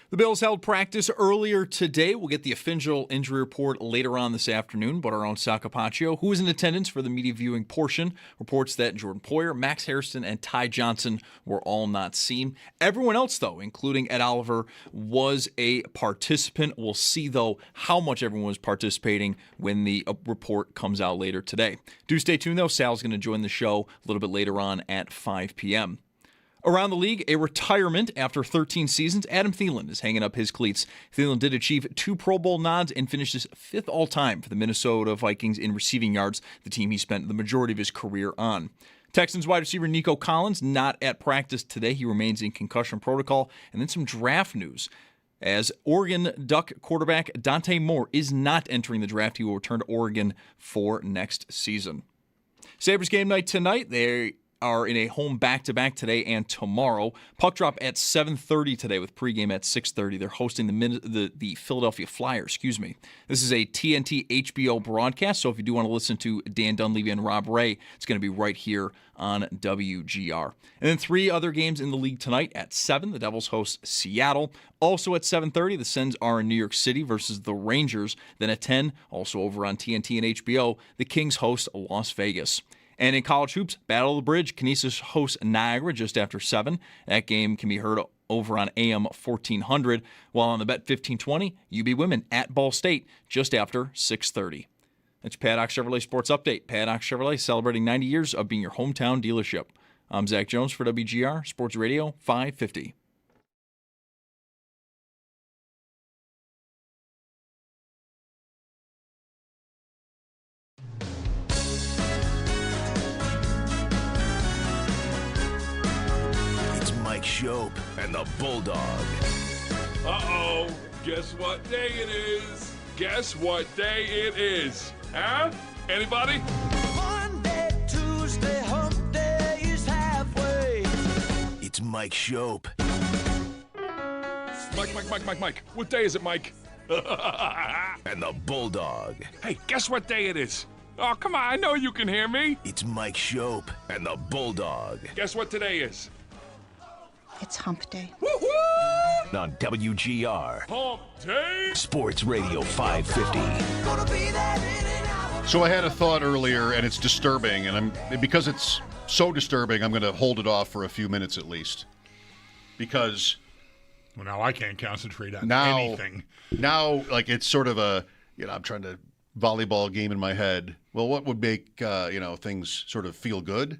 The Bills held practice earlier today. We'll get the official injury report later on this afternoon, but our own Sal Capaccio, who was in attendance for the media viewing portion, reports that Jordan Poyer, Max Harrison, and Ty Johnson were all not seen. Everyone else, though, including Ed Oliver, was a participant. We'll see, though, how much everyone was participating when the report comes out later today. Do stay tuned, though. Sal's going to join the show a little bit later on at 5 p.m. Around the league, a retirement after 13 seasons. Adam Thielen is hanging up his cleats. Thielen did achieve 2 Pro Bowl nods and finishes 5th all-time for the Minnesota Vikings in receiving yards, the team he spent the majority of his career on. Texans wide receiver Nico Collins not at practice today. He remains in concussion protocol. And then some draft news. As Oregon Duck quarterback Dante Moore is not entering the draft. He will return to Oregon for next season. Sabres game night tonight. They are in a home back-to-back today and tomorrow. Puck drop at 7:30 today with pregame at 6:30. They're hosting the Philadelphia Flyers. This is a TNT HBO broadcast, so if you do want to listen to Dan Dunleavy and Rob Ray, it's going to be right here on WGR. And then 3 other games in the league tonight. At 7, the Devils host Seattle. Also at 7:30, the Sens are in New York City versus the Rangers. Then at 10, also over on TNT and HBO, the Kings host Las Vegas. And in college hoops, Battle of the Bridge, Canisius hosts Niagara just after 7. That game can be heard over on AM 1400, while on the Bet 1520, UB Women at Ball State just after 6:30. That's Paddock Chevrolet Sports Update. Paddock Chevrolet celebrating 90 years of being your hometown dealership. I'm Zach Jones for WGR Sports Radio 550. Schopp and the Bulldog. Uh-oh. Guess what day it is? Guess what day it is? Huh? Anybody? Monday, Tuesday, hump day is halfway. It's Mike Schopp. Mike. What day is it, Mike? And the Bulldog. Hey, guess what day it is? Oh, come on. I know you can hear me. It's Mike Schopp and the Bulldog. Guess what today is? It's hump day. Woo-hoo! On WGR. Hump day. Sports Radio 550. So I had a thought earlier, and it's disturbing, and because it's so disturbing, I'm going to hold it off for a few minutes at least. Because well, now I can't concentrate on anything. Now, like, it's sort of a, I'm trying to volleyball game in my head. Well, what would make, things sort of feel good?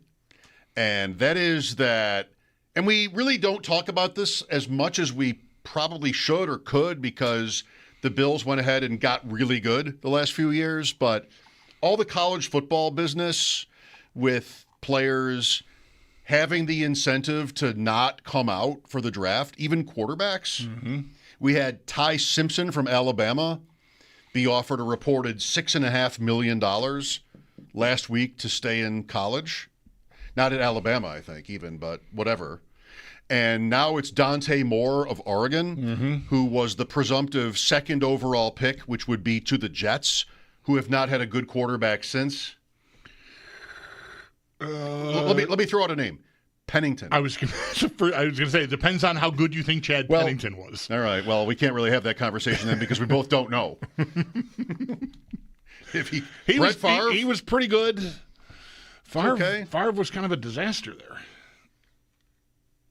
And that is that. And we really don't talk about this as much as we probably should or could because the Bills went ahead and got really good the last few years. But all the college football business with players having the incentive to not come out for the draft, even quarterbacks. Mm-hmm. We had Ty Simpson from Alabama be offered a reported $6.5 million last week to stay in college. Not at Alabama, I think, even, but whatever. And now it's Dante Moore of Oregon, who was the presumptive second overall pick, which would be to the Jets, who have not had a good quarterback since. Let me throw out a name. Pennington. I was going to say, it depends on how good you think Chad Pennington was. All right. Well, we can't really have that conversation then because we both don't know. He was pretty good. Favre was kind of a disaster there.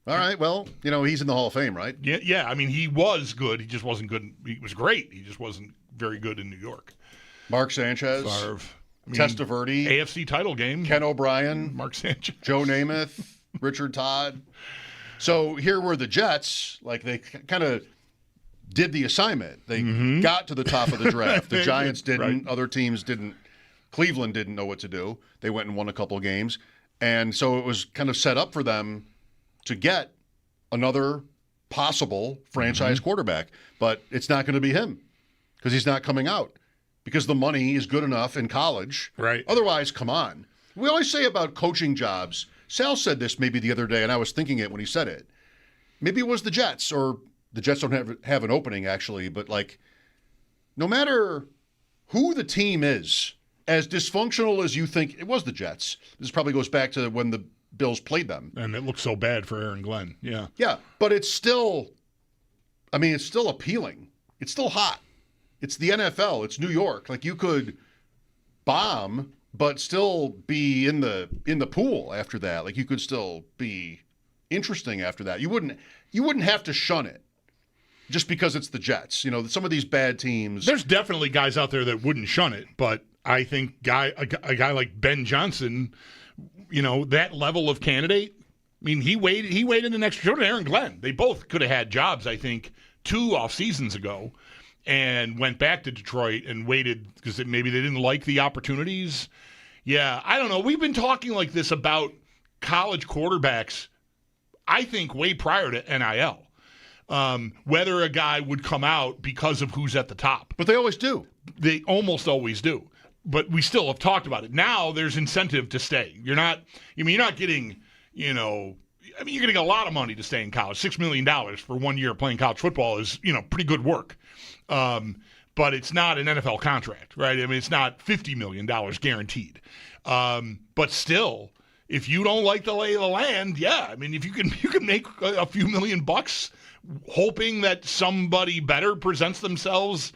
All right. Well, he's in the Hall of Fame, right? Yeah. I mean, he was good. He just wasn't good. He was great. He just wasn't very good in New York. Mark Sanchez. Favre. Testaverde. AFC title game. Ken O'Brien. Mark Sanchez. Joe Namath. Richard Todd. So here were the Jets. Like, they kind of did the assignment. They got to the top of the draft. The Giants didn't. Right. Other teams didn't. Cleveland didn't know what to do. They went and won a couple games. And so it was kind of set up for them to get another possible franchise quarterback. But it's not going to be him because he's not coming out because the money is good enough in college. Right. Otherwise, come on. We always say about coaching jobs, Sal said this maybe the other day, and I was thinking it when he said it. Maybe it was the Jets, or the Jets don't have an opening, actually. But, like, no matter who the team is, as dysfunctional as you think, it was the Jets. This probably goes back to when the Bills played them. And it looked so bad for Aaron Glenn, yeah. Yeah, but it's still I mean, it's still appealing. It's still hot. It's the NFL. It's New York. Like, you could bomb, but still be in the pool after that. Like, you could still be interesting after that. You wouldn't have to shun it just because it's the Jets. You know, some of these bad teams. There's definitely guys out there that wouldn't shun it, but I think a guy like Ben Johnson, you know, that level of candidate. I mean, he waited the next. So did Aaron Glenn. They both could have had jobs, I think, 2 off seasons ago, and went back to Detroit and waited because maybe they didn't like the opportunities. Yeah, I don't know. We've been talking like this about college quarterbacks, I think, way prior to NIL. Whether a guy would come out because of who's at the top. But they always do. They almost always do. But we still have talked about it. Now there's incentive to stay. You're not getting, you're getting a lot of money to stay in college. $6 million for 1 year playing college football is, pretty good work. But it's not an NFL contract, right? I mean, it's not $50 million guaranteed. But still, if you don't like the lay of the land, yeah. I mean, if you can make a few million bucks hoping that somebody better presents themselves,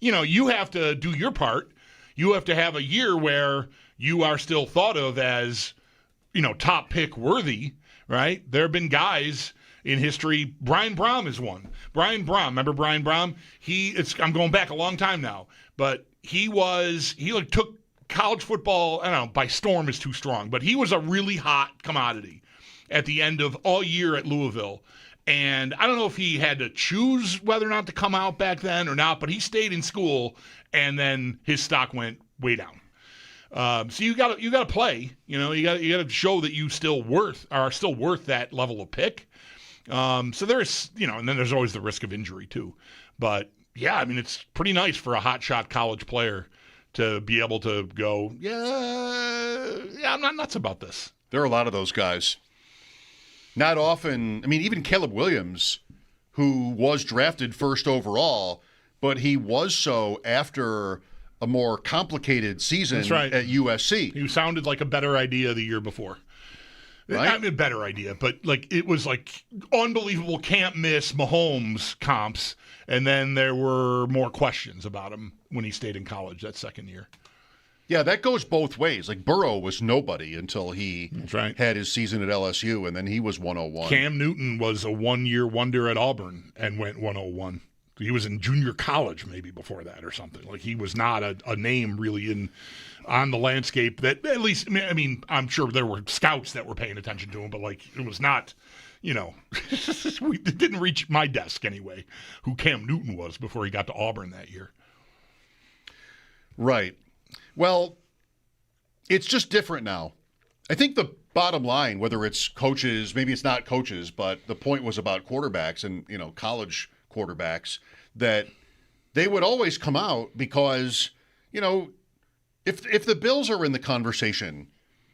you have to do your part. You have to have a year where you are still thought of as, top pick worthy, right? There have been guys in history. Brian Brohm is one. Brian Brohm, remember Brian Brohm? I'm going back a long time now, but he took college football, I don't know, by storm is too strong, but he was a really hot commodity at the end of all year at Louisville. And I don't know if he had to choose whether or not to come out back then or not, but he stayed in school, and then his stock went way down. So you got to play. You got to show that you are still worth that level of pick. So there's and then there's always the risk of injury too. But yeah, I mean, it's pretty nice for a hotshot college player to be able to go, I'm not nuts about this. There are a lot of those guys. Not often. I mean, even Caleb Williams, who was drafted first overall, but he was so after a more complicated season at USC. He sounded like a better idea the year before. Right? I mean, a better idea, but it was unbelievable can't miss Mahomes comps, and then there were more questions about him when he stayed in college that second year. Yeah, that goes both ways. Like, Burrow was nobody until he had his season at LSU, and then he was 101. Cam Newton was a one-year wonder at Auburn and went 101. He was in junior college maybe before that or something. Like, he was not a name really on the landscape that, at least, I mean, I'm sure there were scouts that were paying attention to him, but, it was not, it didn't reach my desk anyway, who Cam Newton was before he got to Auburn that year. Right. Well, it's just different now. I think the bottom line, whether it's coaches, maybe it's not coaches, but the point was about quarterbacks and, college quarterbacks, that they would always come out because, if the Bills are in the conversation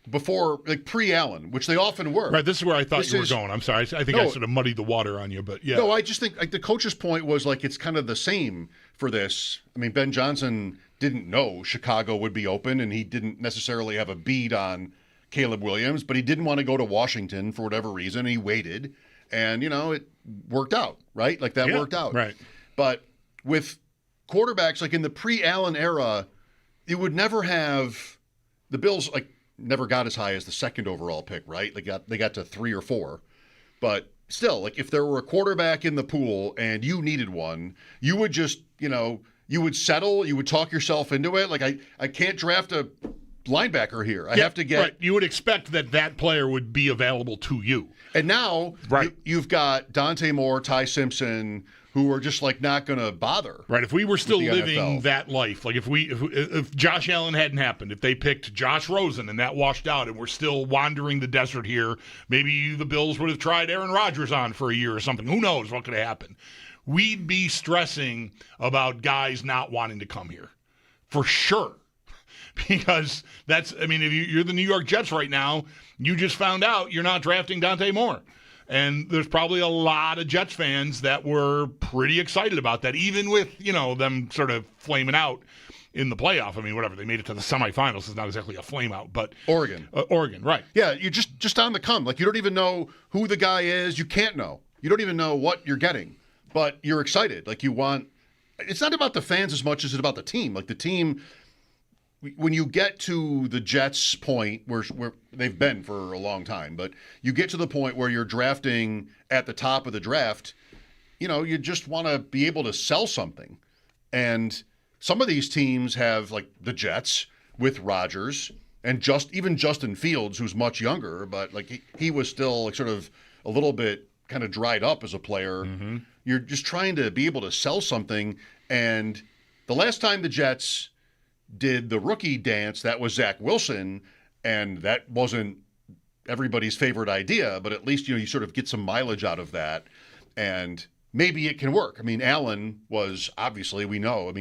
before, pre-Allen, which they often were. Right, this is where I thought you were going. I'm sorry. I think I sort of muddied the water on you, but yeah. No, I just think the coach's point was it's kind of the same for this. I mean, Ben Johnson didn't know Chicago would be open, and he didn't necessarily have a bead on Caleb Williams, but he didn't want to go to Washington for whatever reason. He waited, and, it worked out, right? Worked out. Right. But with quarterbacks, in the pre-Allen era, you would never have the Bills, never got as high as the second overall pick, right? They got to 3 or 4. But still, if there were a quarterback in the pool and you needed one, you would just, you would settle, you would talk yourself into it. I can't draft a linebacker here. I have to get. Right. You would expect that player would be available to you. And now you've got Dante Moore, Ty Simpson, who are just not going to bother. Right. If we were still living NFL. That life, if Josh Allen hadn't happened, if they picked Josh Rosen and that washed out and we're still wandering the desert here, maybe the Bills would have tried Aaron Rodgers on for a year or something. Who knows what could have happened? We'd be stressing about guys not wanting to come here for sure. Because if you're the New York Jets right now, you just found out you're not drafting Dante Moore. And there's probably a lot of Jets fans that were pretty excited about that, even with, them sort of flaming out in the playoff. I mean, whatever. They made it to the semifinals. It's not exactly a flame out, but Oregon, right. Yeah, you're just on the come. You don't even know who the guy is. You can't know. You don't even know what you're getting. but you're excited. Like you want. It's not about the fans as much as it's about the team. Like the team, when you get to the Jets' point where they've been for a long time, but you get to the point where you're drafting at the top of the draft, you just want to be able to sell something. And some of these teams have, like the Jets with Rodgers and even Justin Fields, who's much younger, but like he was still like sort of a little bit kind of dried up as a player. Mm-hmm. You're just trying to be able to sell something. And the last time the Jets did the rookie dance, that was Zach Wilson, and that wasn't everybody's favorite idea, but at least, you sort of get some mileage out of that, and maybe it can work. I mean, Allen was obviously, we know,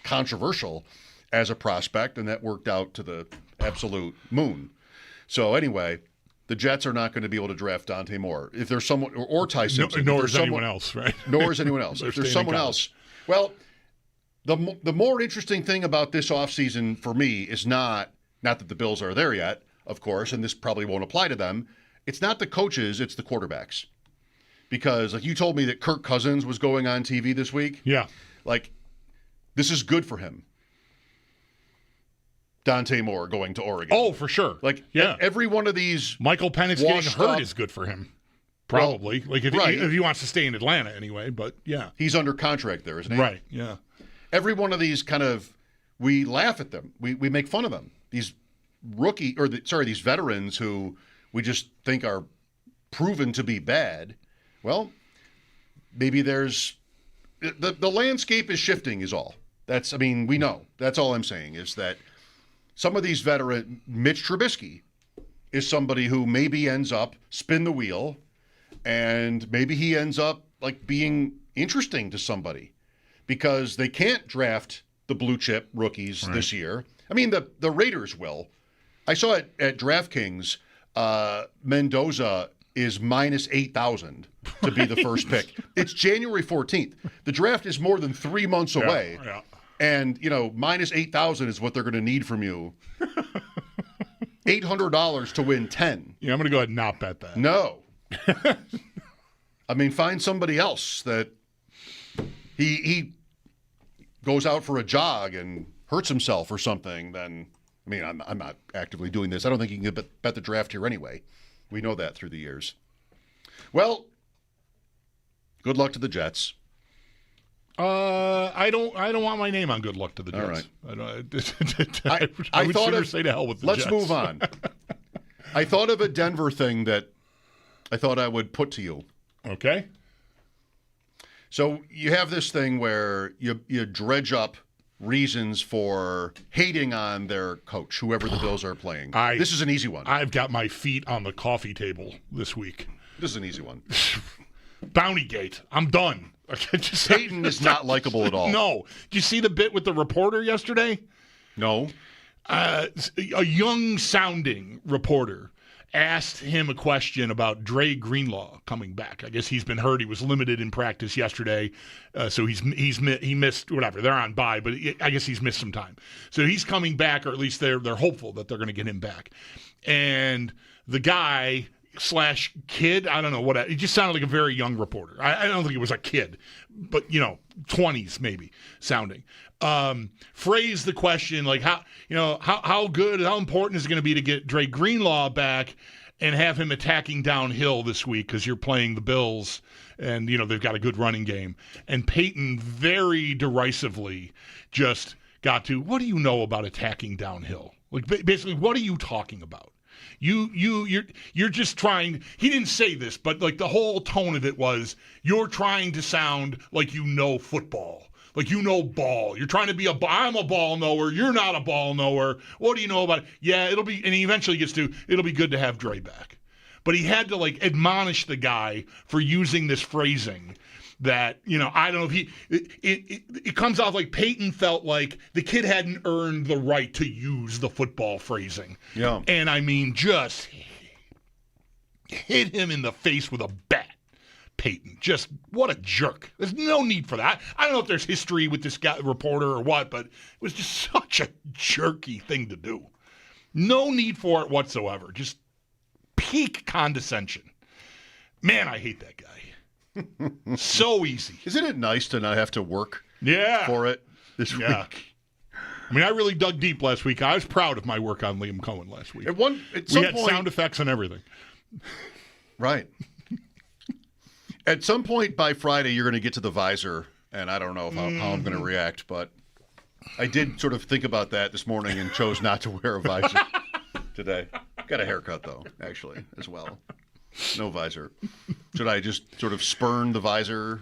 controversial as a prospect, and that worked out to the absolute moon. So anyway, the Jets are not going to be able to draft Dante Moore. If there's someone, or Ty Simpson. Nor is anyone else, right? Nor is anyone else. If there's someone else. Well, the more interesting thing about this offseason for me is not that the Bills are there yet, of course, and this probably won't apply to them. It's not the coaches, it's the quarterbacks. Because like you told me that Kirk Cousins was going on TV this week. Yeah. Like, this is good for him. Dante Moore going to Oregon. Oh, for sure. Like, yeah. Every one of these Michael Penix getting hurt up, is good for him. Probably. Well, if he wants to stay in Atlanta anyway, but yeah. He's under contract there, isn't he? Right, yeah. Every one of these we laugh at them. We make fun of them. These these veterans who we just think are proven to be bad. Well, maybe there's the landscape is shifting is all. We know. That's all I'm saying is that some of these veteran, Mitch Trubisky is somebody who maybe ends up spin the wheel, and maybe he ends up like being interesting to somebody because they can't draft the blue chip rookies this year. The Raiders will. I saw it at DraftKings. Mendoza is minus 8,000 to be the first pick. It's January 14th. The draft is more than 3 months away. Yeah. And, minus 8,000 is what they're going to need from you. $800 to win 10. Yeah, I'm going to go ahead and not bet that. No. Find somebody else that he goes out for a jog and hurts himself or something. Then, I'm not actively doing this. I don't think you can bet the draft here anyway. We know that through the years. Well, good luck to the Jets. I don't want my name on good luck to the Jets. All right. I would thought sooner say to hell with the Let's Jets. move on. I thought of a Denver thing that I thought I would put to you. Okay. So you have this thing where you dredge up reasons for hating on their coach, whoever the Bills are playing. This is an easy one. I've got my feet on the coffee table this week. This is an easy one. Bountygate. I'm done. Peyton is not likable at all. No. Did you see the bit with the reporter yesterday? No. A young-sounding reporter asked him a question about Dre Greenlaw coming back. I guess he's been hurt. He was limited in practice yesterday, so he missed whatever. They're on bye, but I guess he's missed some time. So he's coming back, or at least they're hopeful that they're going to get him back. And the guy / kid, I don't know what. It just sounded like a very young reporter. I don't think it was a kid, but 20s maybe sounding. Phrase the question like how important is it going to be to get Dre Greenlaw back and have him attacking downhill this week because you're playing the Bills and they've got a good running game. And Peyton very derisively just got to, what do you know about attacking downhill? Like basically, what are you talking about? You're just trying. He didn't say this, but like the whole tone of it was you're trying to sound like you know football, like you know ball. You're trying to be I'm a ball knower. You're not a ball knower. What do you know about it? Yeah, it'll be. And he eventually gets to it'll be good to have Dre back, but he had to like admonish the guy for using this phrasing. That, I don't know if it comes off like Peyton felt like the kid hadn't earned the right to use the football phrasing. Yeah. And just hit him in the face with a bat. Peyton, just what a jerk. There's no need for that. I don't know if there's history with this guy, reporter or what, but it was just such a jerky thing to do. No need for it whatsoever. Just peak condescension. Man, I hate that guy. So easy. Isn't it nice to not have to work for it this week? I mean, I really dug deep last week. I was proud of my work on Liam Cohen last week. At We had sound effects and everything. Right. At some point by Friday, you're going to get to the visor, and I don't know how I'm going to react, but I did sort of think about that this morning and chose not to wear a visor today. Got a haircut, though, actually, as well. No visor. Should I just sort of spurn the visor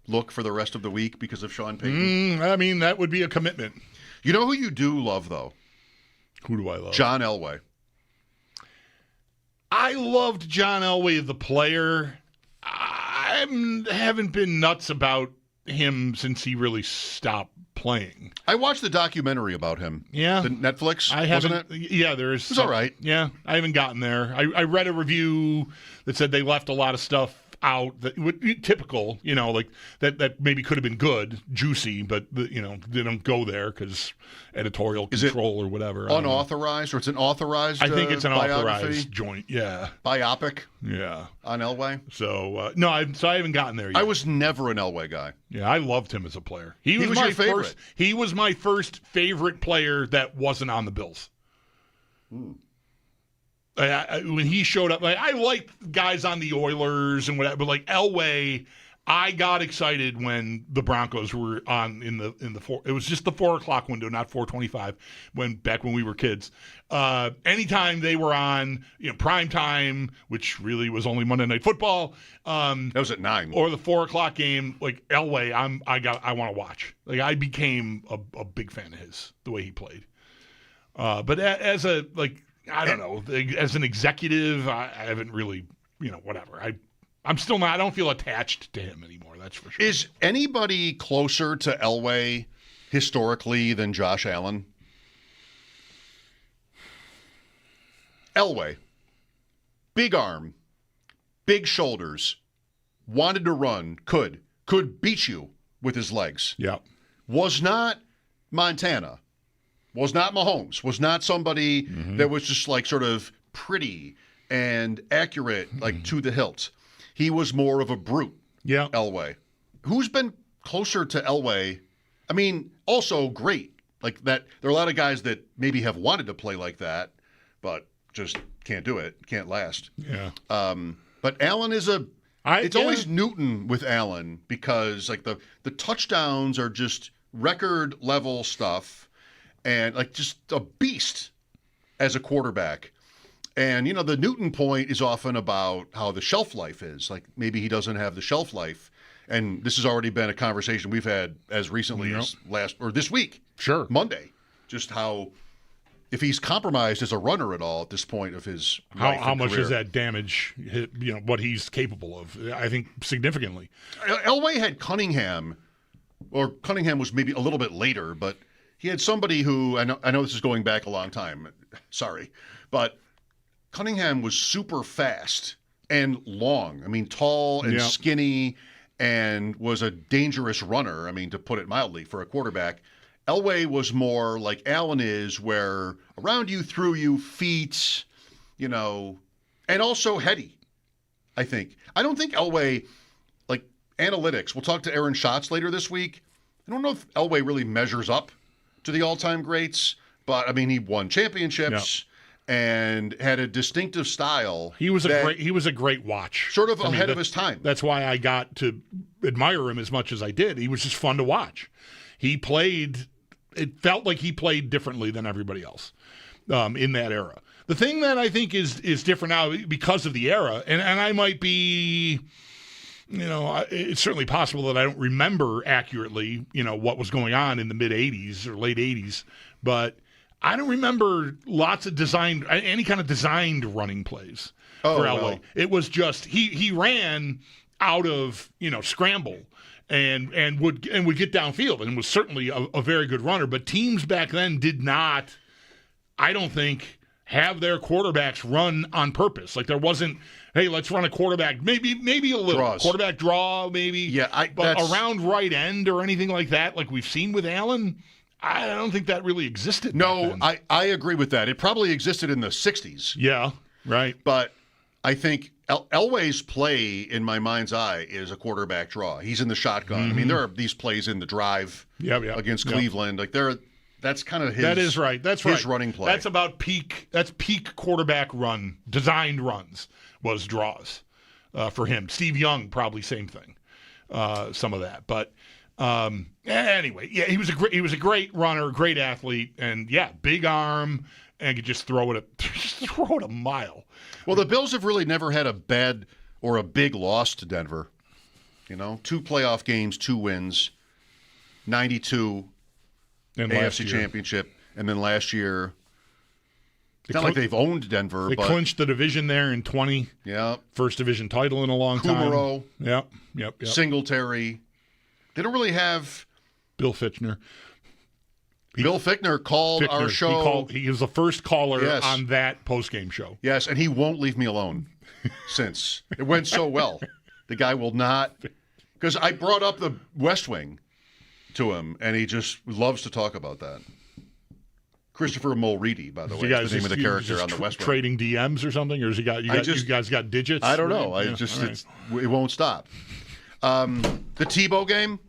look for the rest of the week because of Sean Payton? I mean, that would be a commitment. You know who you do love, though? Who do I love? John Elway. I loved John Elway, the player. I haven't been nuts about him since he really stopped playing. I watched the documentary about him. Yeah. The Netflix, I haven't. wasn't it? Yeah, there is. It was all right. Yeah, I haven't gotten there. I read a review that said they left a lot of stuff out that typical, like that maybe could have been good, juicy, but they don't go there because editorial control or whatever. Unauthorized, or it's an authorized? I think it's an biography? authorized joint. Yeah, biopic. Yeah, on Elway. So no, I haven't gotten there yet. I was never an Elway guy. Yeah, I loved him as a player. He was your my favorite. He was my first favorite player that wasn't on the Bills. When he showed up, I liked guys on the Oilers and whatever, but like Elway, I got excited when the Broncos were on in the four. It was just the 4:00 window, not 4:25. Back when we were kids, anytime they were on, prime time, which really was only Monday Night Football. That was at 9. Or the 4:00 game, like Elway, I want to watch. Like I became a big fan of his, the way he played. But as a I don't know, as an executive, I haven't really, whatever. I'm still not. I don't feel attached to him anymore. That's for sure. Is anybody closer to Elway historically than Josh Allen? Elway, big arm, big shoulders, wanted to run, could beat you with his legs. Yeah, was not Montana, was not Mahomes, was not somebody that was just like sort of pretty and accurate, like to the hilt. He was more of a brute. Yeah. Elway. Who's been closer to Elway? I mean, also great. Like that, there are a lot of guys that maybe have wanted to play like that, but just can't do it, can't last. Yeah. But Allen is it's always Newton with Allen because like the touchdowns are just record level stuff and like just a beast as a quarterback. And, the Newton point is often about how the shelf life is. Like maybe he doesn't have the shelf life. And this has already been a conversation we've had as recently as this week. Sure. Monday. Just how, if he's compromised as a runner at all at this point of his life how and much career. does that damage, what he's capable of? I think significantly. Elway had Cunningham, or Cunningham was maybe a little bit later, but he had somebody who, I know this is going back a long time. Sorry. But Cunningham was super fast and long. I mean, tall and skinny and was a dangerous runner, I mean, to put it mildly, for a quarterback. Elway was more like Allen is, where around you, through you, feet, and also heady, I think. I don't think Elway, like analytics, we'll talk to Aaron Schatz later this week. I don't know if Elway really measures up to the all-time greats, but, I mean, he won championships. And had a distinctive style. He was a great watch. Sort of ahead of his time. That's why I got to admire him as much as I did. He was just fun to watch. It felt like he played differently than everybody else in that era. The thing that I think is different now because of the era, and I might be, it's certainly possible that I don't remember accurately, what was going on in the mid-'80s or late 80s, but I don't remember lots of any kind of designed running plays for Elway. Well. It was just he ran out of scramble and would get downfield and was certainly a very good runner. But teams back then did not, I don't think, have their quarterbacks run on purpose. Like there wasn't, hey, let's run a quarterback, maybe a little Draws. Quarterback draw, maybe. Yeah, but around right end or anything like that, like we've seen with Allen. I don't think that really existed. No, I agree with that. It probably existed in the 60s. Yeah, right. But I think Elway's play, in my mind's eye, is a quarterback draw. He's in the shotgun. I mean, there are these plays in the drive against Cleveland. Like that's kind of his. That is right. That's his right. running play. That's about peak. That's peak quarterback run. Designed runs was draws for him. Steve Young probably same thing. Some of that, but anyway, yeah, he was a great runner, great athlete, and yeah, big arm, and could just throw it a mile. Well, the Bills have really never had a bad or a big loss to Denver. 2 playoff games, 2 wins, 92 And AFC Championship, and then last year. It's not like they've owned Denver. They clinched the division there in 20. Yeah. First division title in a long Kumaro, time. Yep. Singletary. They don't really have. Bill Fichtner. Bill Fichtner called our show. He was the first caller Yes. on that postgame show. Yes, and he won't leave me alone since. It went so well. The guy will not. Because I brought up the West Wing to him, and he just loves to talk about that. Christopher Mulready, by the way, is the name of the character on the West Wing. Trading DMs or something, or has you guys got digits? I don't know. Yeah, It won't stop. The Tebow game.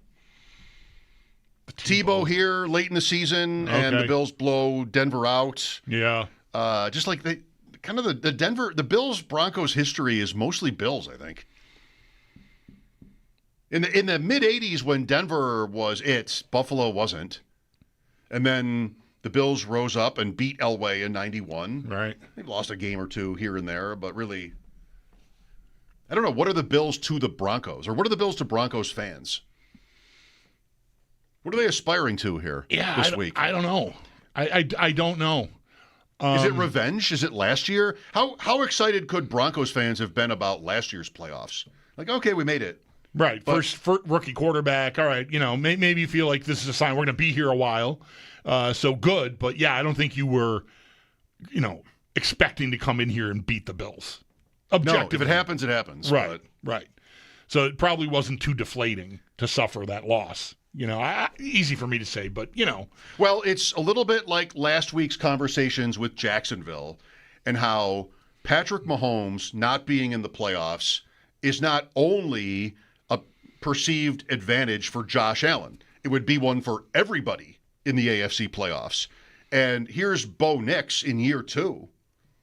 Tebow here late in the season, and the Bills blow Denver out. Yeah. Just like the Bills Broncos history is mostly Bills, I think. In the mid '80s, when Denver was Buffalo wasn't, and then the Bills rose up and beat Elway in '91. Right. They lost a game or two here and there, but really, I don't know. What are the Bills to the Broncos, or what are the Bills to Broncos fans? What are they aspiring to here this week? I don't know. I don't know. Is it revenge? Is it last year? How excited could Broncos fans have been about last year's playoffs? Like, okay, we made it. Right. First rookie quarterback. All right. Maybe you feel like this is a sign we're going to be here a while. So good. But, yeah, I don't think you were, expecting to come in here and beat the Bills. Objectively. No, if it happens, it happens. Right. Right. So it probably wasn't too deflating to suffer that loss. Easy for me to say, but, Well, it's a little bit like last week's conversations with Jacksonville and how Patrick Mahomes not being in the playoffs is not only a perceived advantage for Josh Allen. It would be one for everybody in the AFC playoffs. And here's Bo Nix in year 2.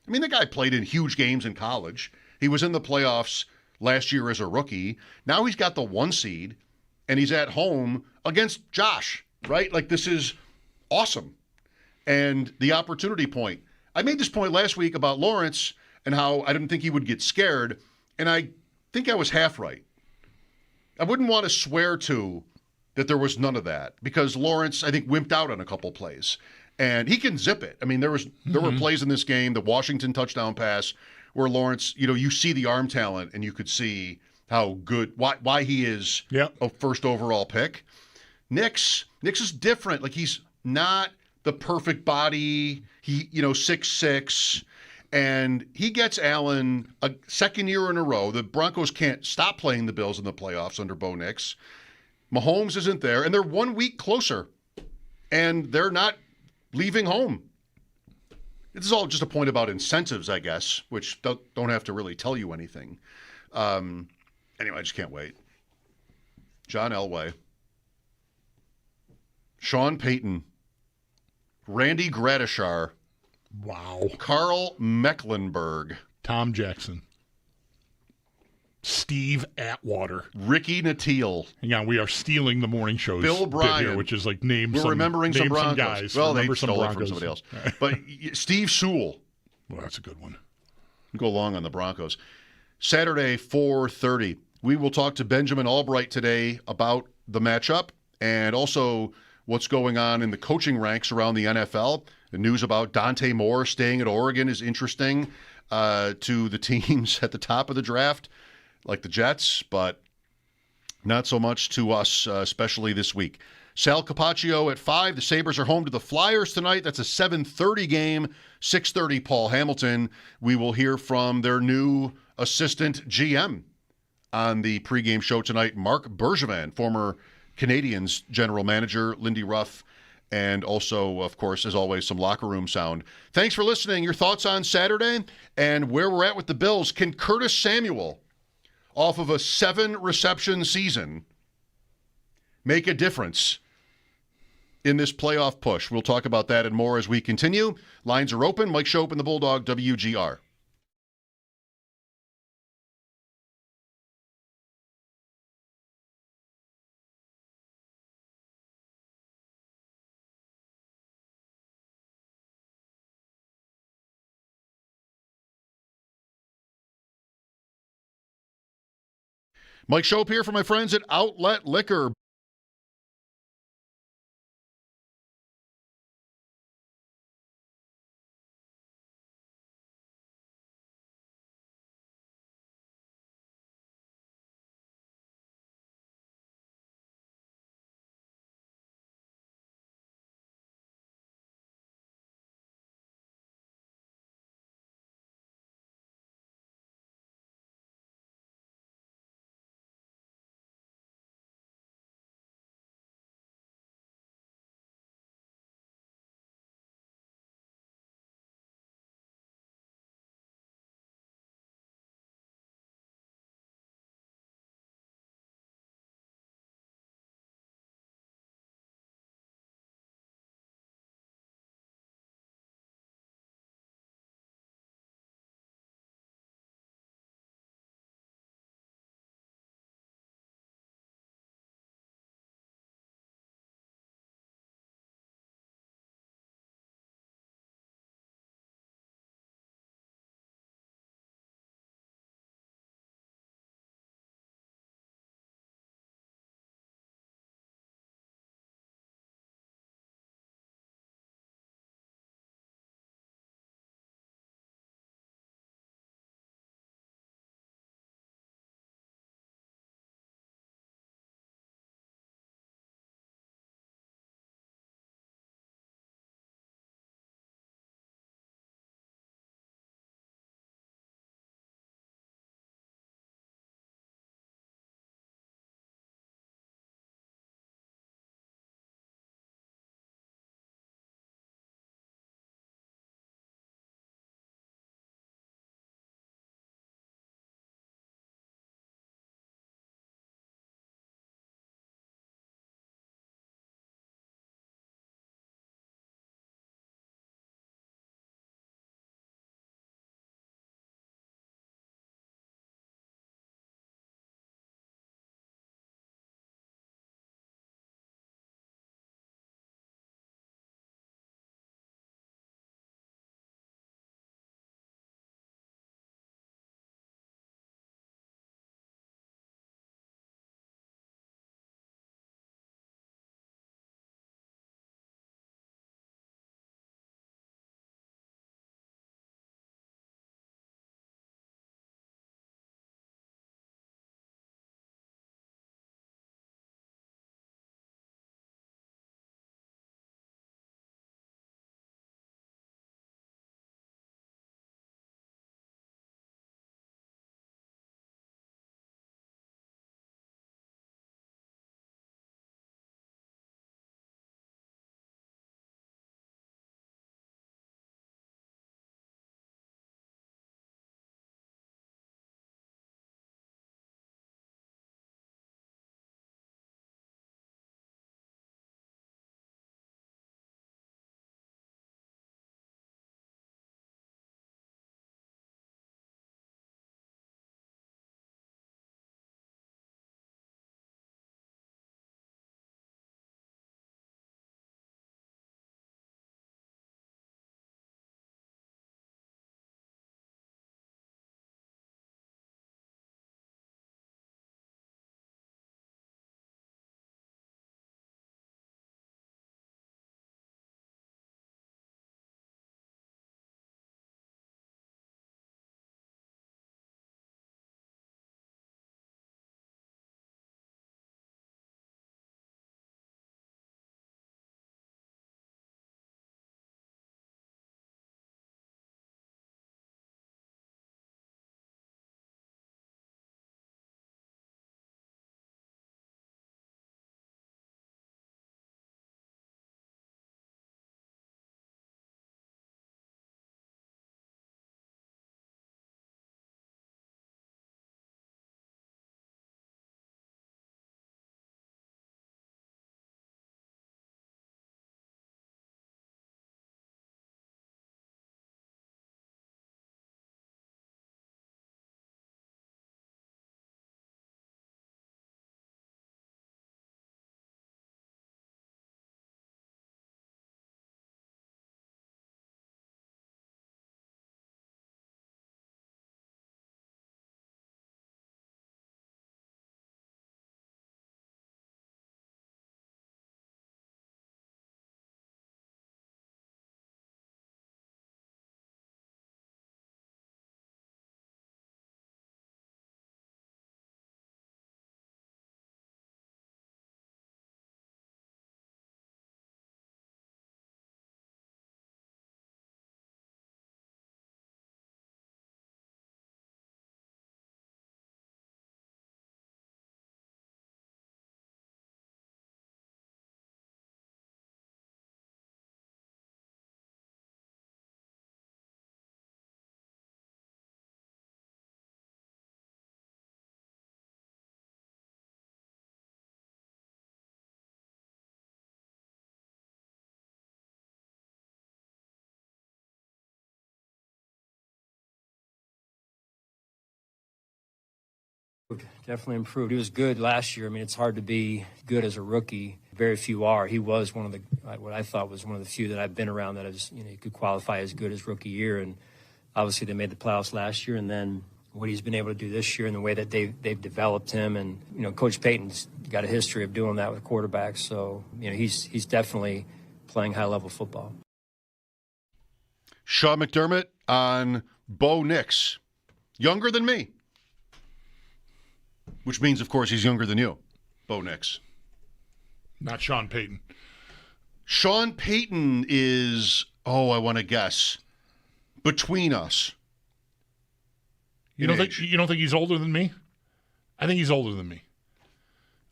I mean, the guy played in huge games in college. He was in the playoffs last year as a rookie. Now he's got the 1 seed, and he's at home against Josh, right? Like, this is awesome. And the opportunity point. I made this point last week about Lawrence and how I didn't think he would get scared, and I think I was half right. I wouldn't want to swear to that there was none of that because Lawrence, I think, wimped out on a couple plays. And he can zip it. I mean, there were plays in this game, the Washington touchdown pass, where Lawrence, you see the arm talent, and you could see how good, why he is a first overall pick. Nix is different. Like, he's not the perfect body. He, 6'6", and he gets Allen a second year in a row. The Broncos can't stop playing the Bills in the playoffs under Bo Nix. Mahomes isn't there, and they're 1 week closer, and they're not leaving home. This is all just a point about incentives, I guess, which don't have to really tell you anything. Anyway, I just can't wait. John Elway. Sean Payton, Randy Gradishar, wow, Carl Mecklenburg, Tom Jackson, Steve Atwater, Ricky Nattiel. Hang on, we are stealing the morning shows. Bill Bryan, here, which is like name. We're remembering some Broncos. Guys. Well, they some stole Broncos. it from somebody else. But Steve Sewell. Well, that's a good one. Go long on the Broncos. Saturday, 4:30. We will talk to Benjamin Albright today about the matchup and also what's going on in the coaching ranks around the NFL. The news about Dante Moore staying at Oregon is interesting to the teams at the top of the draft, like the Jets, but not so much to us, especially this week. Sal Capaccio at 5. The Sabres are home to the Flyers tonight. That's a 7:30 game. 6:30, Paul Hamilton. We will hear from their new assistant GM on the pregame show tonight, Mark Bergevin, former Canadiens general manager, Lindy Ruff, and also, of course, as always, some locker room sound. Thanks for listening. Your thoughts on Saturday and where we're at with the Bills. Can Curtis Samuel, off of a 7-reception season, make a difference in this playoff push? We'll talk about that and more as we continue. Lines are open. Mike Schopp and the Bulldog, WGR. Mike Schopp here for my friends at Outlet Liquor. Definitely improved. He was good last year. I mean, it's hard to be good as a rookie. Very few are. He was one of the, what I thought was one of the few that I've been around that has, you could qualify as good as rookie year. And obviously they made the playoffs last year. And then what he's been able to do this year and the way that they've developed him. And, Coach Payton's got a history of doing that with quarterbacks. So, he's definitely playing high-level football. Sean McDermott on Bo Nix. Younger than me. Which means, of course, he's younger than you, Bo Nix. Not Sean Payton. Sean Payton is, I want to guess, between us. You don't think he's older than me? I think he's older than me.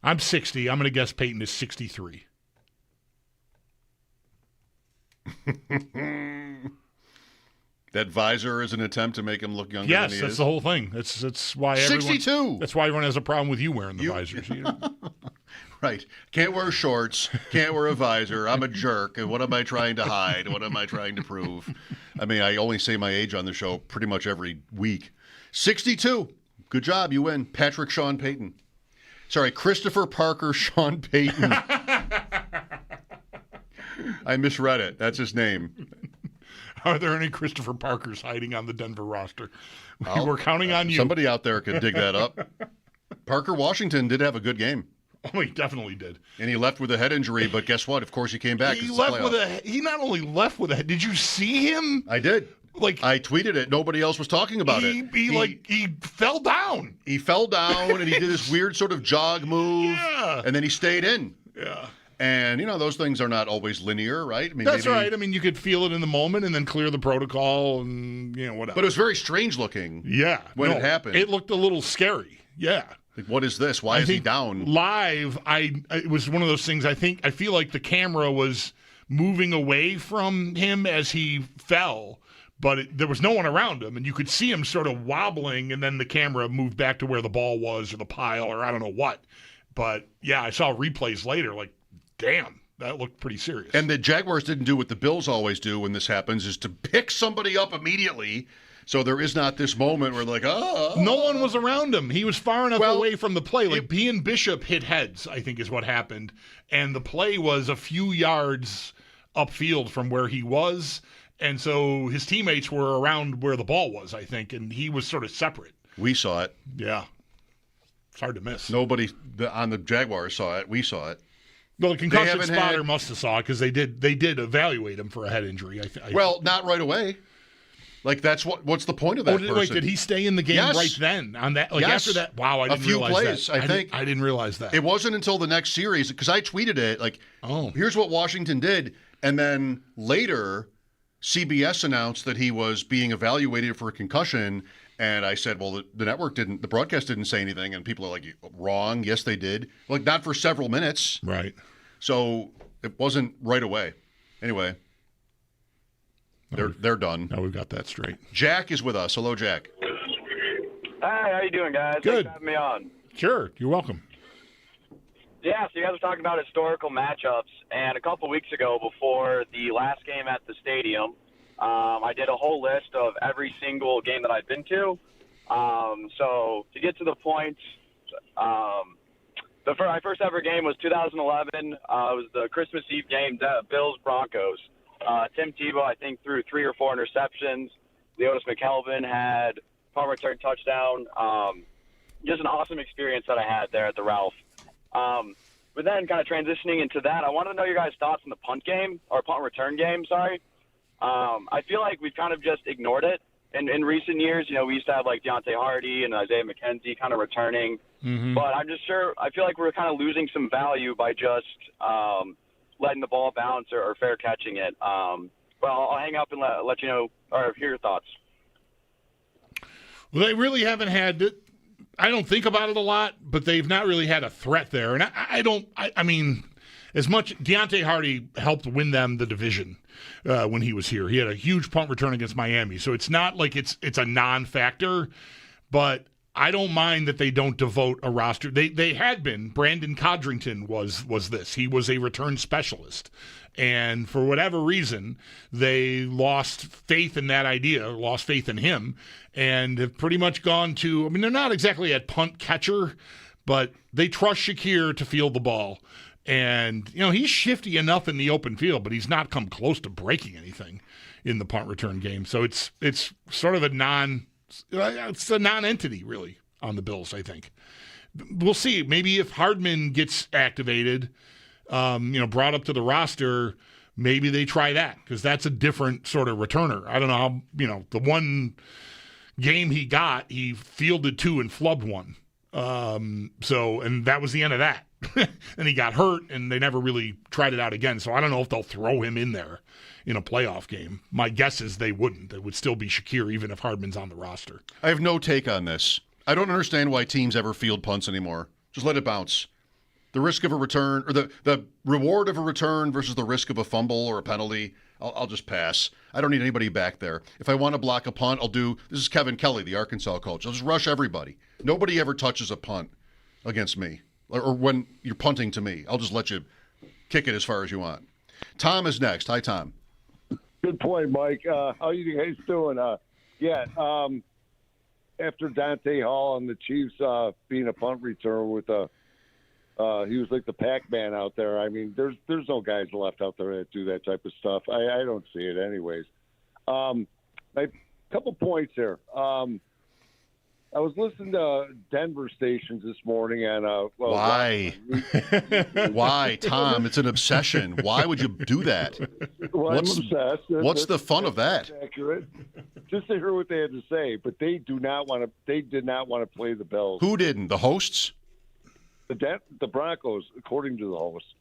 I'm 60. I'm going to guess Payton is 63. That visor is an attempt to make him look younger than he is? Yes, that's the whole thing. That's why 62! That's why everyone has a problem with you wearing the visors. Right. Can't wear shorts. Can't wear a visor. I'm a jerk. And what am I trying to hide? What am I trying to prove? I mean, I only say my age on the show pretty much every week. 62. Good job. You win. Patrick Sean Payton. Sorry, Christopher Parker Sean Payton. I misread it. That's his name. Are there any Christopher Parkers hiding on the Denver roster? We're counting on you. Somebody out there could dig that up. Parker Washington did have a good game. Oh, he definitely did. And he left with a head injury, but guess what? Of course he came back. He not only left with a. Did you see him? I did. I tweeted it. Nobody else was talking about it. He fell down. He fell down and he did this weird sort of jog move. Yeah. And then he stayed in. Yeah. And, those things are not always linear, right? I mean, That's right. I mean, you could feel it in the moment and then clear the protocol and, whatever. But it was very strange looking. Yeah. When it happened. It looked a little scary. Yeah. Like, what is this? Why is he down? Live, it was one of those things. I feel like the camera was moving away from him as he fell, but there was no one around him, and you could see him sort of wobbling, and then the camera moved back to where the ball was or the pile or I don't know what. But, yeah, I saw replays later, like, damn, that looked pretty serious. And the Jaguars didn't do what the Bills always do when this happens, is to pick somebody up immediately. So there is not this moment where like, No one was around him. He was far enough away from the play. Like, he and Bishop hit heads, I think is what happened. And the play was a few yards upfield from where he was. And so his teammates were around where the ball was, I think, and he was sort of separate. We saw it. Yeah. It's hard to miss. Nobody on the Jaguars saw it. We saw it. Well, the concussion spotter must have saw it because they did evaluate him for a head injury. Not right away. Like, that's what's the point of that person? Wait, did he stay in the game right then? On that, after that? Wow, I didn't realize that. A few plays, I think. I didn't realize that. It wasn't until the next series, because I tweeted it, here's what Washington did. And then later, CBS announced that he was being evaluated for a concussion. And I said, well, the broadcast didn't say anything. And people are like, wrong. Yes, they did. Like, not for several minutes. Right. So it wasn't right away. Anyway, they're done. Now we've got that straight. Jack is with us. Hello, Jack. Hi, how you doing, guys? Good. Thanks for having me on. Sure, you're welcome. Yeah, so you guys were talking about historical matchups, and a couple weeks ago, before the last game at the stadium, I did a whole list of every single game that I'd been to. So to get to the point, my first ever game was 2011. It was the Christmas Eve game, Bills-Broncos. Tim Tebow, I think, threw 3 or 4 interceptions. Leotis McKelvin had punt return touchdown. Just an awesome experience that I had there at the Ralph. But then kind of transitioning into that, I wanted to know your guys' thoughts on the punt return game, sorry. I feel like we've kind of just ignored it. In recent years, we used to have like Deontay Hardy and Isaiah McKenzie kind of returning. Mm-hmm. But I feel like we're kind of losing some value by just letting the ball bounce or fair catching it. But I'll hang up and let you know or hear your thoughts. Well, they really haven't had it. I don't think about it a lot, but they've not really had a threat there. And I mean, as much Deontay Hardy helped win them the division when he was here. He had a huge punt return against Miami. So it's not like it's a non-factor, but I don't mind that they don't devote a roster. They had been. Brandon Codrington was this. He was a return specialist. And for whatever reason, they lost faith in that idea, lost faith in him, and have pretty much gone to, I mean, they're not exactly at punt catcher, but they trust Shakir to field the ball. And, he's shifty enough in the open field, but he's not come close to breaking anything in the punt return game. So it's sort of a non-entity, really, on the Bills, I think. We'll see. Maybe if Hardman gets activated, brought up to the roster, maybe they try that, because that's a different sort of returner. I don't know how, the one game he got, he fielded 2 and flubbed 1. And that was the end of that. And he got hurt, and they never really tried it out again. So I don't know if they'll throw him in there in a playoff game. My guess is they wouldn't. It would still be Shakir, even if Hardman's on the roster. I have no take on this. I don't understand why teams ever field punts anymore. Just let it bounce. The risk of a return, or the reward of a return versus the risk of a fumble or a penalty, I'll just pass. I don't need anybody back there. If I want to block a punt, this is Kevin Kelly, the Arkansas coach. I'll just rush everybody. Nobody ever touches a punt against me. Or when you're punting to me, I'll just let you kick it as far as you want. Tom is next. Hi, Tom. Good point, Mike. How you guys doing? After Dante Hall and the Chiefs being a punt returner with he was like the Pac-Man out there. I mean, there's no guys left out there that do that type of stuff. I don't see it anyways. A couple points here. I was listening to Denver stations this morning, and why? Why, Tom? It's an obsession. Why would you do that? Well, I'm obsessed. What's the fun of that? Accurate. Just to hear what they had to say, but they did not want to play the Bills. Who didn't? The hosts? The Broncos, according to the hosts,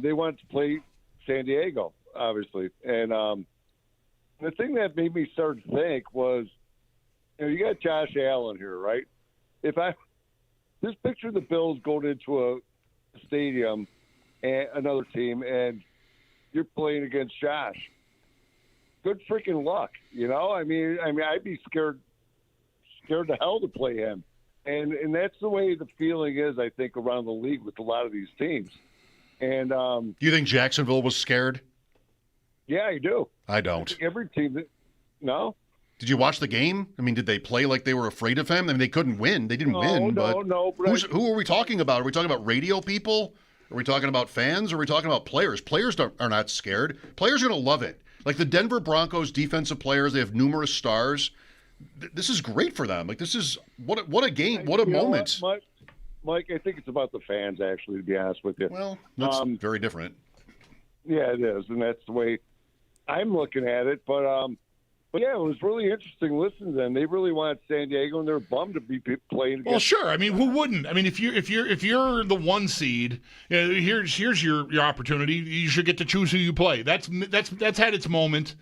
they wanted to play San Diego, obviously, and the thing that made me start to think was, you got Josh Allen here, right? Just picture the Bills going into a stadium and another team, and you're playing against Josh. Good freaking luck, I mean, I'd be scared to hell to play him, and that's the way the feeling is, I think, around the league with a lot of these teams. And you think Jacksonville was scared? Yeah, I do. I don't. Every team no. Did you watch the game? I mean, did they play like they were afraid of him? I mean, they couldn't win. They didn't win. No. Who are we talking about? Are we talking about radio people? Are we talking about fans? Or are we talking about players? Players are not scared. Players are going to love it. Like the Denver Broncos defensive players, they have numerous stars. This is great for them. Like, this is what a game, what a moment. Mike, I think it's about the fans, actually, to be honest with you. Well, that's very different. Yeah, it is, and that's the way I'm looking at it. But yeah, it was really interesting listening to them. They really wanted San Diego, and they're bummed to be playing against. Well, sure. I mean, who wouldn't? I mean, if you're the 1 seed, here's your opportunity. You should get to choose who you play. That's had its moment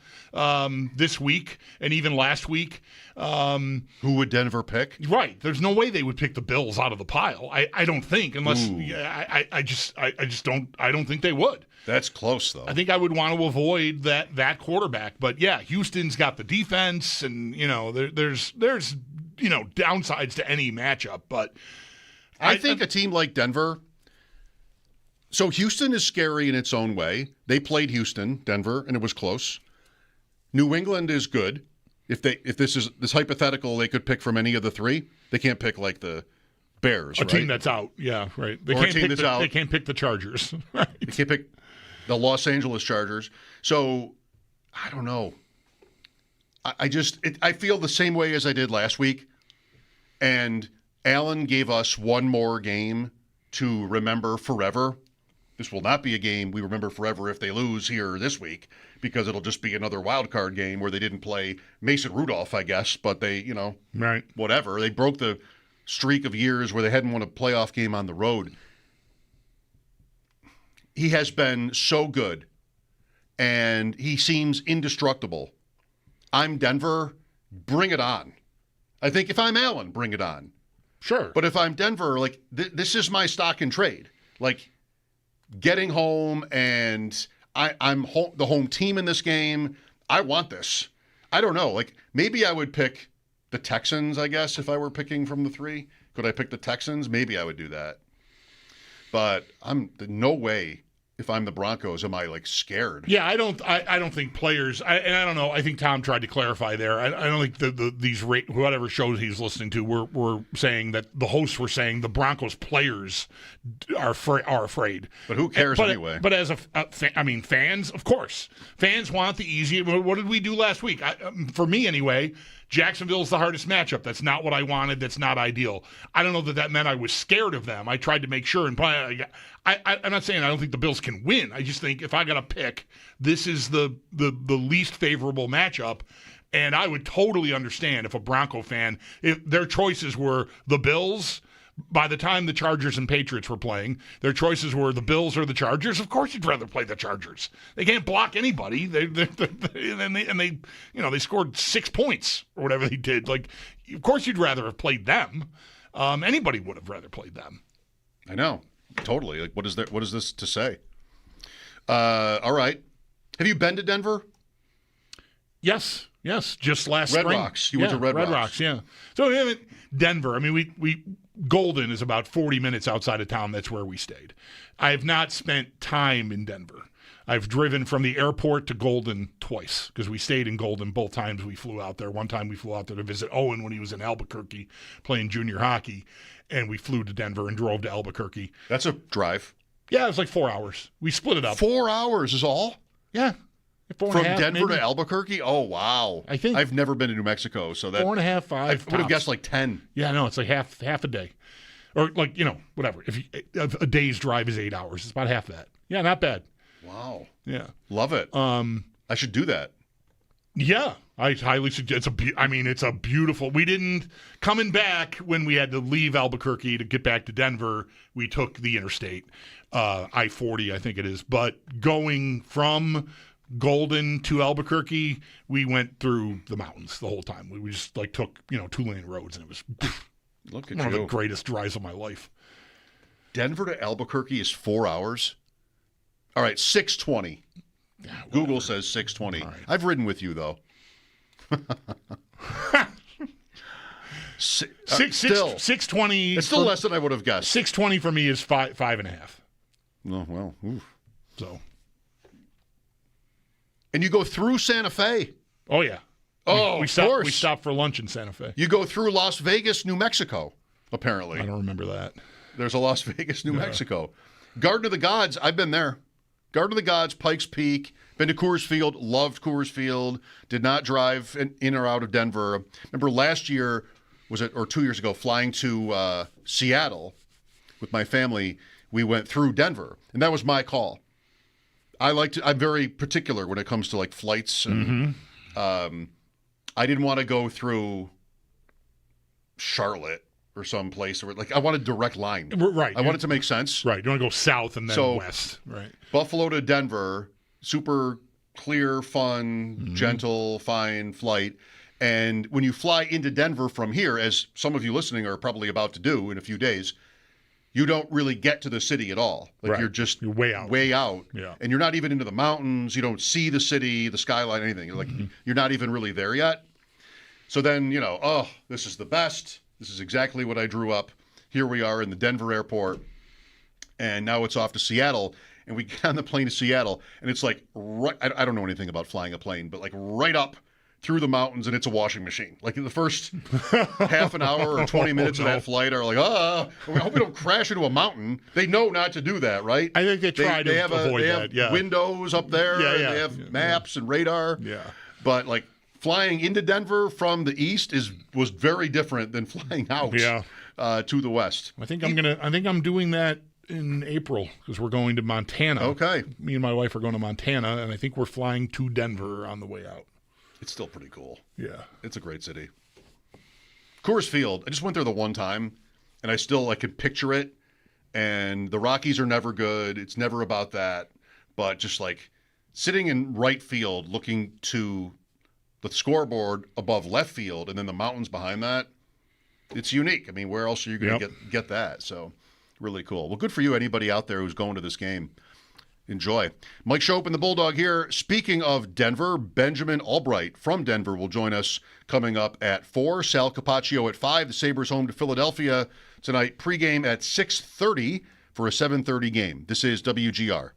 this week and even last week. Who would Denver pick? Right. There's no way they would pick the Bills out of the pile. I don't think, unless I don't think they would. That's close, though. I think I would want to avoid that quarterback. But yeah, Houston's got the defense, and there's downsides to any matchup. But I think a team like Denver. So Houston is scary in its own way. They played Denver, and it was close. New England is good. If this is this hypothetical, they could pick from any of the 3. They can't pick like the Bears, right? Team that's out. Yeah, right. They can't pick the Chargers. Right. They can't pick the Los Angeles Chargers. So I don't know. I feel the same way as I did last week. And Allen gave us one more game to remember forever. This will not be a game we remember forever if they lose here this week, because it'll just be another wild card game where they didn't play Mason Rudolph, I guess, but they, right, whatever. They broke the streak of years where they hadn't won a playoff game on the road. He has been so good, and he seems indestructible. I'm Denver, bring it on. I think if I'm Allen, bring it on. Sure. But if I'm Denver, like, this is my stock and trade. Like, getting home, and I'm the home team in this game. I want this. I don't know. Like, maybe I would pick the Texans, I guess, if I were picking from the three. Could I pick the Texans? Maybe I would do that. But no way. If I'm the Broncos, am I like scared? Yeah, I don't think players. And I don't know. I think Tom tried to clarify there. I don't think these whatever shows he's listening to were saying that the hosts were saying the Broncos players are afraid. But who cares anyway? But as fans, of course, fans want the easy. What did we do last week? For me, anyway. Jacksonville's the hardest matchup. That's not what I wanted. That's not ideal. I don't know that meant I was scared of them. I tried to make sure. And I'm not saying I don't think the Bills can win. I just think if I got to pick, this is the least favorable matchup. And I would totally understand if a Bronco fan, if their choices were the Bills. By the time the Chargers and Patriots were playing, their choices were the Bills or the Chargers. Of course, you'd rather play the Chargers. They can't block anybody. They scored 6 points or whatever they did. Like, of course, you'd rather have played them. Anybody would have rather played them. I know, totally. Like, what is this to say? All right. Have you been to Denver? Yes, just last Red spring. Rocks. You went to Red Rocks. Yeah. So Denver. I mean, we Golden is about 40 minutes outside of town. That's where we stayed. I have not spent time in Denver. I've driven from the airport to Golden twice because we stayed in Golden both times we flew out there. One time we flew out there to visit Owen when he was in Albuquerque playing junior hockey, and we flew to Denver and drove to Albuquerque. That's a drive. Yeah, it was like 4 hours. We split it up. 4 hours is all? Yeah. From Denver to Albuquerque? Oh, wow. I think I've never been to New Mexico, so that 4.5, 5. I would have guessed like 10. Yeah, no, it's like half a day, or like whatever. If a day's drive is 8 hours, it's about half that. Yeah, not bad. Wow. Yeah, love it. I should do that. Yeah, I highly suggest. It's a beautiful. We didn't coming back when we had to leave Albuquerque to get back to Denver. We took the interstate, I-40, I think it is. But going from Golden to Albuquerque, we went through the mountains the whole time. We just took 2-lane roads, and it was Look at one you. of the greatest drives of my life. Denver to Albuquerque is 4 hours. All right, 6:20. Yeah, Google says 6:20. Right. I've ridden with you though. Still 6:20. It's still less than I would have guessed. 6:20 for me is 5.5. Oh well. Oof. So. And you go through Santa Fe. Oh yeah. Oh, of course. We stopped for lunch in Santa Fe. You go through Las Vegas, New Mexico. Apparently, I don't remember that. There's a Las Vegas, New Mexico. Garden of the Gods. I've been there. Garden of the Gods, Pikes Peak. Been to Coors Field. Loved Coors Field. Did not drive in or out of Denver. Remember last year, or 2 years ago, flying to Seattle with my family. We went through Denver, and that was my call. I'm very particular when it comes to flights, and I didn't want to go through Charlotte or some place where I wanted a direct line. Right. I want it to make sense. Right. You want to go south and then west. Right. Buffalo to Denver, super clear, fun, gentle, fine flight. And when you fly into Denver from here, as some of you listening are probably about to do in a few days, you don't really get to the city at all. Right. You're way out. Way out. Yeah. And you're not even into the mountains. You don't see the city, the skyline, anything. You're not even really there yet. So then, this is the best. This is exactly what I drew up. Here we are in the Denver airport. And now it's off to Seattle. And we get on the plane to Seattle. And it's right, I don't know anything about flying a plane, but right up through the mountains, and it's a washing machine. In the first half an hour or 20 minutes of that flight are I hope we don't crash into a mountain. They know not to do that, right? I think they try to avoid they that. have Yeah. windows up there. Yeah, and they have maps and radar. Yeah. But flying into Denver from the east was very different than flying out to the west. I think I'm doing that in April because we're going to Montana. Okay. Me and my wife are going to Montana, and I think we're flying to Denver on the way out. It's still pretty cool. Yeah. It's a great city. Coors Field, I just went there the one time, and I could picture it. And the Rockies are never good. It's never about that. But just sitting in right field looking to the scoreboard above left field and then the mountains behind that, it's unique. I mean, where else are you going to get that? So really cool. Well, good for you, anybody out there who's going to this game. Enjoy. Mike Schopp and the Bulldog here. Speaking of Denver, Benjamin Albright from Denver will join us coming up at 4. Sal Capaccio at 5. The Sabres home to Philadelphia tonight. Pregame at 6:30 for a 7:30 game. This is WGR.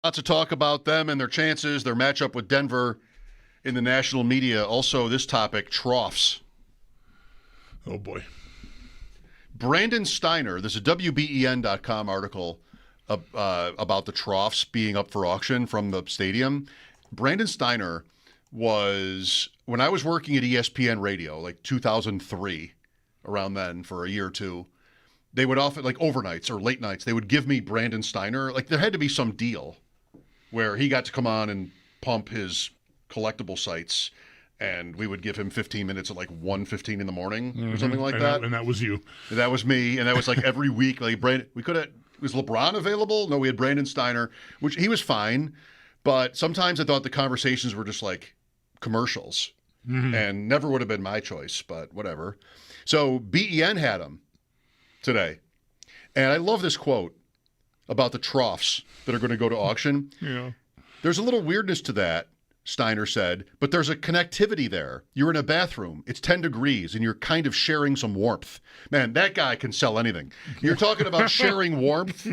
Lots of talk about them and their chances, their matchup with Denver in the national media. Also, this topic, troughs. Oh, boy. Brandon Steiner, there's a WBEN.com article about the troughs being up for auction from the stadium. Brandon Steiner was, when I was working at ESPN Radio, like 2003, around then for a year or two, they would often, like overnights or late nights, they would give me Brandon Steiner. Like there had to be some deal where he got to come on and pump his collectible sites, and we would give him 15 minutes at like 1:15 in the morning or something like that. And that was you. That was me, and that was like every week. Like we could have. Was LeBron available? No, we had Brandon Steiner, which he was fine, but sometimes I thought the conversations were just like commercials, and never would have been my choice. But whatever. So BEN had him today, and I love this quote about the troughs that are going to go to auction. Yeah. There's a little weirdness to that, Steiner said, but there's a connectivity there. You're in a bathroom. It's 10 degrees, and you're kind of sharing some warmth. Man, that guy can sell anything. You're talking about sharing warmth?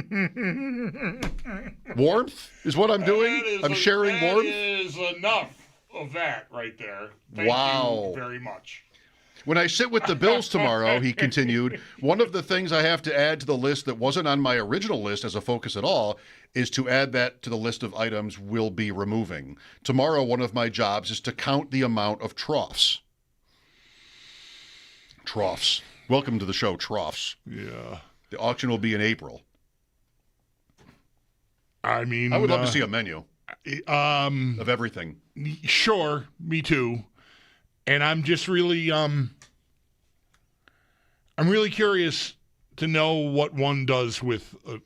Warmth is what I'm doing? I'm sharing warmth? That is enough of that right there. Thank Wow. you very much. When I sit with the Bills tomorrow, he continued, one of the things I have to add to the list that wasn't on my original list as a focus at all is to add that to the list of items we'll be removing. Tomorrow, one of my jobs is to count the amount of troughs. Troughs. Welcome to the show, troughs. Yeah. The auction will be in April. I mean, I would love to see a menu of everything. Sure, me too. And I'm just really, I'm really curious to know what one does with a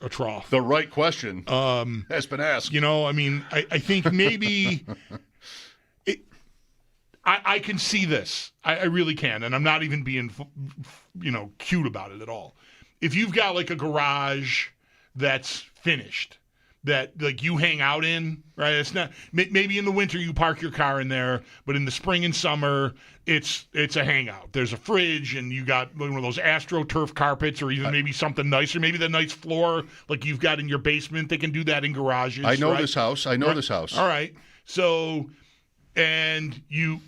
trough. The right question has been asked. You know, I mean, I think maybe I can see this. I really can, and I'm not even being, cute about it at all. If you've got like a garage that's finished, that like you hang out in, right? It's not maybe in the winter you park your car in there, but in the spring and summer it's a hangout. There's a fridge and you got one of those AstroTurf carpets, or even maybe something nicer, maybe the nice floor like you've got in your basement. They can do that in garages. I know right? this house. I know this house. All right. So, and you,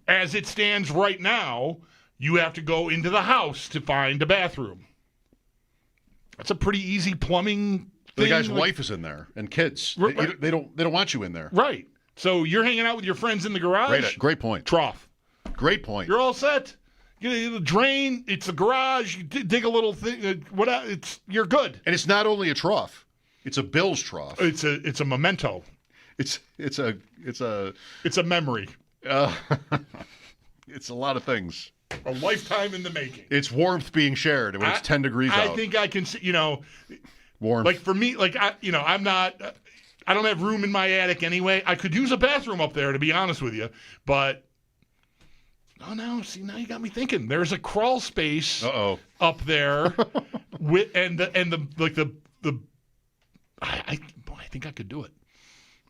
as it stands right now, you have to go into the house to find a bathroom. That's a pretty easy plumbing. The guy's wife is in there and kids. They don't want you in there. Right. So you're hanging out with your friends in the garage. Great point. Trough. Great point. You're all set. The drain. It's the garage. You dig a little thing. You're good. And it's not only a trough. It's a Bills trough. It's a memento. It's a memory. It's a lot of things. A lifetime in the making. It's warmth being shared when it's 10 degrees out. I think I can see. Warmth. Like for me, I'm not. I don't have room in my attic anyway. I could use a bathroom up there, to be honest with you. But now you got me thinking. There's a crawl space up there, with I think I could do it.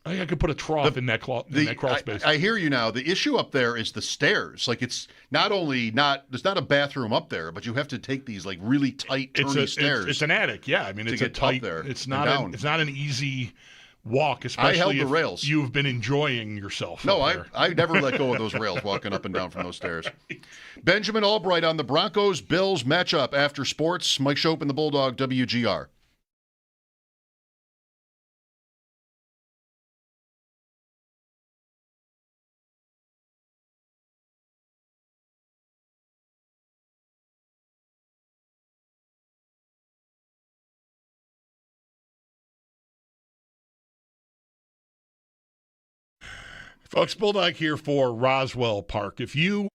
I think I could put a trough in that crawl space. I hear you now. The issue up there is the stairs. Like it's there's not a bathroom up there, but you have to take these like really tight turny stairs. It's an attic, yeah. I mean, it's a tight. There it's not an easy walk, especially I held the if rails. You've been enjoying yourself. No, I never let go of those rails walking up and down from those stairs. Benjamin Albright on the Broncos Bills matchup after sports. Mike Schopp and the Bulldog, WGR. Folks, Bulldog here for Roswell Park. If you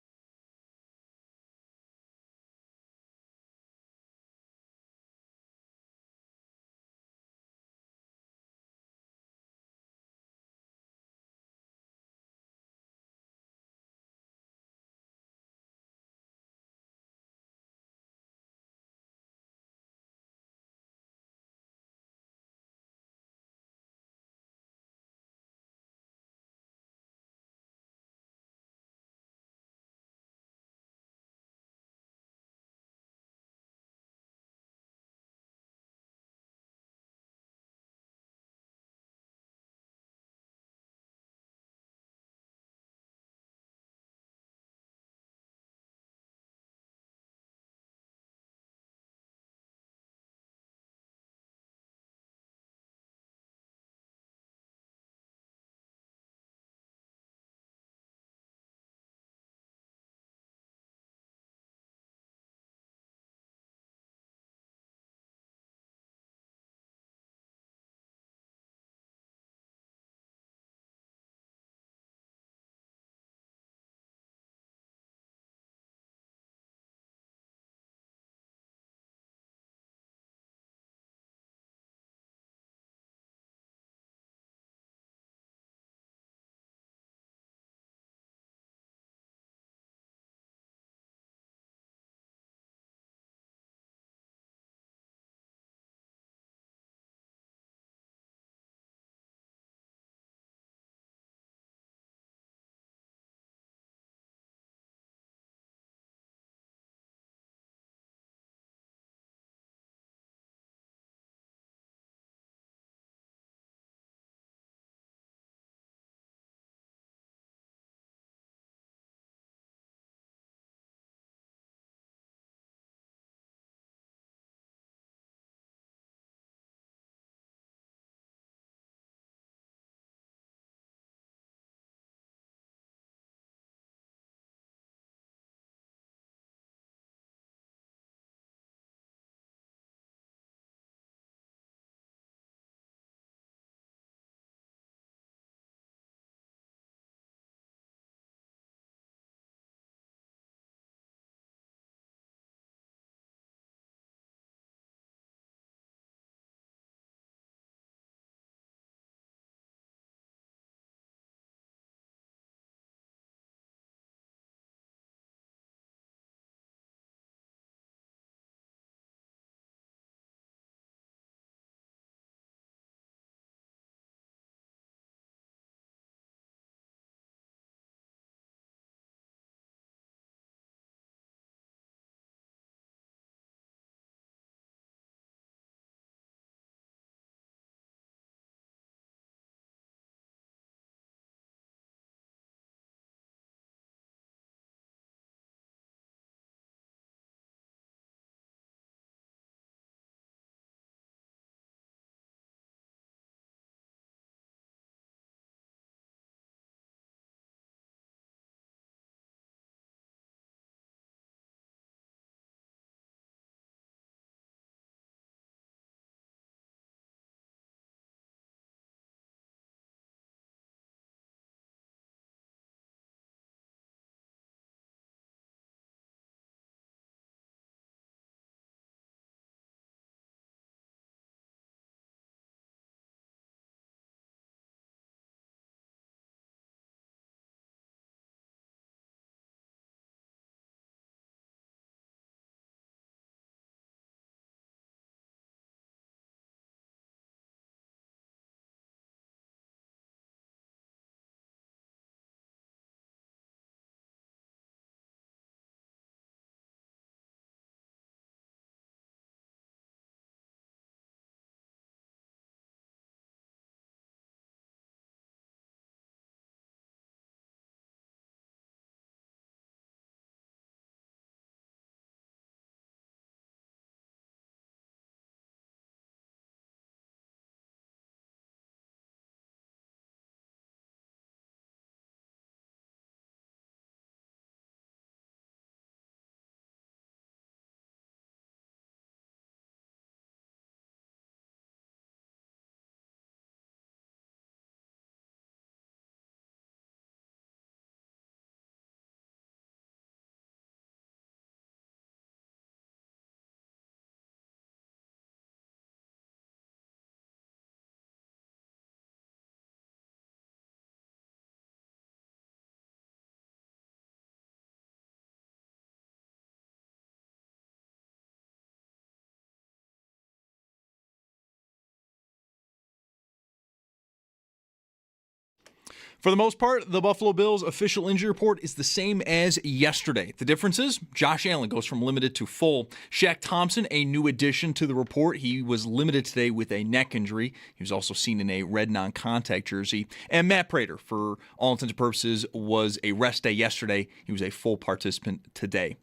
For the most part, the Buffalo Bills' official injury report is the same as yesterday. The difference is Josh Allen goes from limited to full. Shaq Thompson, a new addition to the report. He was limited today with a neck injury. He was also seen in a red non-contact jersey. And Matt Prater, for all intents and purposes, was a rest day yesterday. He was a full participant today.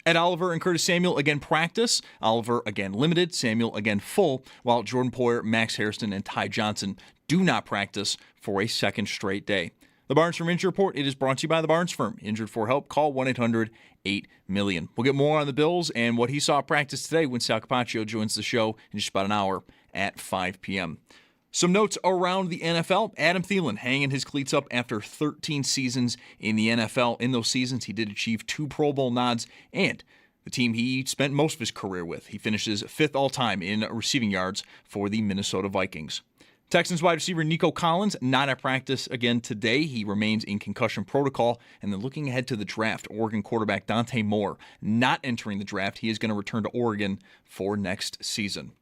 Ed Oliver and Curtis Samuel again practice. Oliver again limited, Samuel again full, while Jordan Poyer, Max Hairston, and Ty Johnson do not practice for a second straight day. The Barnes Firm Injury Report, it is brought to you by the Barnes Firm. Injured for help, call 1-800-8-MILLION. We'll get more on the Bills and what he saw at practice today when Sal Capaccio joins the show in just about an hour at 5 p.m. Some notes around the NFL. Adam Thielen hanging his cleats up after 13 seasons in the NFL. In those seasons, he did achieve 2 Pro Bowl nods and the team he spent most of his career with. He finishes 5th all-time in receiving yards for the Minnesota Vikings. Texans wide receiver Nico Collins not at practice again today. He remains in concussion protocol. And then looking ahead to the draft, Oregon quarterback Dante Moore not entering the draft. He is going to return to Oregon for next season.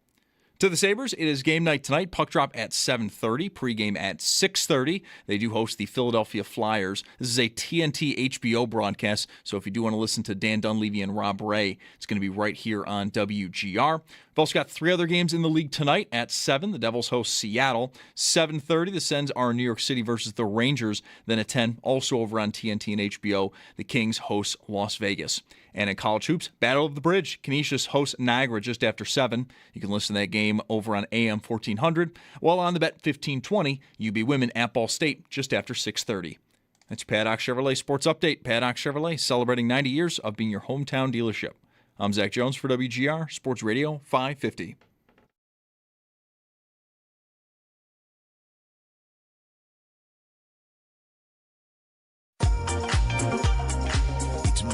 To the Sabres, it is game night tonight. Puck drop at 7:30, pregame at 6:30. They do host the Philadelphia Flyers. This is a TNT HBO broadcast, so if you do want to listen to Dan Dunleavy and Rob Ray, it's going to be right here on WGR. We've also got 3 other games in the league tonight. At 7, the Devils host Seattle. 7:30, the Sens are New York City versus the Rangers. Then at 10, also over on TNT and HBO, the Kings host Las Vegas. And in college hoops, Battle of the Bridge. Canisius hosts Niagara just after 7. You can listen to that game over on AM 1400. While on the Bet 1520, UB Women at Ball State just after 6:30. That's your Paddock Chevrolet Sports Update. Paddock Chevrolet celebrating 90 years of being your hometown dealership. I'm Zach Jones for WGR Sports Radio 550.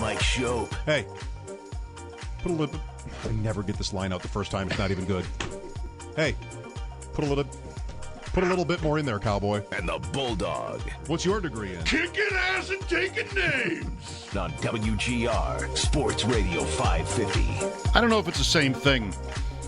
Mike Schopp. Hey, put a little. I never get this line out the first time. It's not even good. Hey, put a little bit more in there, cowboy. And the Bulldog. What's your degree in? Kicking ass and taking names. On WGR Sports Radio 550. I don't know if it's the same thing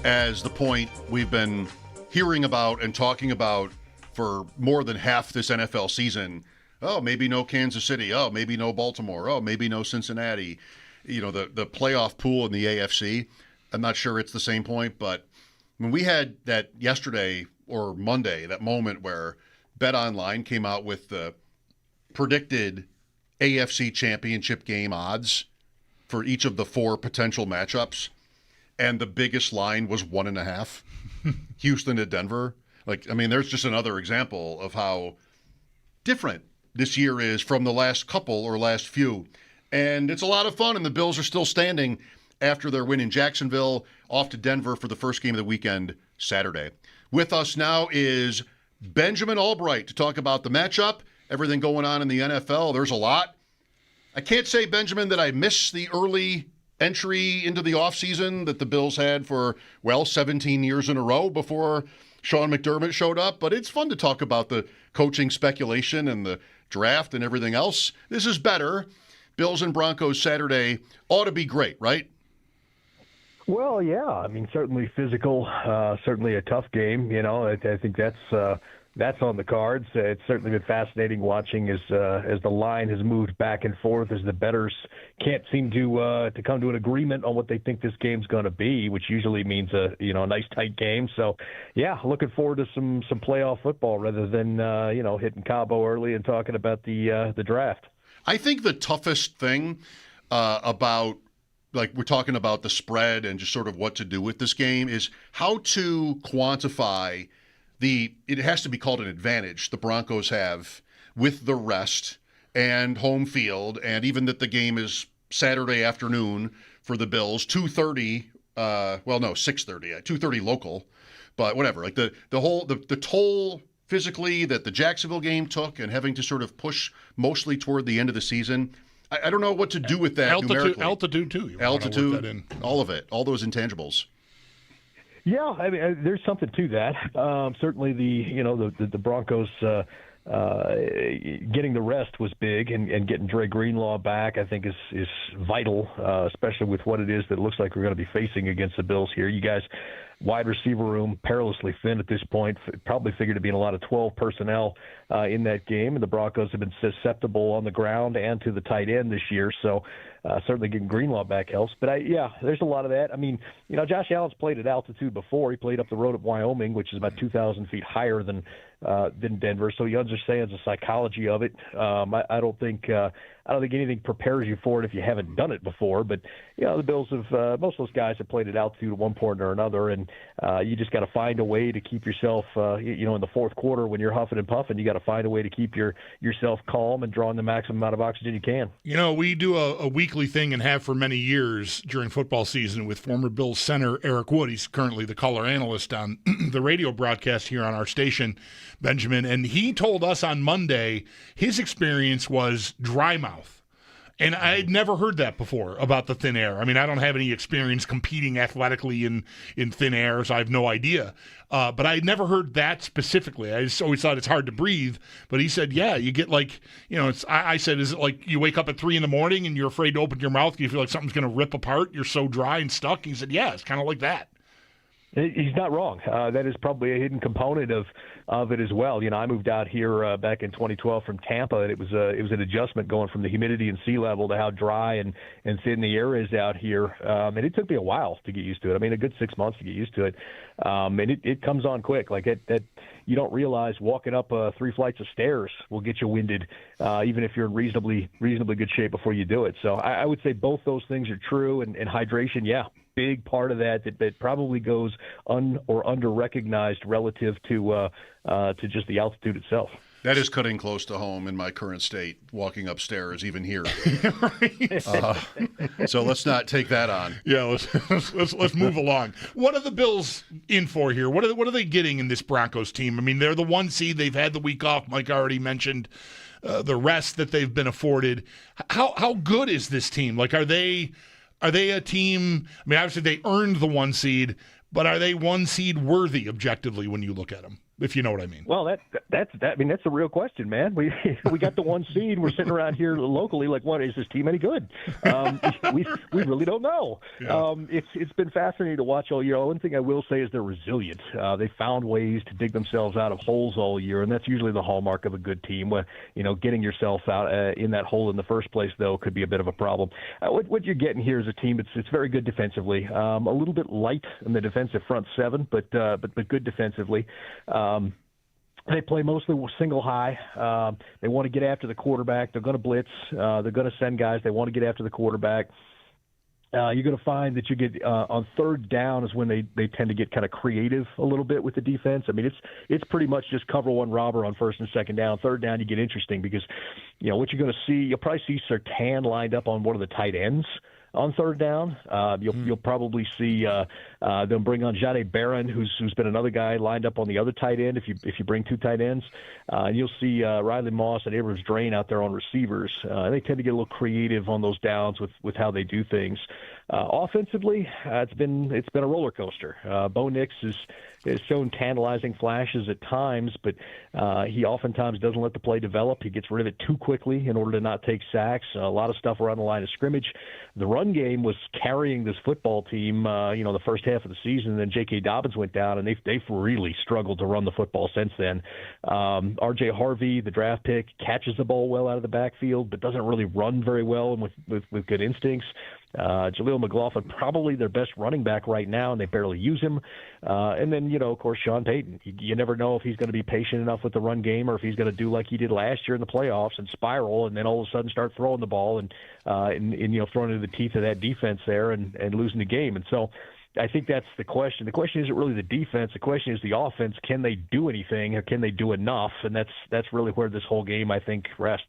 as the point we've been hearing about and talking about for more than half this NFL season. Oh, maybe no Kansas City. Oh, maybe no Baltimore. Oh, maybe no Cincinnati. You know, the playoff pool in the AFC. I'm not sure it's the same point, but when we had that yesterday or Monday, that moment where BetOnline came out with the predicted AFC championship game odds for each of the 4 potential matchups, and the biggest line was 1.5. Houston at Denver. There's just another example of how different this year is from the last couple or last few. And it's a lot of fun, and the Bills are still standing after their win in Jacksonville, off to Denver for the first game of the weekend Saturday. With us now is Benjamin Albright to talk about the matchup, everything going on in the NFL. There's a lot. I can't say, Benjamin, that I miss the early entry into the offseason that the Bills had for, 17 years in a row before Sean McDermott showed up, but it's fun to talk about the coaching speculation and the draft and everything else. This is better. Bills and Broncos Saturday ought to be great, right? Well, yeah. Certainly physical, certainly a tough game. I think that's on the cards. It's certainly been fascinating watching as the line has moved back and forth, as the bettors can't seem to come to an agreement on what they think this game's going to be, which usually means a nice tight game. So, yeah, looking forward to some playoff football rather than hitting Cabo early and talking about the draft. I think the toughest thing about, we're talking about the spread and just sort of what to do with this game, is how to quantify it has to be called an advantage the Broncos have with the rest and home field, and even that the game is Saturday afternoon for the Bills, 2:30, 6:30, 2:30 local, but whatever. The toll physically that the Jacksonville game took, and having to sort of push mostly toward the end of the season. I don't know what to do with that numerically. Altitude too. Altitude, all of it, all those intangibles. Yeah, there's something to that. Certainly, the Broncos getting the rest was big, and getting Dre Greenlaw back, I think, is vital, especially with what it is that looks like we're going to be facing against the Bills here. You guys wide receiver room perilously thin at this point. Probably figured to be in a lot of 12 personnel in that game, and the Broncos have been susceptible on the ground and to the tight end this year. So certainly getting Greenlaw back helps. But there's a lot of that. I mean, Josh Allen's played at altitude before. He played up the road at Wyoming, which is about 2,000 feet higher than Denver. So he understands the psychology of it. I don't think anything prepares you for it if you haven't done it before. But the Bills have most of those guys have played at altitude at one point or another, and you just got to find a way to keep yourself, in the fourth quarter when you're huffing and puffing, you got to find a way to keep yourself calm and drawing the maximum amount of oxygen you can. We do a weekly thing and have for many years during football season with former Bills center Eric Wood. He's currently the color analyst on the radio broadcast here on our station, Benjamin, and he told us on Monday his experience was dry mouth. And I'd never heard that before about the thin air. I mean, I don't have any experience competing athletically in thin air, so I have no idea. But I had never heard that specifically. I just always thought it's hard to breathe. But he said, yeah, you get like, I said, is it like you wake up at 3 a.m. and you're afraid to open your mouth because you feel like something's going to rip apart? You're so dry and stuck. He said, yeah, it's kind of like that. He's not wrong. That is probably a hidden component of it as well. I moved out here back in 2012 from Tampa, and it was an adjustment going from the humidity and sea level to how dry and thin the air is out here. And it took me a while to get used to it. I mean, a good 6 months to get used to it. And it comes on quick. Like that, you don't realize walking up 3 flights of stairs will get you winded, even if you're in reasonably good shape before you do it. So I would say both those things are true, and hydration, yeah. Big part of that probably goes under recognized relative to just the altitude itself. That is cutting close to home in my current state, walking upstairs, even here. So let's not take that on. Yeah, let's move along. What are the Bills in for here? What are they getting in this Broncos team? I mean, they're the 1 seed. They've had the week off. Mike already mentioned the rest that they've been afforded. How good is this team? Like, are they a team? I mean, obviously they earned the 1 seed, but are they 1 seed worthy objectively when you look at them? If you know what I mean. Well, that's the real question, man. We got the 1 seed. We're sitting around here locally like, what, is this team any good? We really don't know. Yeah. It's been fascinating to watch all year. One thing I will say is they're resilient. They found ways to dig themselves out of holes all year, and that's usually the hallmark of a good team. Where getting yourself out in that hole in the first place, though, could be a bit of a problem. What you're getting here is a team. It's very good defensively. A little bit light in the defensive front seven, but good defensively. They play mostly single high. They want to get after the quarterback. They're going to blitz. They're going to send guys. They want to get after the quarterback. You're going to find that you get on third down is when they tend to get kind of creative a little bit with the defense. I mean, it's pretty much just cover one robber on first and second down. Third down, you get interesting because, what you're going to see, you'll probably see Surtain lined up on one of the tight ends on third down. You'll probably see them bring on Jahdae Barron, who's been another guy lined up on the other tight end if you bring 2 tight ends. And you'll see Riley Moss and Abrams Drain out there on receivers. They tend to get a little creative on those downs with how they do things. Offensively, it's been a roller coaster. Bo Nix has shown tantalizing flashes at times, but he oftentimes doesn't let the play develop. He gets rid of it too quickly in order to not take sacks. A lot of stuff around the line of scrimmage. The run game was carrying this football team, the first half of the season, and then J.K. Dobbins went down, and they've really struggled to run the football since then. R.J. Harvey, the draft pick, catches the ball well out of the backfield, but doesn't really run very well and with good instincts. Jaleel McLaughlin, probably their best running back right now, and they barely use him. And then, of course, Sean Payton. You never know if he's going to be patient enough with the run game or if he's going to do like he did last year in the playoffs and spiral and then all of a sudden start throwing the ball and throwing into the teeth of that defense there and losing the game. And so I think that's the question. The question isn't really the defense. The question is the offense. Can they do anything or can they do enough? And that's really where this whole game, I think, rests.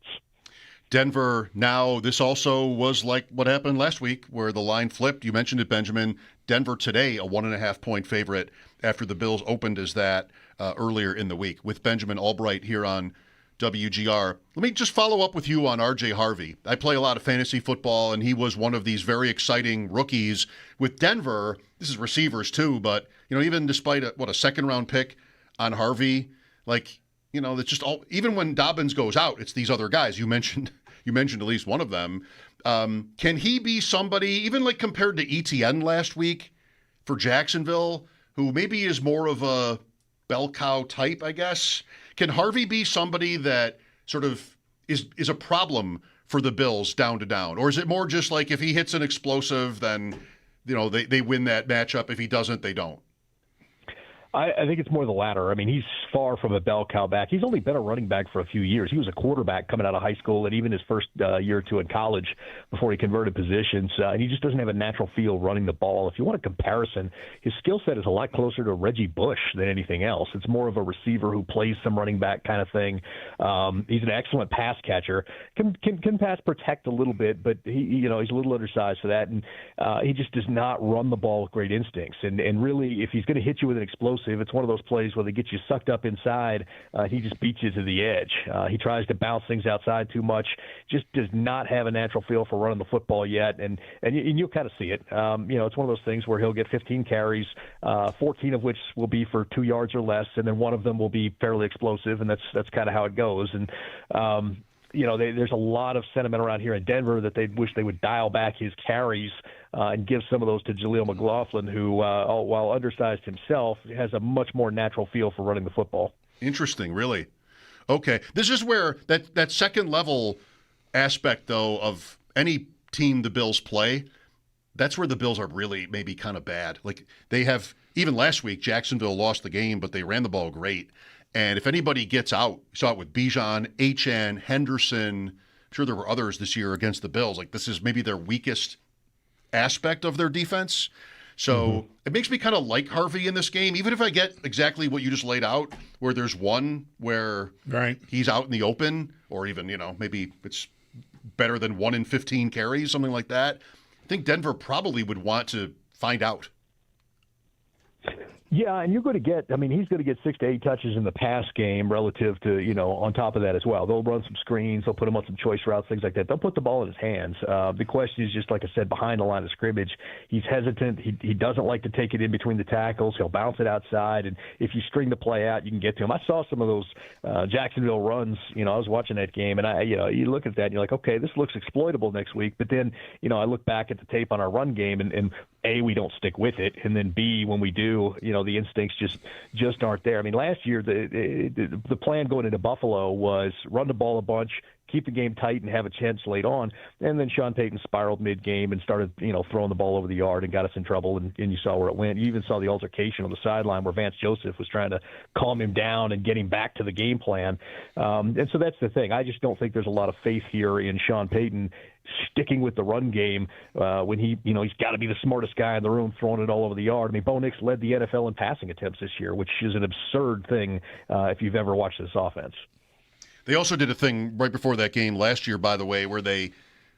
Denver, now this also was like what happened last week where the line flipped. You mentioned it, Benjamin. Denver today, a 1.5-point favorite after the Bills opened as that earlier in the week. With Benjamin Albright here on WGR. Let me just follow up with you on R.J. Harvey. I play a lot of fantasy football, and he was one of these very exciting rookies. With Denver, this is receivers too, but even despite a second-round pick on Harvey, that's just all. Even when Dobbins goes out, it's these other guys. You mentioned at least one of them. Can he be somebody, even compared to ETN last week for Jacksonville, who maybe is more of a bell cow type, I guess. Can Harvey be somebody that sort of is a problem for the Bills down to down? Or is it more just like if he hits an explosive, then, they win that matchup. If he doesn't, they don't? I think it's more the latter. I mean, he's far from a bell cow back. He's only been a running back for a few years. He was a quarterback coming out of high school and even his first year or two in college before he converted positions. And he just doesn't have a natural feel running the ball. If you want a comparison, his skill set is a lot closer to Reggie Bush than anything else. It's more of a receiver who plays some running back kind of thing. He's an excellent pass catcher. Can pass protect a little bit, but he's a little undersized for that. And he just does not run the ball with great instincts. And really, if he's going to hit you with an explosive, it's one of those plays where they get you sucked up inside. He just beats you to the edge. He tries to bounce things outside too much. Just does not have a natural feel for running the football yet, and you'll kind of see it. It's one of those things where he'll get 15 carries, 14 of which will be for 2 yards or less, and then one of them will be fairly explosive, and that's kind of how it goes. And there's a lot of sentiment around here in Denver that they wish they would dial back his carries and give some of those to Jaleel McLaughlin, who, while undersized himself, has a much more natural feel for running the football. Interesting, really. Okay. This is where that second level aspect, though, of any team the Bills play, that's where the Bills are really maybe kind of bad. Like they have, even last week, Jacksonville lost the game, but they ran the ball great. And if anybody gets out, you saw it with Bijan, HN, Henderson. I'm sure there were others this year against the Bills. Like this is maybe their weakest aspect of their defense. So It makes me kind of like Harvey in this game, even if I get exactly what you just laid out, where there's one where he's out in the open, or even, maybe it's better than 1 in 15 carries, something like that. I think Denver probably would want to find out. Yeah, and he's going to get 6 to 8 touches in the pass game relative to, on top of that as well. They'll run some screens, they'll put him on some choice routes, things like that. They'll put the ball in his hands. The question is just, like I said, behind the line of scrimmage. He's hesitant. He doesn't like to take it in between the tackles. He'll bounce it outside, and if you string the play out, you can get to him. I saw some of those Jacksonville runs. I was watching that game, and you look at that, and you're like, okay, this looks exploitable next week. But then, I look back at the tape on our run game, and A, we don't stick with it, and then B, when we do, the instincts just aren't there. I mean, last year the plan going into Buffalo was run the ball a bunch, keep the game tight, and have a chance late on. And then Sean Payton spiraled mid-game and started, throwing the ball over the yard and got us in trouble. And you saw where it went. You even saw the altercation on the sideline where Vance Joseph was trying to calm him down and get him back to the game plan. And so that's the thing. I just don't think there's a lot of faith here in Sean Payton sticking with the run game when he's got to be the smartest guy in the room throwing it all over the yard. I mean, Bo Nix led the NFL in passing attempts this year, which is an absurd thing if you've ever watched this offense. They also did a thing right before that game last year, by the way, where they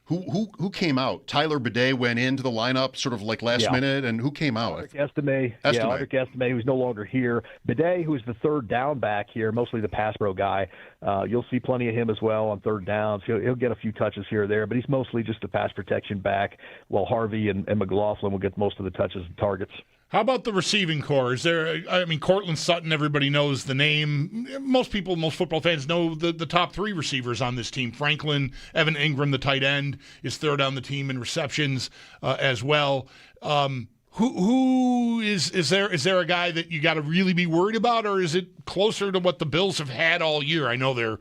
who came out? Tyler Bidet went into the lineup sort of like last minute, and who came out? Audric Estime, who's no longer here. Bidet, who's the third down back here, mostly the pass pro guy. You'll see plenty of him as well on third downs. He'll get a few touches here or there, but he's mostly just a pass protection back, while Harvey and McLaughlin will get most of the touches and targets. How about the receiving core? Cortland Sutton, everybody knows the name. Most football fans know the top 3 receivers on this team. Franklin, Evan Ingram, the tight end, is third on the team in receptions as well. Who is there a guy that you got to really be worried about, or is it closer to what the Bills have had all year? I know they're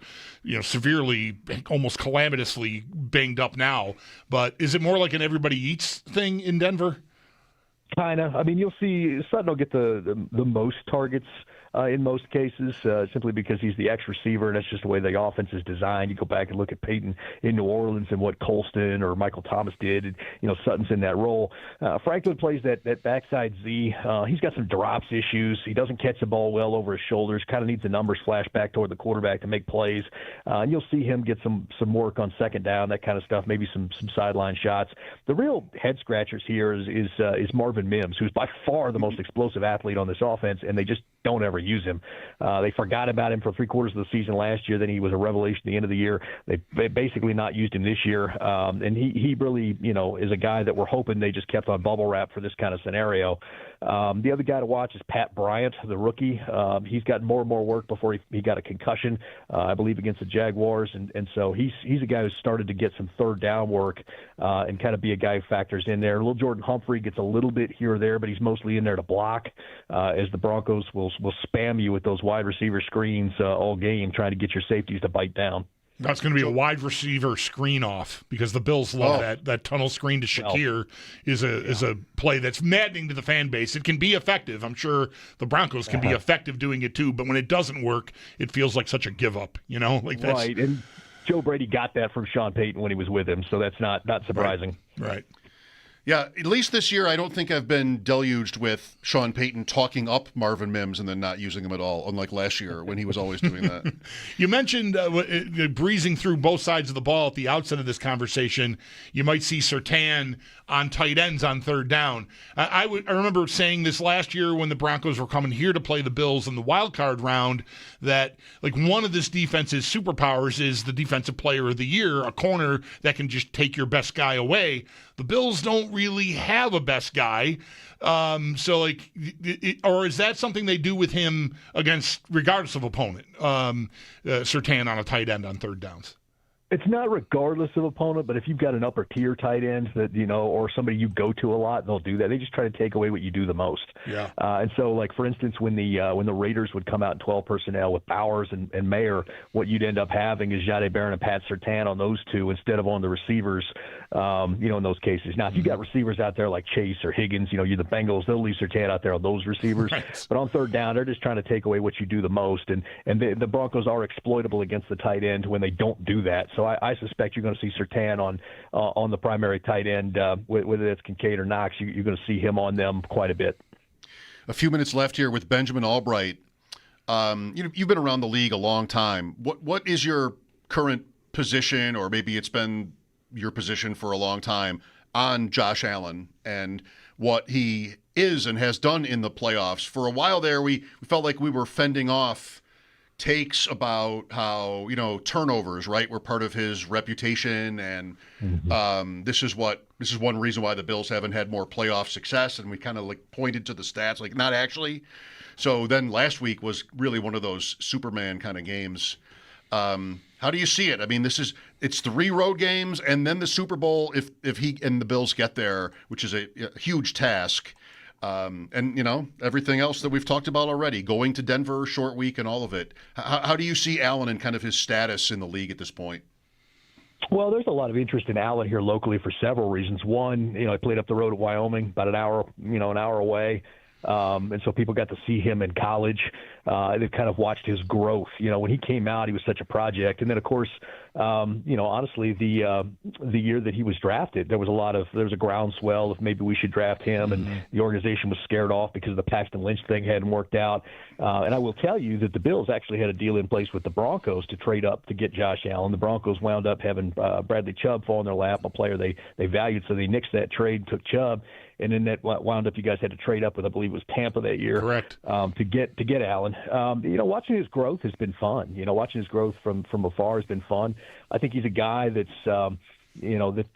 severely, almost calamitously banged up now, but is it more like an everybody eats thing in Denver? Kind of. I mean, you'll see Sutton will get the most targets in most cases, simply because he's the X receiver, and that's just the way the offense is designed. You go back and look at Peyton in New Orleans and what Colston or Michael Thomas did, and Sutton's in that role. Franklin plays that backside Z. He's got some drops issues. He doesn't catch the ball well over his shoulders. Kind of needs the numbers flash back toward the quarterback to make plays. And you'll see him get some work on second down, that kind of stuff. Maybe some sideline shots. The real head scratchers here is Marvin Mims, who's by far the most explosive athlete on this offense, and they just don't ever use him. They forgot about him for 3/4 of the season last year. Then he was a revelation at the end of the year. They basically not used him this year. And he really, is a guy that we're hoping they just kept on bubble wrap for this kind of scenario. The other guy to watch is Pat Bryant, the rookie. He's got more and more work before he got a concussion, I believe, against the Jaguars. And so he's a guy who's started to get some third down work and kind of be a guy who factors in there. Little Jordan Humphrey gets a little bit here or there, but he's mostly in there to block as the Broncos will spam you with those wide receiver screens all game, trying to get your safeties to bite down. That's going to be a wide receiver screen off because the Bills love that tunnel screen to Shakir is a play that's maddening to the fan base. It can be effective. I'm sure the Broncos can be effective doing it too, but when it doesn't work, it feels like such a give up, Like that's, right, and Joe Brady got that from Sean Payton when he was with him, so that's not surprising. Right. Yeah, at least this year, I don't think I've been deluged with Sean Payton talking up Marvin Mims and then not using him at all, unlike last year when he was always doing that. You mentioned breezing through both sides of the ball at the outset of this conversation. You might see Surtain on tight ends on third down. I remember saying this last year when the Broncos were coming here to play the Bills in the wild card round that like one of this defense's superpowers is the defensive player of the year, a corner that can just take your best guy away. The Bills don't really have a best guy. So, or is that something they do with him against, regardless of opponent, Surtain on a tight end on third downs? It's not regardless of opponent, but if you've got an upper tier tight end that, or somebody you go to a lot, they'll do that. They just try to take away what you do the most. Yeah. And so, like, for instance, when the Raiders would come out in 12 personnel with Bowers and Mayer, what you'd end up having is Jahdae Barron and Pat Surtain on those two instead of on the receivers, in those cases. Now, if you got receivers out there like Chase or Higgins, you're the Bengals, they'll leave Surtain out there on those receivers. Right. But on third down, they're just trying to take away what you do the most. And the Broncos are exploitable against the tight end when they don't do that. So I suspect you're going to see Surtain on the primary tight end, whether it's Kincaid or Knox. You're going to see him on them quite a bit. A few minutes left here with Benjamin Albright. You've been around the league a long time. What is your current position, or maybe it's been your position for a long time, on Josh Allen and what he is and has done in the playoffs? For a while there, we felt like we were fending off takes about how, turnovers, right, were part of his reputation, and this is one reason why the Bills haven't had more playoff success, and we kind of pointed to the stats, not actually. So then last week was really one of those Superman kind of games. How do you see it? I mean, it's 3 road games and then the Super Bowl if he and the Bills get there, which is a huge task. And everything else that we've talked about already, going to Denver, short week, and all of it. How do you see Allen and kind of his status in the league at this point? Well, there's a lot of interest in Allen here locally for several reasons. One, I played up the road at Wyoming, about an hour away. And so people got to see him in college. They've kind of watched his growth. When he came out, he was such a project. And then, of course, honestly, the year that he was drafted, there was a groundswell of maybe we should draft him. And the organization was scared off because the Paxton Lynch thing hadn't worked out. And I will tell you that the Bills actually had a deal in place with the Broncos to trade up to get Josh Allen. The Broncos wound up having Bradley Chubb fall in their lap, a player they valued. So they nixed that trade, took Chubb. And then that wound up, you guys had to trade up with, I believe it was Tampa that year. Correct. To get Allen. Watching his growth has been fun. Watching his growth from afar has been fun. I think he's a guy that's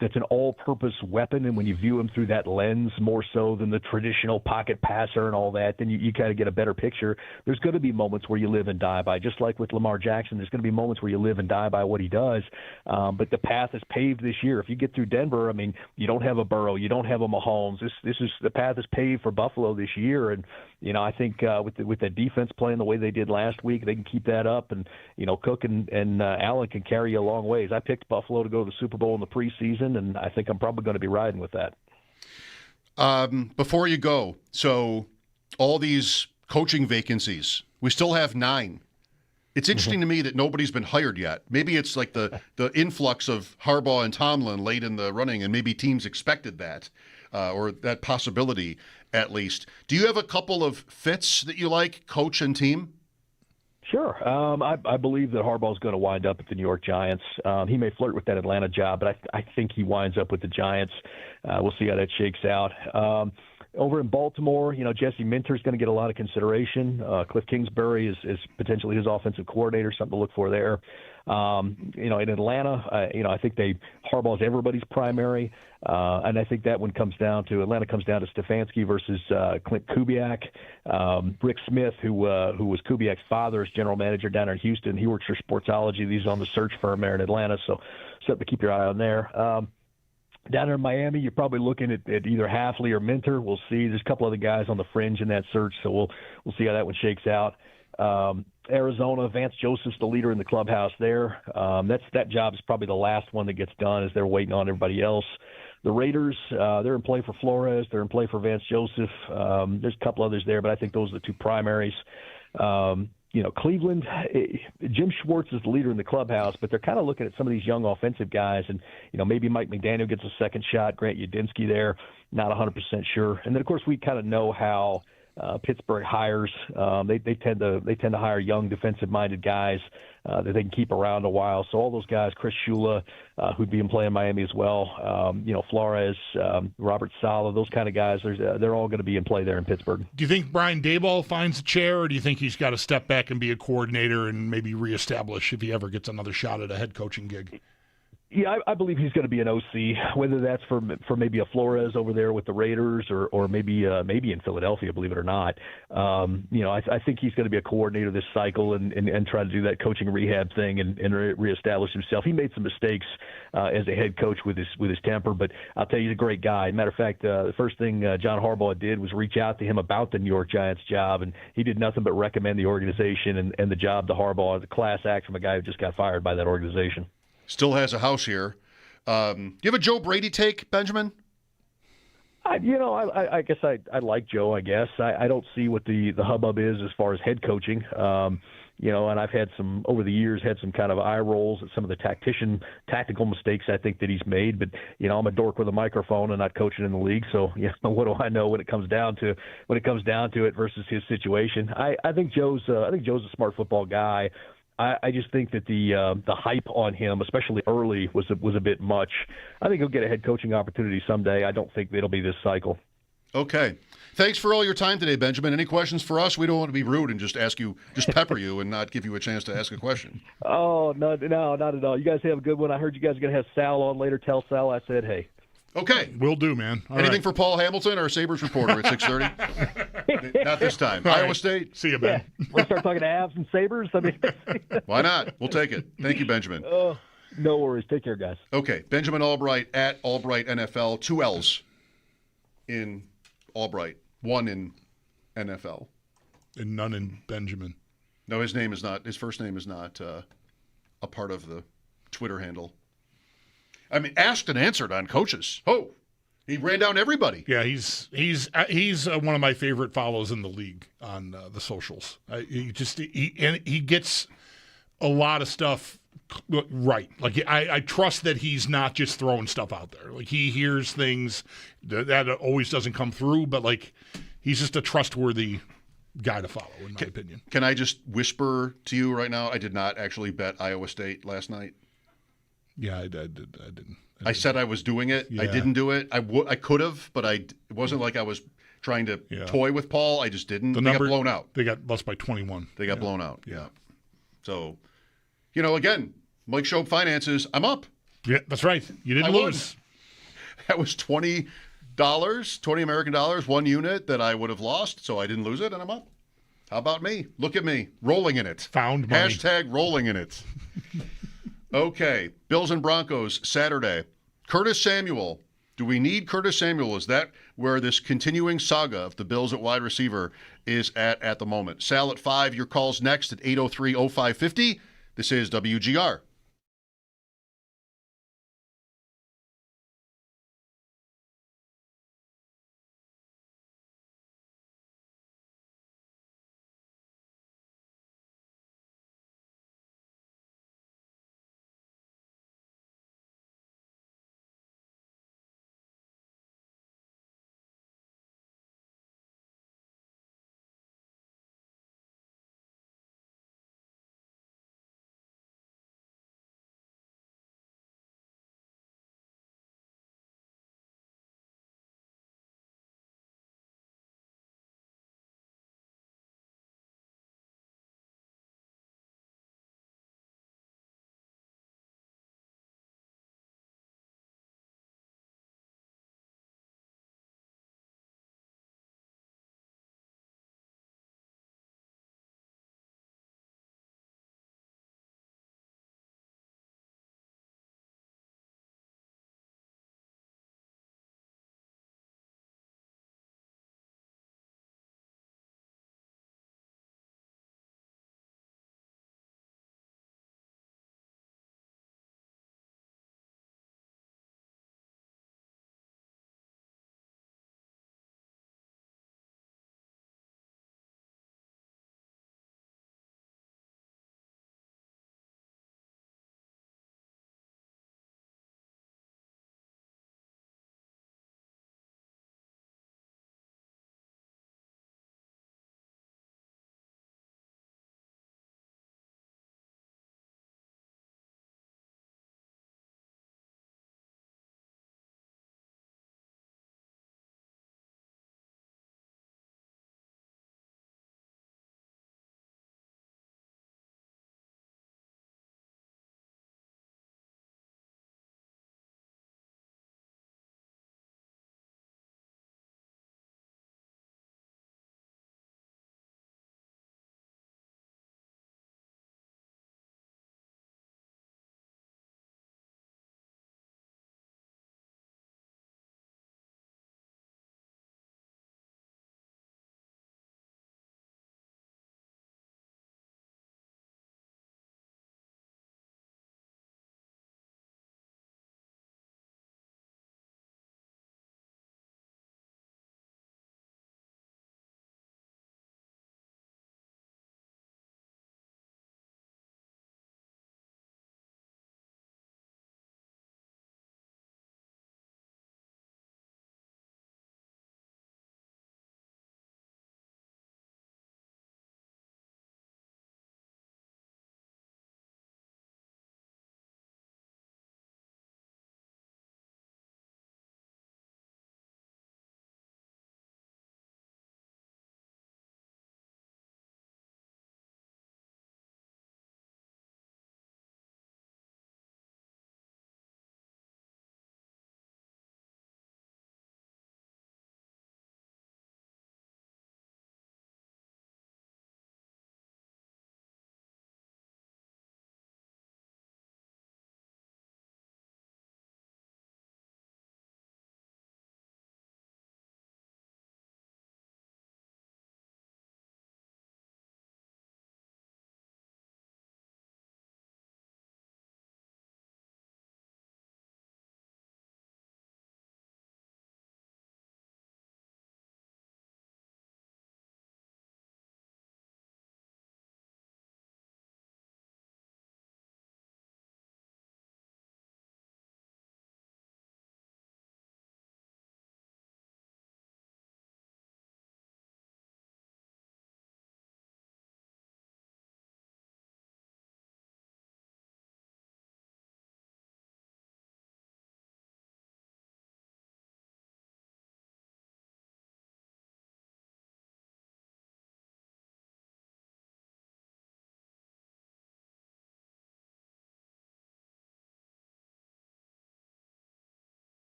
that's an all-purpose weapon, and when you view him through that lens more so than the traditional pocket passer and all that, then you kind of get a better picture. There's going to be moments where you live and die by, just like with Lamar Jackson, there's going to be moments where you live and die by what he does, but the path is paved this year. If you get through Denver, I mean, you don't have a Burrow, you don't have a Mahomes. The path is paved for Buffalo this year, and I think with the defense playing the way they did last week, they can keep that up, and Cook and Allen can carry you a long ways. I picked Buffalo to go to the Super Bowl in the preseason, and I think I'm probably going to be riding with that. Before you go, so all these coaching vacancies, we still have 9. It's interesting to me that nobody's been hired yet. Maybe it's like the influx of Harbaugh and Tomlin late in the running, and maybe teams expected that, or that possibility at least. Do you have a couple of fits that you like, coach and team? Sure. I believe that Harbaugh's going to wind up at the New York Giants. He may flirt with that Atlanta job, but I think he winds up with the Giants. We'll see how that shakes out. Over in Baltimore, Jesse Minter's going to get a lot of consideration. Cliff Kingsbury is potentially his offensive coordinator, something to look for there. In Atlanta, I think Harbaugh's everybody's primary. And I think that one Atlanta comes down to Stefanski versus Clint Kubiak. Rick Smith, who was Kubiak's father, is general manager down in Houston. He works for Sportsology. He's on the search firm there in Atlanta, so something to keep your eye on there. Down there in Miami, you're probably looking at either Hafley or Minter. We'll see. There's a couple other guys on the fringe in that search, so we'll see how that one shakes out. Arizona, Vance Joseph's the leader in the clubhouse there. That job is probably the last one that gets done as they're waiting on everybody else. The Raiders, they're in play for Flores. They're in play for Vance Joseph. There's a couple others there, but I think those are the two primaries. Cleveland, Jim Schwartz is the leader in the clubhouse, but they're kind of looking at some of these young offensive guys, and maybe Mike McDaniel gets a second shot. Grant Udinsky there, not 100% sure. And then of course we kind of know how Pittsburgh hires. They tend to hire young defensive-minded guys that they can keep around a while. So all those guys, Chris Shula, who'd be in play in Miami as well, Flores, Robert Saleh, those kind of guys, they're all going to be in play there in Pittsburgh. Do you think Brian Daboll finds a chair, or do you think he's got to step back and be a coordinator and maybe reestablish if he ever gets another shot at a head coaching gig? Yeah, I believe he's going to be an OC, whether that's for maybe a Flores over there with the Raiders or maybe in Philadelphia, believe it or not. I think he's going to be a coordinator this cycle and try to do that coaching rehab thing and reestablish himself. He made some mistakes as a head coach with his temper, but I'll tell you, he's a great guy. Matter of fact, the first thing John Harbaugh did was reach out to him about the New York Giants job, and he did nothing but recommend the organization and the job to Harbaugh as a class act from a guy who just got fired by that organization. Still has a house here. Do you have a Joe Brady take, Benjamin? I guess I like Joe. I guess I don't see what the hubbub is as far as head coaching. And I've had over the years some kind of eye rolls at some of the tactical mistakes I think that he's made. But I'm a dork with a microphone and not coaching in the league, so what do I know when it comes down to it versus his situation? I think Joe's a smart football guy. I just think that the hype on him, especially early, was a bit much. I think he'll get a head coaching opportunity someday. I don't think it'll be this cycle. Okay. Thanks for all your time today, Benjamin. Any questions for us? We don't want to be rude and just pepper you and not give you a chance to ask a question. Oh, no, not at all. You guys have a good one. I heard you guys are going to have Sal on later. Tell Sal I said hey. Okay. Will do, man. All Anything right. for Paul Hamilton, our Sabres reporter at 6:30? Not this time. All Iowa right. State? See you, man. We'll start talking to Avs and Sabres. Why not? We'll take it. Thank you, Benjamin. No worries. Take care, guys. Okay. Benjamin Albright at Albright NFL. 2 L's in Albright. 1 in NFL. And none in Benjamin. No, his first name is not a part of the Twitter handle. I mean, asked and answered on coaches. Oh, he ran down everybody. Yeah, he's one of my favorite follows in the league on the socials. He gets a lot of stuff right. Like I trust that he's not just throwing stuff out there. Like he hears things that always doesn't come through, but like he's just a trustworthy guy to follow, in my opinion. Can I just whisper to you right now? I did not actually bet Iowa State last night. Yeah, I didn't. I said I was doing it. Yeah. I didn't do it. I could have, but it wasn't like I was trying to toy with Paul. I just didn't. They got blown out. They got lost by 21. They got blown out. Yeah. So, again, Mike Schopp finances. I'm up. Yeah, that's right. You didn't lose. That was $20, 20 American dollars, 1 unit that I would have lost. So I didn't lose it, and I'm up. How about me? Look at me, rolling in it. Found money. # rolling in it. Okay, Bills and Broncos, Saturday. Curtis Samuel. Do we need Curtis Samuel? Is that where this continuing saga of the Bills at wide receiver is at the moment? Sal at 5, your call's next at 803-0550. This is WGR.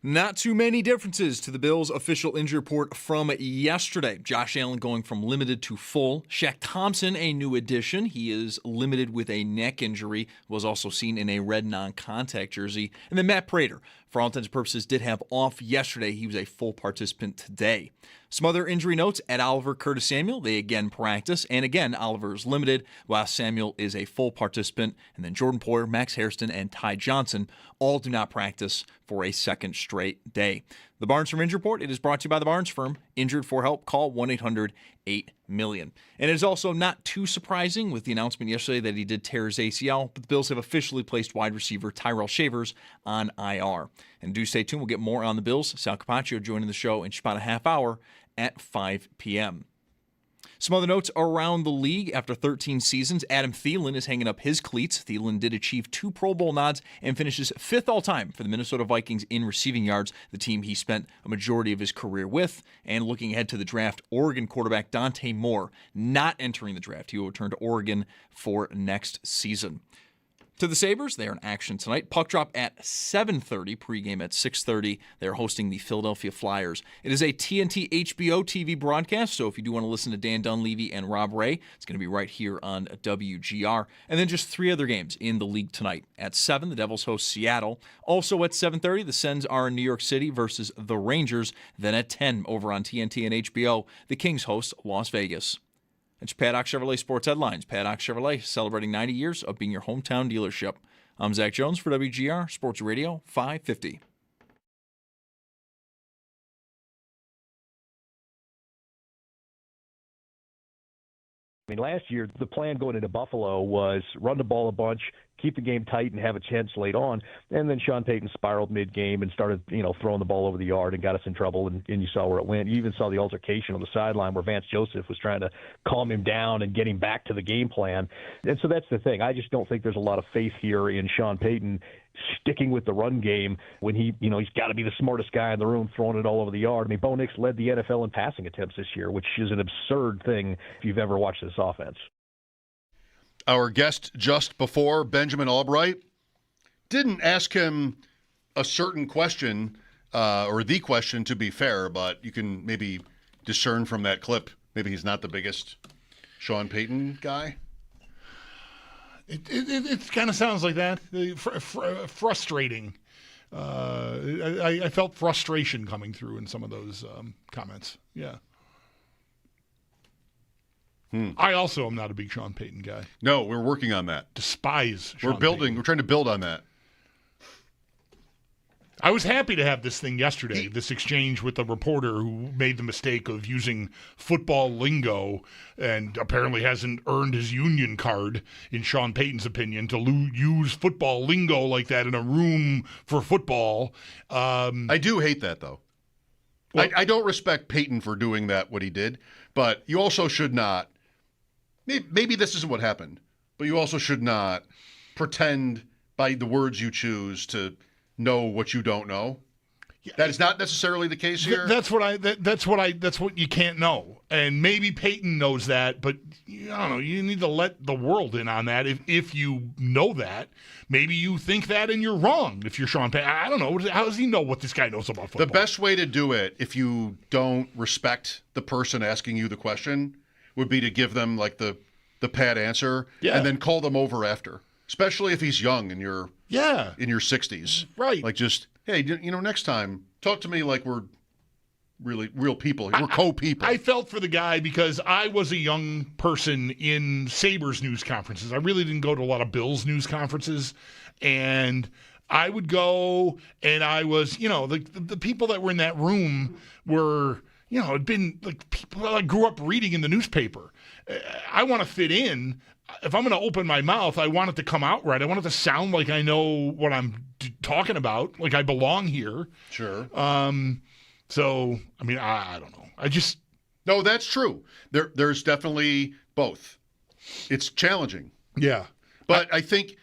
Not too many differences to the Bills' official injury report from yesterday. Josh Allen going from limited to full. Shaq Thompson, a new addition. He is limited with a neck injury, was also seen in a red non-contact jersey. And then Matt Prater, for all intents and purposes, did have off yesterday. He was a full participant today. Some other injury notes: Ed Oliver, Curtis Samuel, they again practice. And again, Oliver is limited, while Samuel is a full participant. And then Jordan Poyer, Max Hairston, and Ty Johnson all do not practice for a second straight day. The Barnes Firm Injury Report, it is brought to you by the Barnes Firm. Injured for help, call 1-800-8-MILLION. And it is also not too surprising with the announcement yesterday that he did tear his ACL, but the Bills have officially placed wide receiver Tyrell Shavers on IR. And do stay tuned. We'll get more on the Bills. Sal Capaccio joining the show in just about a half hour at 5 p.m. Some other notes around the league. After 13 seasons, Adam Thielen is hanging up his cleats. Thielen did achieve 2 Pro Bowl nods and finishes 5th all-time for the Minnesota Vikings in receiving yards, the team he spent a majority of his career with. And looking ahead to the draft, Oregon quarterback Dante Moore not entering the draft. He will return to Oregon for next season. To the Sabres, they are in action tonight. Puck drop at 7:30, pregame at 6:30. They're hosting the Philadelphia Flyers. It is a TNT HBO TV broadcast, so if you do want to listen to Dan Dunleavy and Rob Ray, it's going to be right here on WGR. And then just 3 other games in the league tonight. At 7, the Devils host Seattle. Also at 7:30, the Sens are in New York City versus the Rangers. Then at 10, over on TNT and HBO, the Kings host Las Vegas. It's Paddock Chevrolet Sports Headlines. Paddock Chevrolet celebrating 90 years of being your hometown dealership. I'm Zach Jones for WGR Sports Radio 550. I mean, last year, the plan going into Buffalo was run the ball a bunch, keep the game tight, and have a chance late on. And then Sean Payton spiraled mid-game and started, throwing the ball over the yard and got us in trouble, and you saw where it went. You even saw the altercation on the sideline where Vance Joseph was trying to calm him down and get him back to the game plan. And so that's the thing. I just don't think there's a lot of faith here in Sean Payton sticking with the run game when he's got to be the smartest guy in the room throwing it all over the yard. I mean, Bo Nix led the NFL in passing attempts this year, which is an absurd thing if you've ever watched this offense. Our guest just before, Benjamin Albright, didn't ask him a certain question, or the question to be fair, but you can maybe discern from that clip, maybe he's not the biggest Sean Payton guy. It kind of sounds like that. Frustrating. I felt frustration coming through in some of those comments. Yeah. I also am not a big Sean Payton guy. No, we're working on that. Despise Sean Payton. We're trying to build on that. I was happy to have this thing yesterday, this exchange with the reporter who made the mistake of using football lingo and apparently hasn't earned his union card, in Sean Payton's opinion, to use football lingo like that in a room for football. I do hate that, though. Well, I don't respect Payton for doing that, what he did, but you also should not, maybe this isn't what happened, but you also should not pretend by the words you choose to know what you don't know. That is not necessarily the case here. That's what you can't know. And maybe Peyton knows that, but I don't know, you need to let the world in on that. If you know that, maybe you think that and you're wrong. If you're Sean Payton, I don't know. How does he know what this guy knows about football? The best way to do it, if you don't respect the person asking you the question, would be to give them like the pat answer, and then call them over after. Especially if he's young and you're in your 60s. Right. Like just, hey, next time, talk to me like we're really real people. We're co-people. I felt for the guy because I was a young person in Sabres news conferences. I really didn't go to a lot of Bills news conferences. And I would go and I was, the people that were in that room were, had been like people that I grew up reading in the newspaper. I want to fit in. If I'm going to open my mouth, I want it to come out right. I want it to sound like I know what I'm talking about, like I belong here. Sure. So, I mean, I don't know. No, that's true. There's definitely both. It's challenging. Yeah. But I think,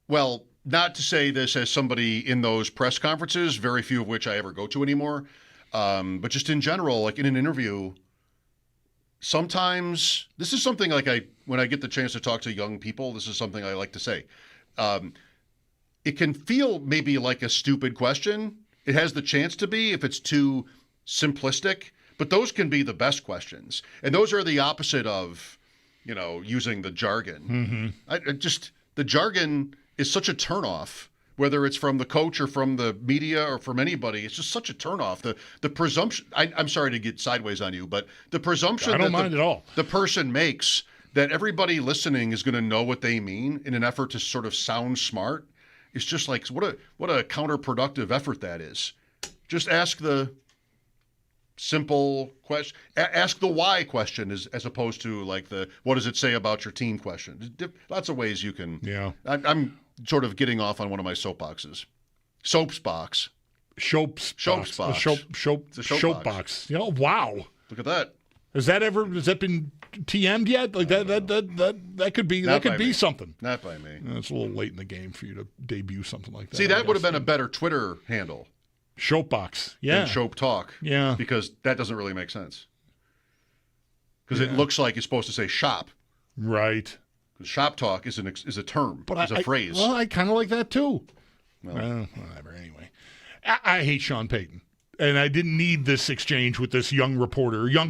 well, not to say this as somebody in those press conferences, very few of which I ever go to anymore, but just in general, like in an interview, sometimes this is something like when I get the chance to talk to young people, this is something I like to say. It can feel maybe like a stupid question, It has the chance to be if it's too simplistic, but those can be the best questions. And those are the opposite of, using the jargon. The jargon is such a turnoff, whether it's from the coach or from the media or from anybody. It's just such a turnoff. The presumption, I'm sorry to get sideways on you, but the presumption I don't mind at all. The person makes that everybody listening is going to know what they mean in an effort to sort of sound smart. It's just like, what a counterproductive effort that is. Just ask the simple question. Ask the why question as opposed to like the what does it say about your team question. Lots of ways you can. Yeah. I'm sort of getting off on one of my soapboxes. Schopp's box. Schopp's box. Box. Wow. Look at that. Has that been TM'd yet? Like that could be something. Not by me. It's a little late in the game for you to debut something like that. See, that would have been a better Twitter handle. Schoppbox. Yeah. Than Schopp Talk. Yeah. Because that doesn't really make sense. Because it looks like it's supposed to say shop. Right. Because shop talk is a term. But is a phrase. Well, I kind of like that too. Well, whatever. Anyway, I hate Sean Payton. And I didn't need this exchange with this young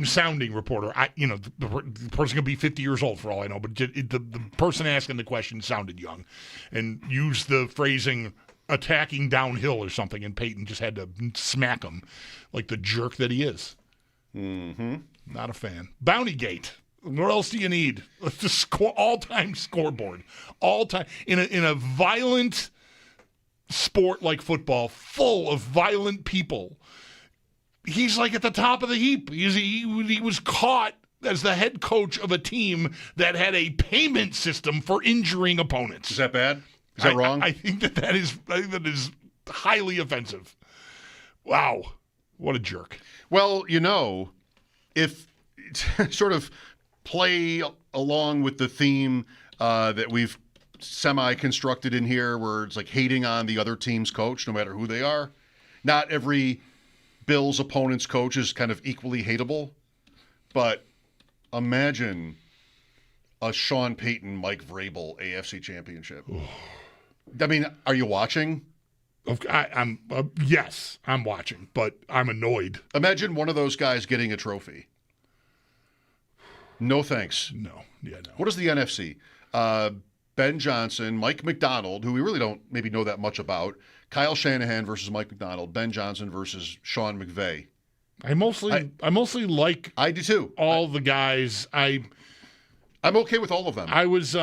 sounding reporter. The person could be 50 years old for all I know, but the person asking the question sounded young and used the phrasing attacking downhill or something, and Peyton just had to smack him like the jerk that he is. Mm-hmm. Not a fan. Bountygate. What else do you need? The all-time scoreboard. All-time. In a violent sport like football, full of violent people, he's like at the top of the heap. He was caught as the head coach of a team that had a payment system for injuring opponents. Is that bad? Is that wrong? I think that is highly offensive. Wow. What a jerk. Well, if sort of play along with the theme that we've semi-constructed in here where it's like hating on the other team's coach, no matter who they are. Not every Bills' opponent's coach is kind of equally hateable, but imagine a Sean Payton, Mike Vrabel AFC championship. I mean, are you watching? Yes, I'm watching, but I'm annoyed. Imagine one of those guys getting a trophy. No thanks. No. Yeah, no. What is the NFC? Ben Johnson, Mike McDonald, who we really don't maybe know that much about. Kyle Shanahan versus Mike McDonald. Ben Johnson versus Sean McVay. I mostly like. I do too. All the guys. I'm okay with all of them. I was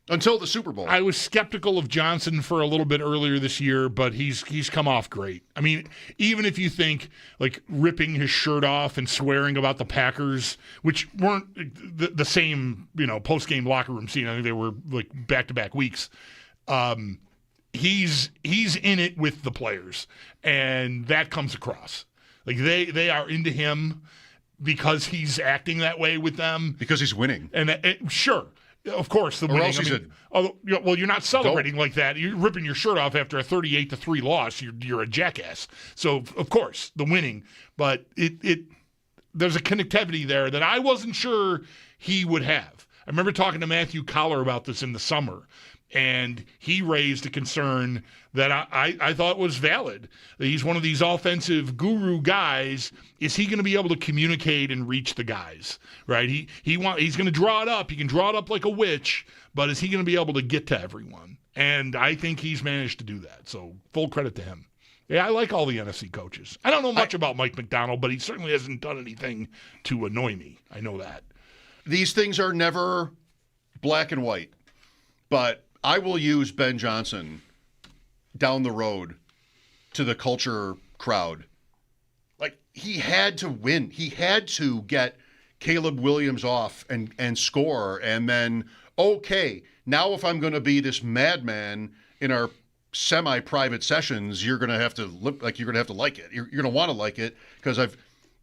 until the Super Bowl. I was skeptical of Johnson for a little bit earlier this year, but he's come off great. I mean, even if you think like ripping his shirt off and swearing about the Packers, which weren't the same, post-game locker room scene. I think they were like back-to-back weeks. He's in it with the players, and that comes across. Like they are into him because he's acting that way with them. Because he's winning. And sure. Of course, the winning. Well, you're not celebrating like that. You're ripping your shirt off after a 38-3 loss. You're a jackass. So, of course, the winning. But there's a connectivity there that I wasn't sure he would have. I remember talking to Matthew Collar about this in the summer, and he raised a concern that I thought was valid. He's one of these offensive guru guys. Is he going to be able to communicate and reach the guys? Right? He's going to draw it up. He can draw it up like a witch, but is he going to be able to get to everyone? And I think he's managed to do that. So full credit to him. Yeah, I like all the NFC coaches. I don't know much about Mike McDonald, but he certainly hasn't done anything to annoy me. I know that. These things are never black and white, but I will use Ben Johnson down the road to the culture crowd. Like, he had to win. He had to get Caleb Williams off and score. And then, okay, now if I'm going to be this madman in our semi-private sessions, you're going to have to look like you're going to have to like it. You're going to want to like it because I've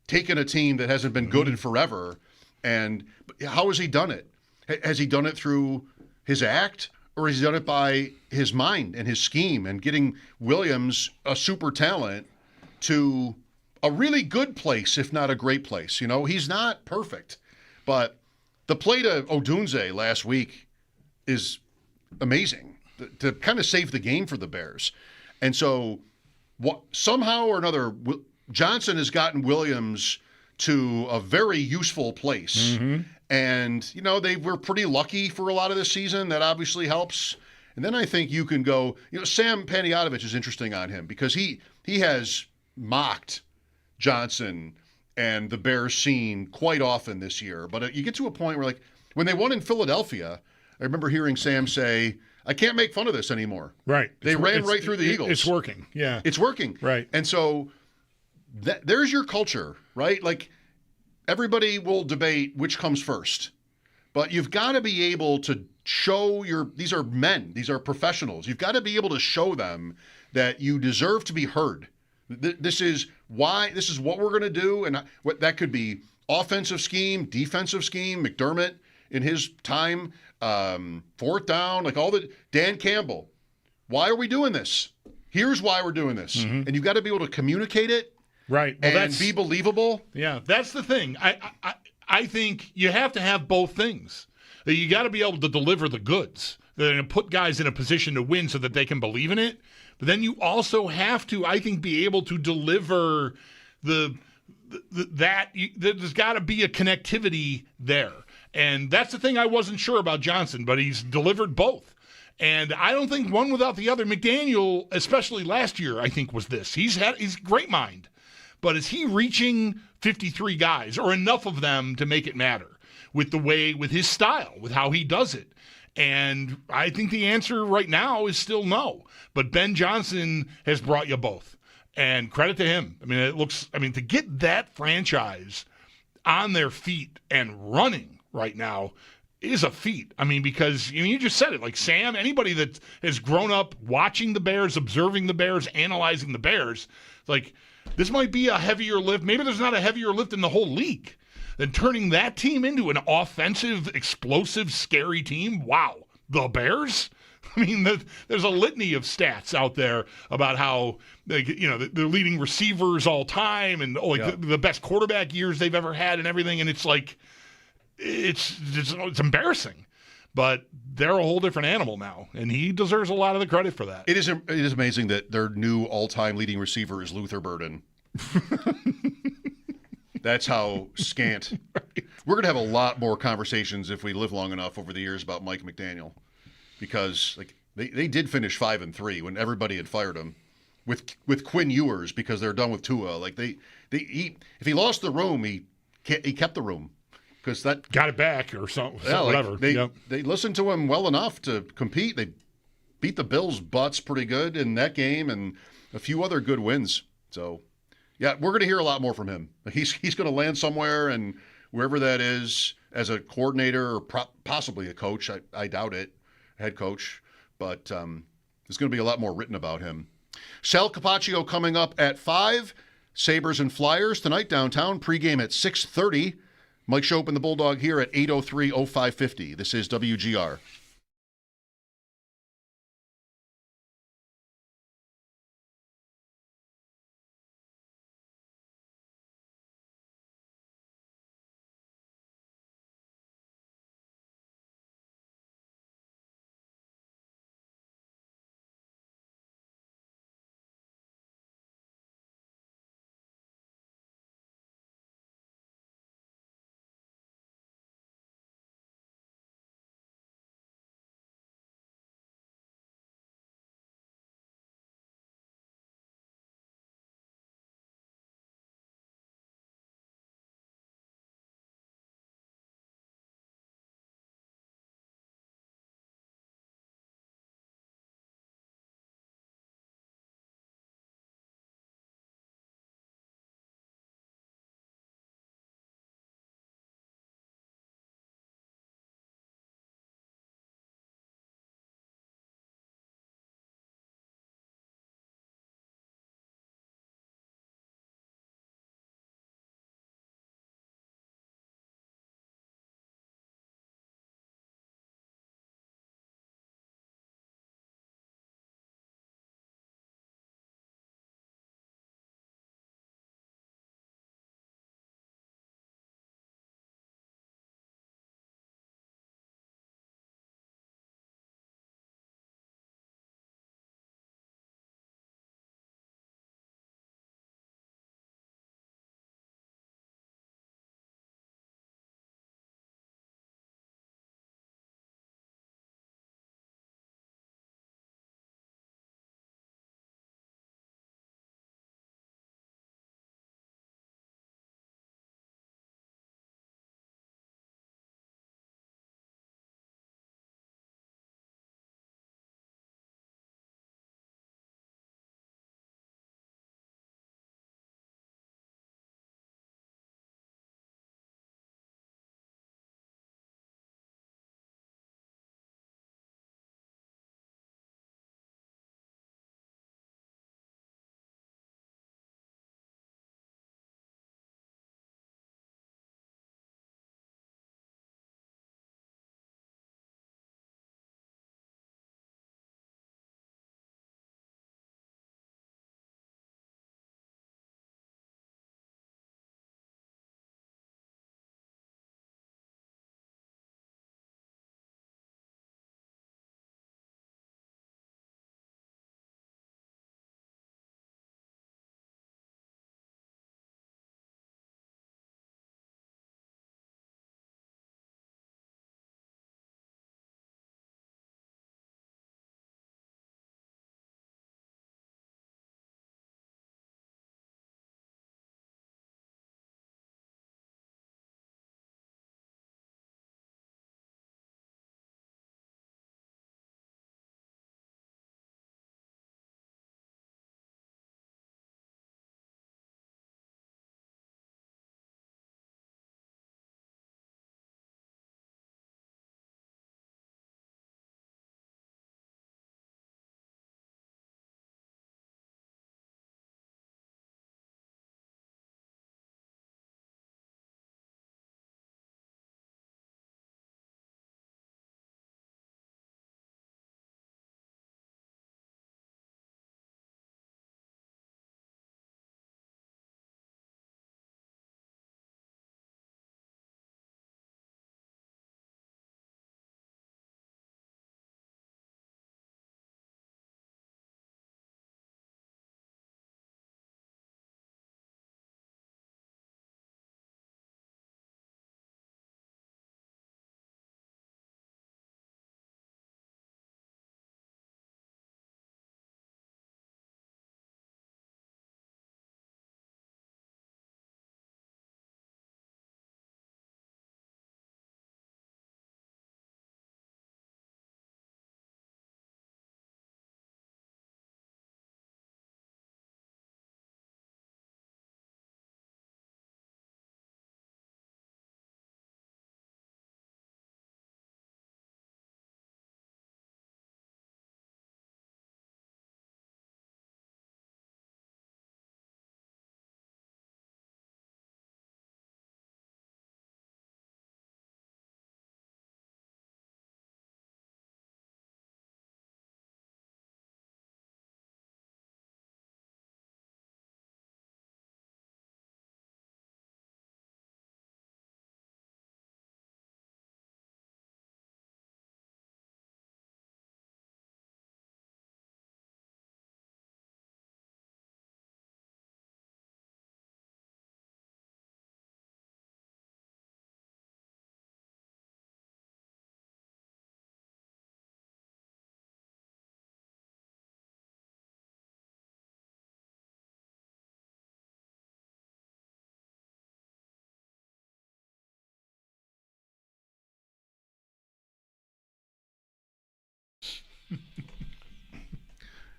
taken a team that hasn't been good in forever. And how has he done it? Has he done it through his act? Or has he done it by his mind and his scheme and getting Williams, a super talent, to a really good place, if not a great place? He's not perfect. But the play to Odunze last week is amazing to kind of save the game for the Bears. And so somehow or another, Johnson has gotten Williams to a very useful place. Mm-hmm. And, they were pretty lucky for a lot of this season. That obviously helps. And then I think you can go, Sam Panayotovich is interesting on him because he has mocked Johnson and the Bears scene quite often this year. But you get to a point where, like, when they won in Philadelphia, I remember hearing Sam say, I can't make fun of this anymore. Right. They ran right through the Eagles. It's working. Yeah. It's working. Right. And so there's your culture, right? Like, everybody will debate which comes first. But you've got to be able to show these are men, these are professionals. You've got to be able to show them that you deserve to be heard. This is what we're going to do. And what that could be offensive scheme, defensive scheme, McDermott in his time, fourth down, like Dan Campbell. Why are we doing this? Here's why we're doing this. Mm-hmm. And you've got to be able to communicate it. Right. Well, and be believable. Yeah, that's the thing. I think you have to have both things. You got to be able to deliver the goods. They're going to put guys in a position to win so that they can believe in it. But then you also have to, I think, be able to deliver there's got to be a connectivity there. And that's the thing I wasn't sure about Johnson, but he's delivered both. And I don't think one without the other. McDaniel, especially last year, I think was this. He's a great mind. But is he reaching 53 guys or enough of them to make it matter with his style, with how he does it? And I think the answer right now is still no. But Ben Johnson has brought you both. And credit to him. To get that franchise on their feet and running right now is a feat. Because you just said it. Like Sam, anybody that has grown up watching the Bears, observing the Bears, analyzing the Bears, like, this might be a heavier lift. Maybe there's not a heavier lift in the whole league than turning that team into an offensive, explosive, scary team. Wow. The Bears? There's a litany of stats out there about how, they're leading receivers all time and the best quarterback years they've ever had and everything. And it's like, it's embarrassing. But they're a whole different animal now, and he deserves a lot of the credit for that. It is amazing that their new all-time leading receiver is Luther Burden. That's how scant. Right. We're going to have a lot more conversations if we live long enough over the years about Mike McDaniel, because they did finish 5-3 when everybody had fired him with Quinn Ewers because they're done with Tua. If he lost the room, he kept the room. Because that got it back or something, whatever. They listened to him well enough to compete. They beat the Bills' butts pretty good in that game and a few other good wins. So, yeah, we're going to hear a lot more from him. He's going to land somewhere, and wherever that is, as a coordinator or possibly a coach. I doubt it, head coach. But there's going to be a lot more written about him. Sal Capaccio coming up at 5. Sabres and Flyers tonight downtown. Pregame at 6:30. Mike Schopp and the Bulldog here at 803-0550. This is WGR.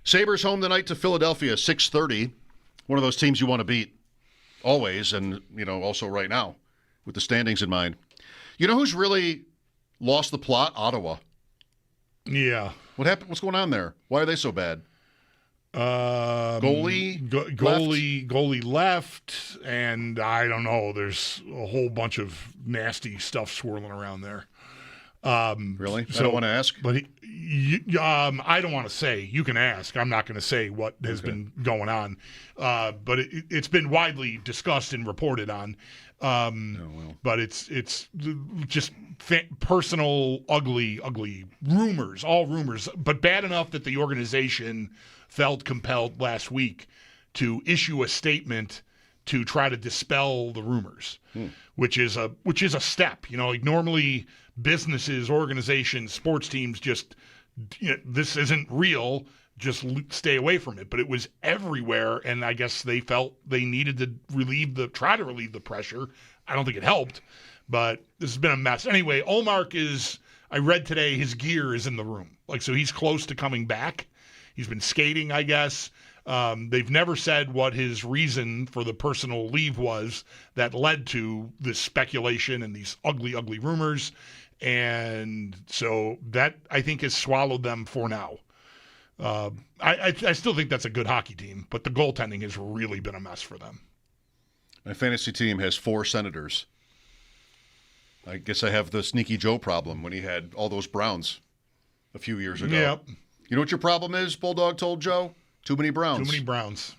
Sabres home tonight to Philadelphia, 6:30. One of those teams you want to beat always, and, also right now with the standings in mind. You know who's really lost the plot? Ottawa. Yeah. What happened? What's going on there? Why are they so bad? Goalie left, and I don't know. There's a whole bunch of nasty stuff swirling around there. Really? I don't want to ask. But I don't want to say. You can ask. I'm not going to say what has been going on. But it's been widely discussed and reported on. But it's just personal, ugly rumors, all rumors, but bad enough that the organization felt compelled last week to issue a statement to try to dispel the rumors, which is a step. Like normally businesses, organizations, sports teams just this isn't real. Just stay away from it. But it was everywhere, and I guess they felt they needed to try to relieve the pressure. I don't think it helped, but this has been a mess. Anyway, Olmark I read today, his gear is in the room. So he's close to coming back. He's been skating, I guess. They've never said what his reason for the personal leave was that led to this speculation and these ugly, ugly rumors. And so that, I think, has swallowed them for now. I still think that's a good hockey team, but the goaltending has really been a mess for them. My fantasy team has 4 Senators. I guess I have the Sneaky Joe problem when he had all those Browns a few years ago. Yep. You know what your problem is, Bulldog told Joe? Too many Browns. Too many Browns.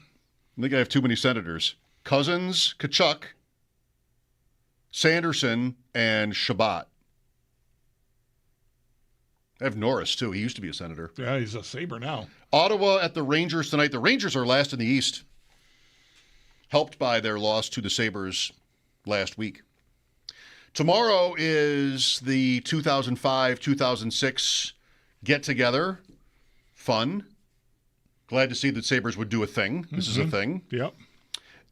I think I have too many Senators. Cousins, Kachuk, Sanderson, and Shabbat. I have Norris, too. He used to be a Senator. Yeah, he's a Sabre now. Ottawa at the Rangers tonight. The Rangers are last in the East, helped by their loss to the Sabres last week. Tomorrow is the 2005-2006 get-together. Fun. Glad to see that Sabres would do a thing. This is a thing. Yep.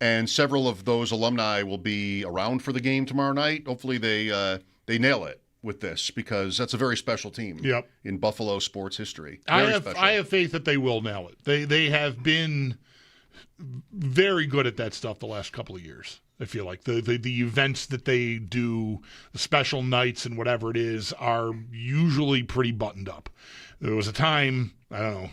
And several of those alumni will be around for the game tomorrow night. Hopefully they nail it with this, because that's a very special team in Buffalo sports history. I have faith that they will nail it. They have been very good at that stuff the last couple of years. I feel like the events that they do, the special nights and whatever it is, are usually pretty buttoned up. There was a time, I don't know,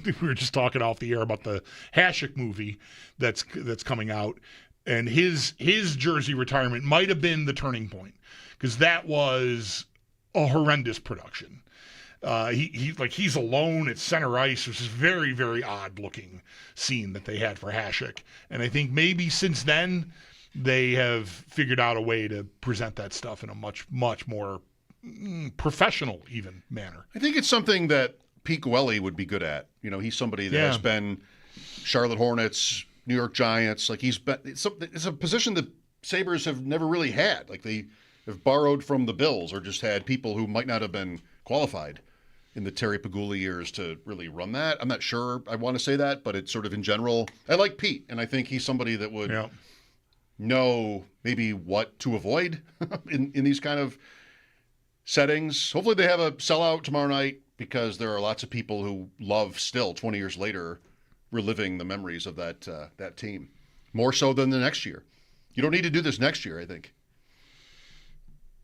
we were just talking off the air about the Hasek movie that's coming out, and his jersey retirement might have been the turning point, because that was a horrendous production. He's alone at center ice, which is very, very odd looking scene that they had for Hasek. And I think maybe since then they have figured out a way to present that stuff in a much, much more professional even manner. I think it's something that Pete Gwelly would be good at. He's somebody that has been Charlotte Hornets, New York Giants. It's a position that Sabres have never really had. They have borrowed from the Bills, or just had people who might not have been qualified in the Terry Pagula years to really run that. I'm not sure I want to say that, but it's sort of in general. I like Pete, and I think he's somebody that would know maybe what to avoid in these kind of settings. Hopefully they have a sellout tomorrow night, because there are lots of people who love, still 20 years later, reliving the memories of that team. More so than the next year. You don't need to do this next year, I think.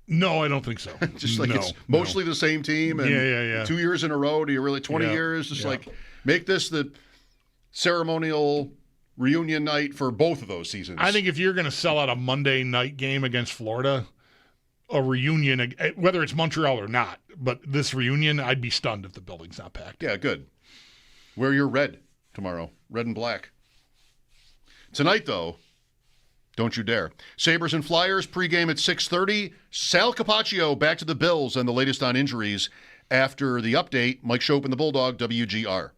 No, I don't think so. It's mostly the same team, and 2 years in a row. Do you really 20 years? Make this the ceremonial reunion night for both of those seasons. I think if you're going to sell out a Monday night game against Florida, a reunion, whether it's Montreal or not, but this reunion, I'd be stunned if the building's not packed. Yeah, good. Wear your red tomorrow, red and black. Tonight, though, don't you dare. Sabres and Flyers pregame at 6:30. Sal Capaccio back to the Bills and the latest on injuries after the update. Mike Schopp and the Bulldog, WGR.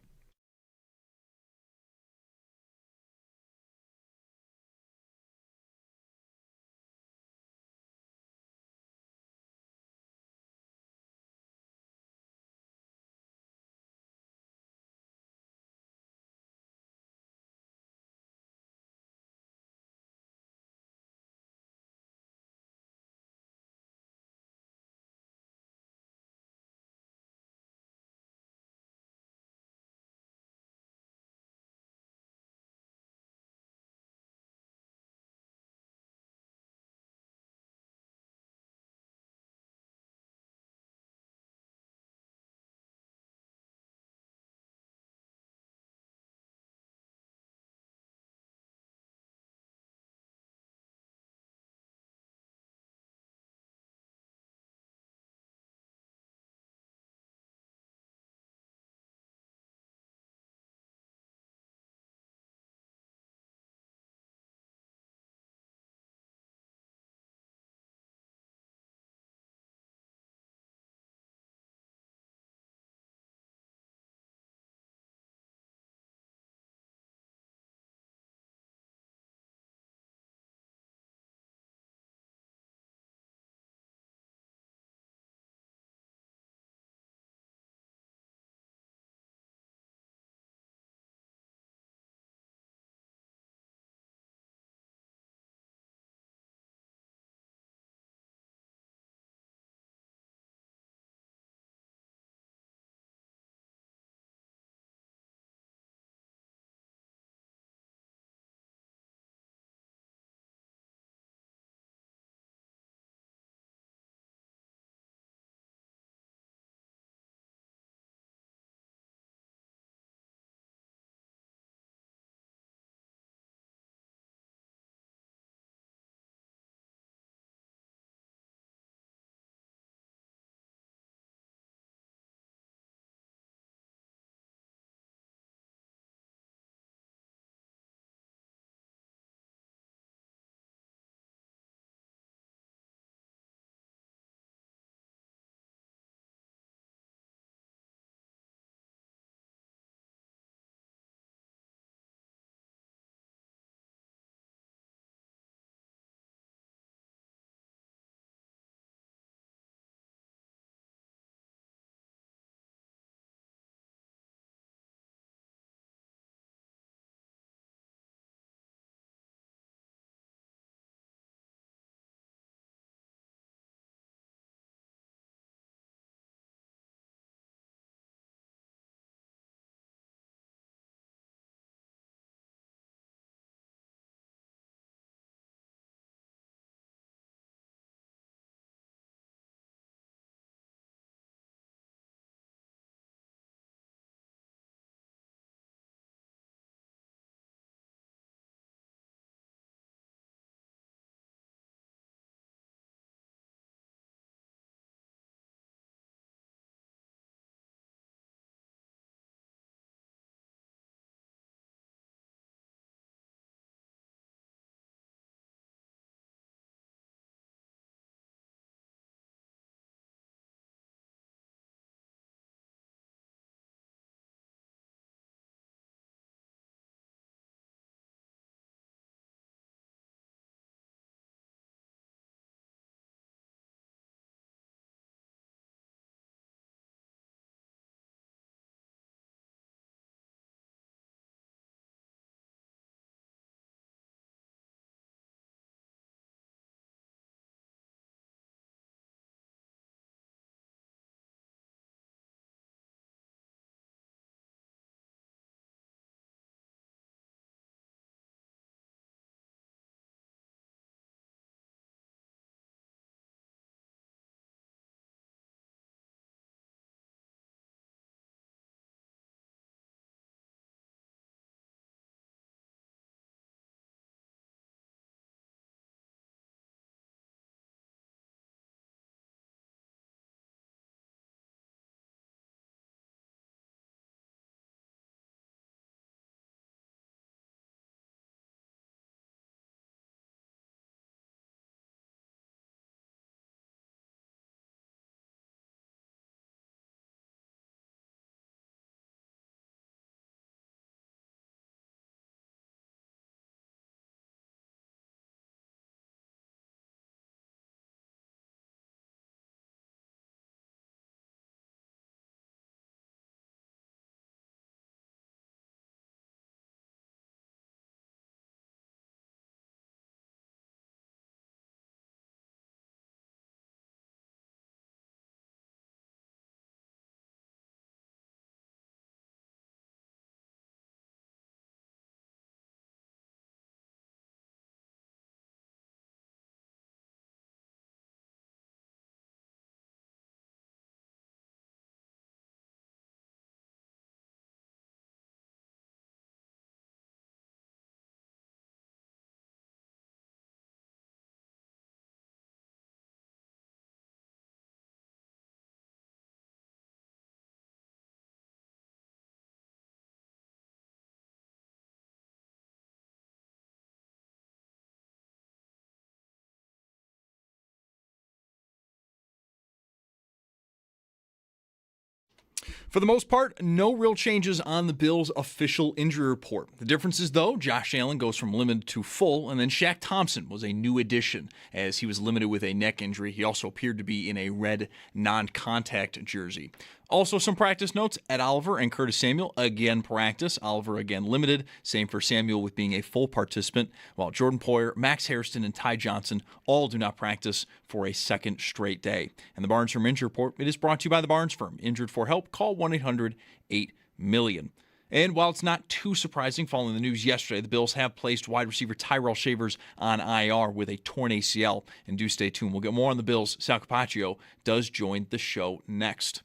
For the most part, no real changes on the Bills' official injury report. The differences, though, Josh Allen goes from limited to full, and then Shaq Thompson was a new addition as he was limited with a neck injury. He also appeared to be in a red non-contact jersey. Also, some practice notes. Ed Oliver and Curtis Samuel again practice. Oliver again limited. Same for Samuel with being a full participant, while Jordan Poyer, Max Hairston, and Ty Johnson all do not practice for a second straight day. And the Barnes Firm Injury Report, it is brought to you by the Barnes Firm. Injured for help? Call 1-800-8-MILLION. And while it's not too surprising following the news yesterday, the Bills have placed wide receiver Tyrell Shavers on IR with a torn ACL. And do stay tuned. We'll get more on the Bills. Sal Capaccio does join the show next.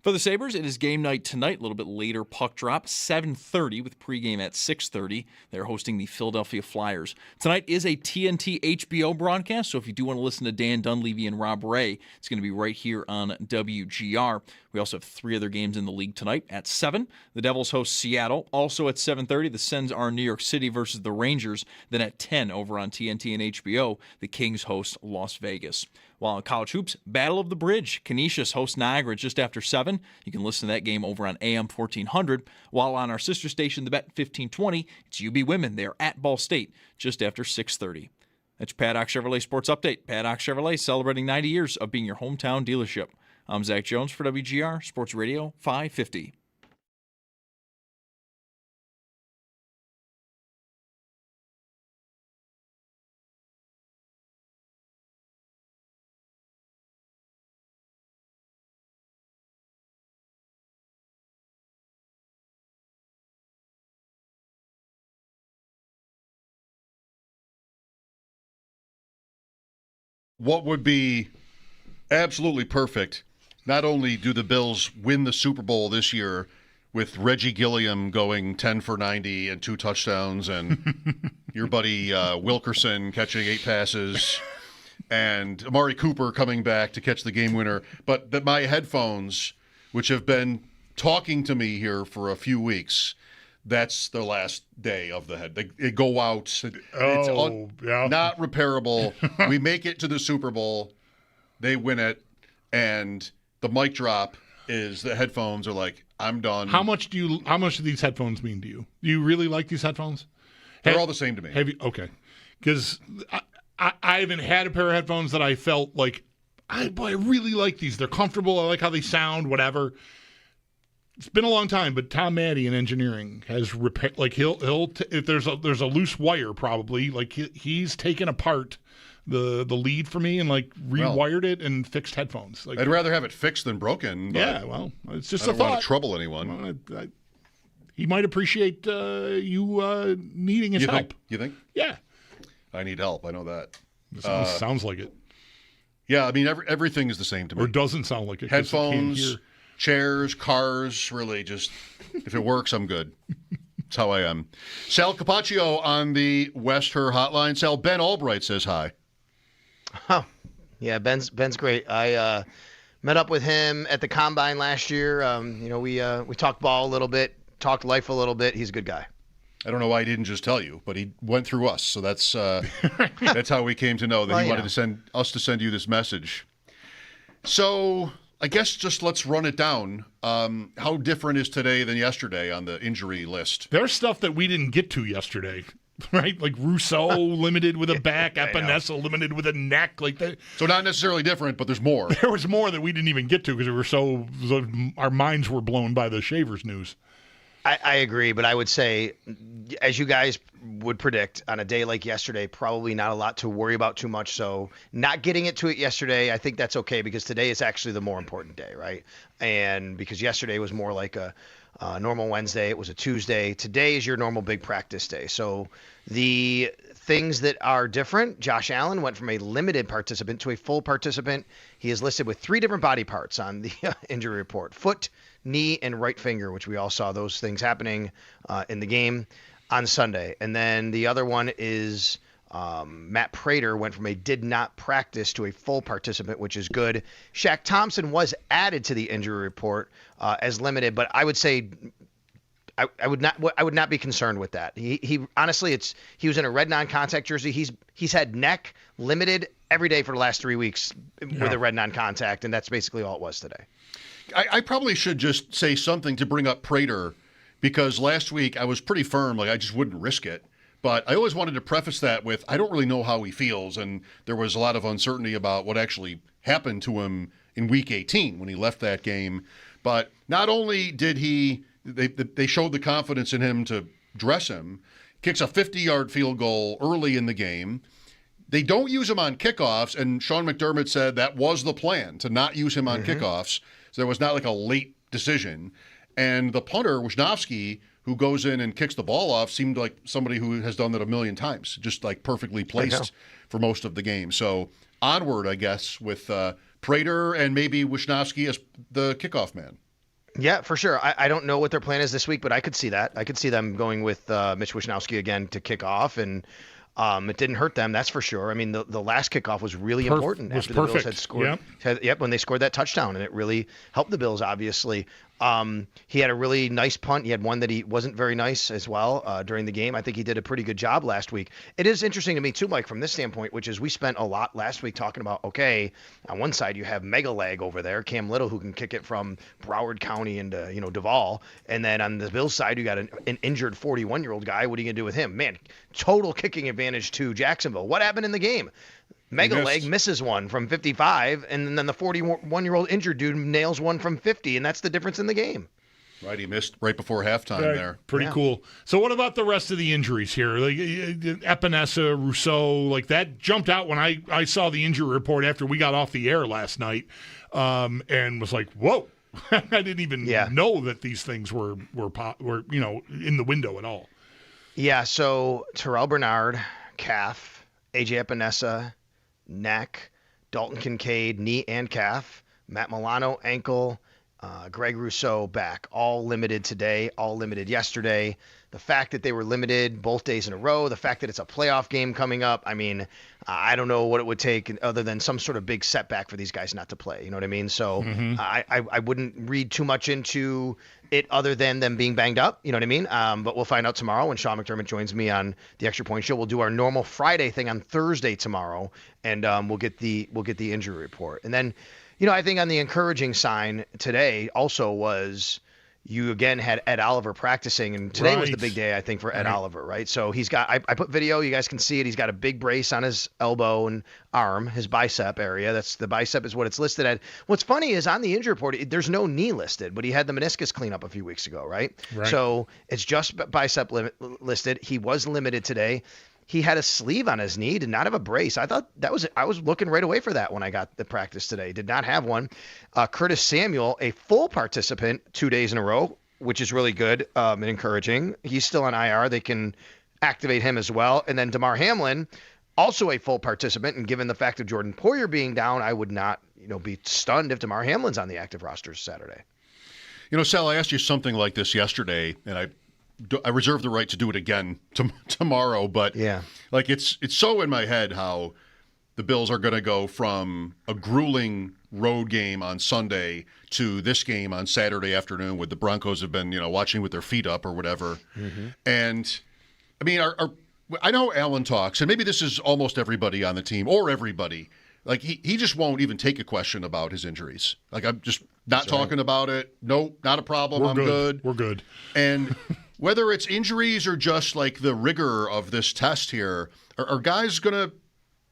For the Sabres, it is game night tonight, a little bit later puck drop, 7:30 with pregame at 6:30. They're hosting the Philadelphia Flyers. Tonight is a TNT HBO broadcast, so if you do want to listen to Dan Dunleavy and Rob Ray, it's going to be right here on WGR. We also have 3 other games in the league tonight. At 7, the Devils host Seattle. Also at 7:30, the Sens are New York City versus the Rangers. Then at 10, over on TNT and HBO, the Kings host Las Vegas. While in college hoops, Battle of the Bridge. Canisius hosts Niagara just after 7. You can listen to that game over on AM 1400. While on our sister station, the Bet 1520, it's UB Women. They're at Ball State just after 6:30. That's your Paddock Chevrolet Sports Update. Paddock Chevrolet celebrating 90 years of being your hometown dealership. I'm Zach Jones for WGR Sports Radio 550. What would be absolutely perfect, not only do the Bills win the Super Bowl this year with Reggie Gilliam going 10 for 90 and 2 touchdowns and your buddy Wilkerson catching 8 passes and Amari Cooper coming back to catch the game winner, but that my headphones, which have been talking to me here for a few weeks, that's the last day of the head. They go out. It's not repairable. We make it to the Super Bowl. They win it. And the mic drop is the headphones are like, I'm done. How much do these headphones mean to you? Do you really like these headphones? They're all the same to me. Okay. Because I haven't had a pair of headphones that I felt like, I really like these. They're comfortable. I like how they sound, whatever. It's been a long time, but Tom Maddie in engineering has repaired. Like if there's a loose wire, probably like he's taken apart the lead for me and like rewired it and fixed headphones. Like, I'd rather have it fixed than broken. But yeah, well, it's just I don't want to trouble anyone. He might appreciate you needing his help. You think? Yeah. I need help. I know that. Sounds like it. Yeah, I mean everything is the same to me. Or doesn't sound like it. Headphones. Chairs, cars, really just, if it works, I'm good. That's how I am. Sal Capaccio on the West Her hotline. Sal, Ben Albright says hi. Oh, yeah, Ben's great. I met up with him at the Combine last year. We talked ball a little bit, talked life a little bit. He's a good guy. I don't know why he didn't just tell you, but he went through us. So that's how we came to know that he wanted to send you this message. So I guess just let's run it down. How different is today than yesterday on the injury list? There's stuff that we didn't get to yesterday, right? Like Rousseau limited with a back, Epinesa limited with a neck, like that. So not necessarily different, but there's more. There was more that we didn't even get to because our minds were blown by the Shavers news. I agree, but I would say, as you guys would predict, on a day like yesterday, probably not a lot to worry about too much. So not getting it to it yesterday, I think that's okay because today is actually the more important day, right? And because yesterday was more like a normal Wednesday, it was a Tuesday. Today is your normal big practice day. So the things that are different, Josh Allen went from a limited participant to a full participant. He is listed with 3 different body parts on the injury report: foot, knee, and right finger, which we all saw those things happening in the game on Sunday. And then the other one is Matt Prater went from a did not practice to a full participant, which is good. Shaq Thompson was added to the injury report as limited, but I would say I would not be concerned with that. He honestly, he was in a red non-contact jersey. He's had neck limited every day for the last 3 weeks with a red non-contact, and that's basically all it was today. I probably should just say something to bring up Prater, because last week I was pretty firm, like I just wouldn't risk it. But I always wanted to preface that with, I don't really know how he feels, and there was a lot of uncertainty about what actually happened to him in Week 18 when he left that game. But not only did they showed the confidence in him to dress him, kicks a 50-yard field goal early in the game. They don't use him on kickoffs, and Sean McDermott said that was the plan, to not use him on kickoffs. So there was not like a late decision. And the punter, Wisnowski, who goes in and kicks the ball off, seemed like somebody who has done that a million times, just like perfectly placed for most of the game. So onward, I guess, with Prater and maybe Wisnowski as the kickoff man. Yeah, for sure. I don't know what their plan is this week, but I could see that. I could see them going with Mitch Wisnowski again to kick off, and it didn't hurt them, that's for sure. I mean, the last kickoff was really important after the Bills had scored. When they scored that touchdown, and it really helped the Bills, obviously. He had a really nice punt. He had one that he wasn't very nice as well during the game. I think he did a pretty good job last week. It is interesting to me too, Mike, from this standpoint, which is we spent a lot last week talking about, okay, on one side you have Mega Leg over there, Cam Little, who can kick it from Broward County into Duval, and then on the Bills side you got an injured 41-year-old guy. What are you gonna do with him? Man, total kicking advantage to Jacksonville. What happened in the game? Mega Leg misses one from 55, and then the 41-year-old injured dude nails one from 50, and that's the difference in the game. Right, he missed right before halftime there. Pretty cool. So what about the rest of the injuries here? Like Epinesa, Rousseau, like that jumped out when I saw the injury report after we got off the air last night, and was like, whoa. I didn't even know that these things were in the window at all. Yeah, so Terrell Bernard, calf, AJ Epinesa, neck, Dalton Kincaid, knee and calf, Matt Milano, ankle, Greg Rousseau, back. All limited today, all limited yesterday. The fact that they were limited both days in a row, the fact that it's a playoff game coming up, I mean, I don't know what it would take other than some sort of big setback for these guys not to play. You know what I mean? So I wouldn't read too much into it other than them being banged up. You know what I mean? But we'll find out tomorrow when Sean McDermott joins me on the Extra Point Show. We'll do our normal Friday thing on Thursday tomorrow, and we'll get the injury report. And then, I think on the encouraging sign today also was you again had Ed Oliver practicing, and today was the big day, I think, for Ed Oliver, right? So he's got, I put video, you guys can see it. He's got a big brace on his elbow and arm, his bicep area. That's the bicep is what it's listed at. What's funny is on the injury report, there's no knee listed, but he had the meniscus cleanup a few weeks ago, right? So it's just bicep listed. He was limited today. He had a sleeve on his knee, did not have a brace. I thought I was looking right away for that when I got the practice today. Did not have one. Curtis Samuel, a full participant 2 days in a row, which is really good and encouraging. He's still on IR. They can activate him as well. And then Damar Hamlin, also a full participant. And given the fact of Jordan Poyer being down, I would not, be stunned if Damar Hamlin's on the active roster Saturday. Sal, I asked you something like this yesterday, and I reserve the right to do it again tomorrow, but like it's so in my head how the Bills are going to go from a grueling road game on Sunday to this game on Saturday afternoon, with the Broncos have been watching with their feet up or whatever. And I mean, I know Alan talks, and maybe this is almost everybody on the team or everybody. Like he just won't even take a question about his injuries. Like I'm just not talking about it. Nope, not a problem. I'm good. We're good. And whether it's injuries or just like the rigor of this test here, are guys going to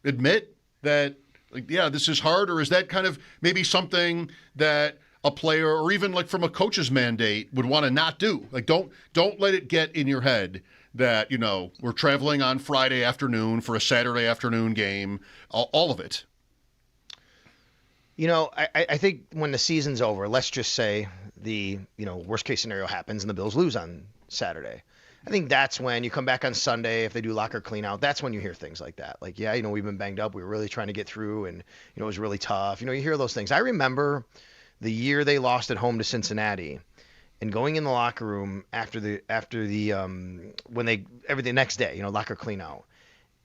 admit that, like, yeah, this is hard? Or is that kind of maybe something that a player or even like from a coach's mandate would want to not do? Like, don't let it get in your head that, we're traveling on Friday afternoon for a Saturday afternoon game, all of it. I think when the season's over, let's just say the, worst case scenario happens and the Bills lose on Saturday. I think that's when you come back on Sunday, if they do locker clean out, that's when you hear things like that. Like, yeah, we've been banged up. We were really trying to get through, and, it was really tough. You hear those things. I remember the year they lost at home to Cincinnati and going in the locker room after the next day, locker clean out.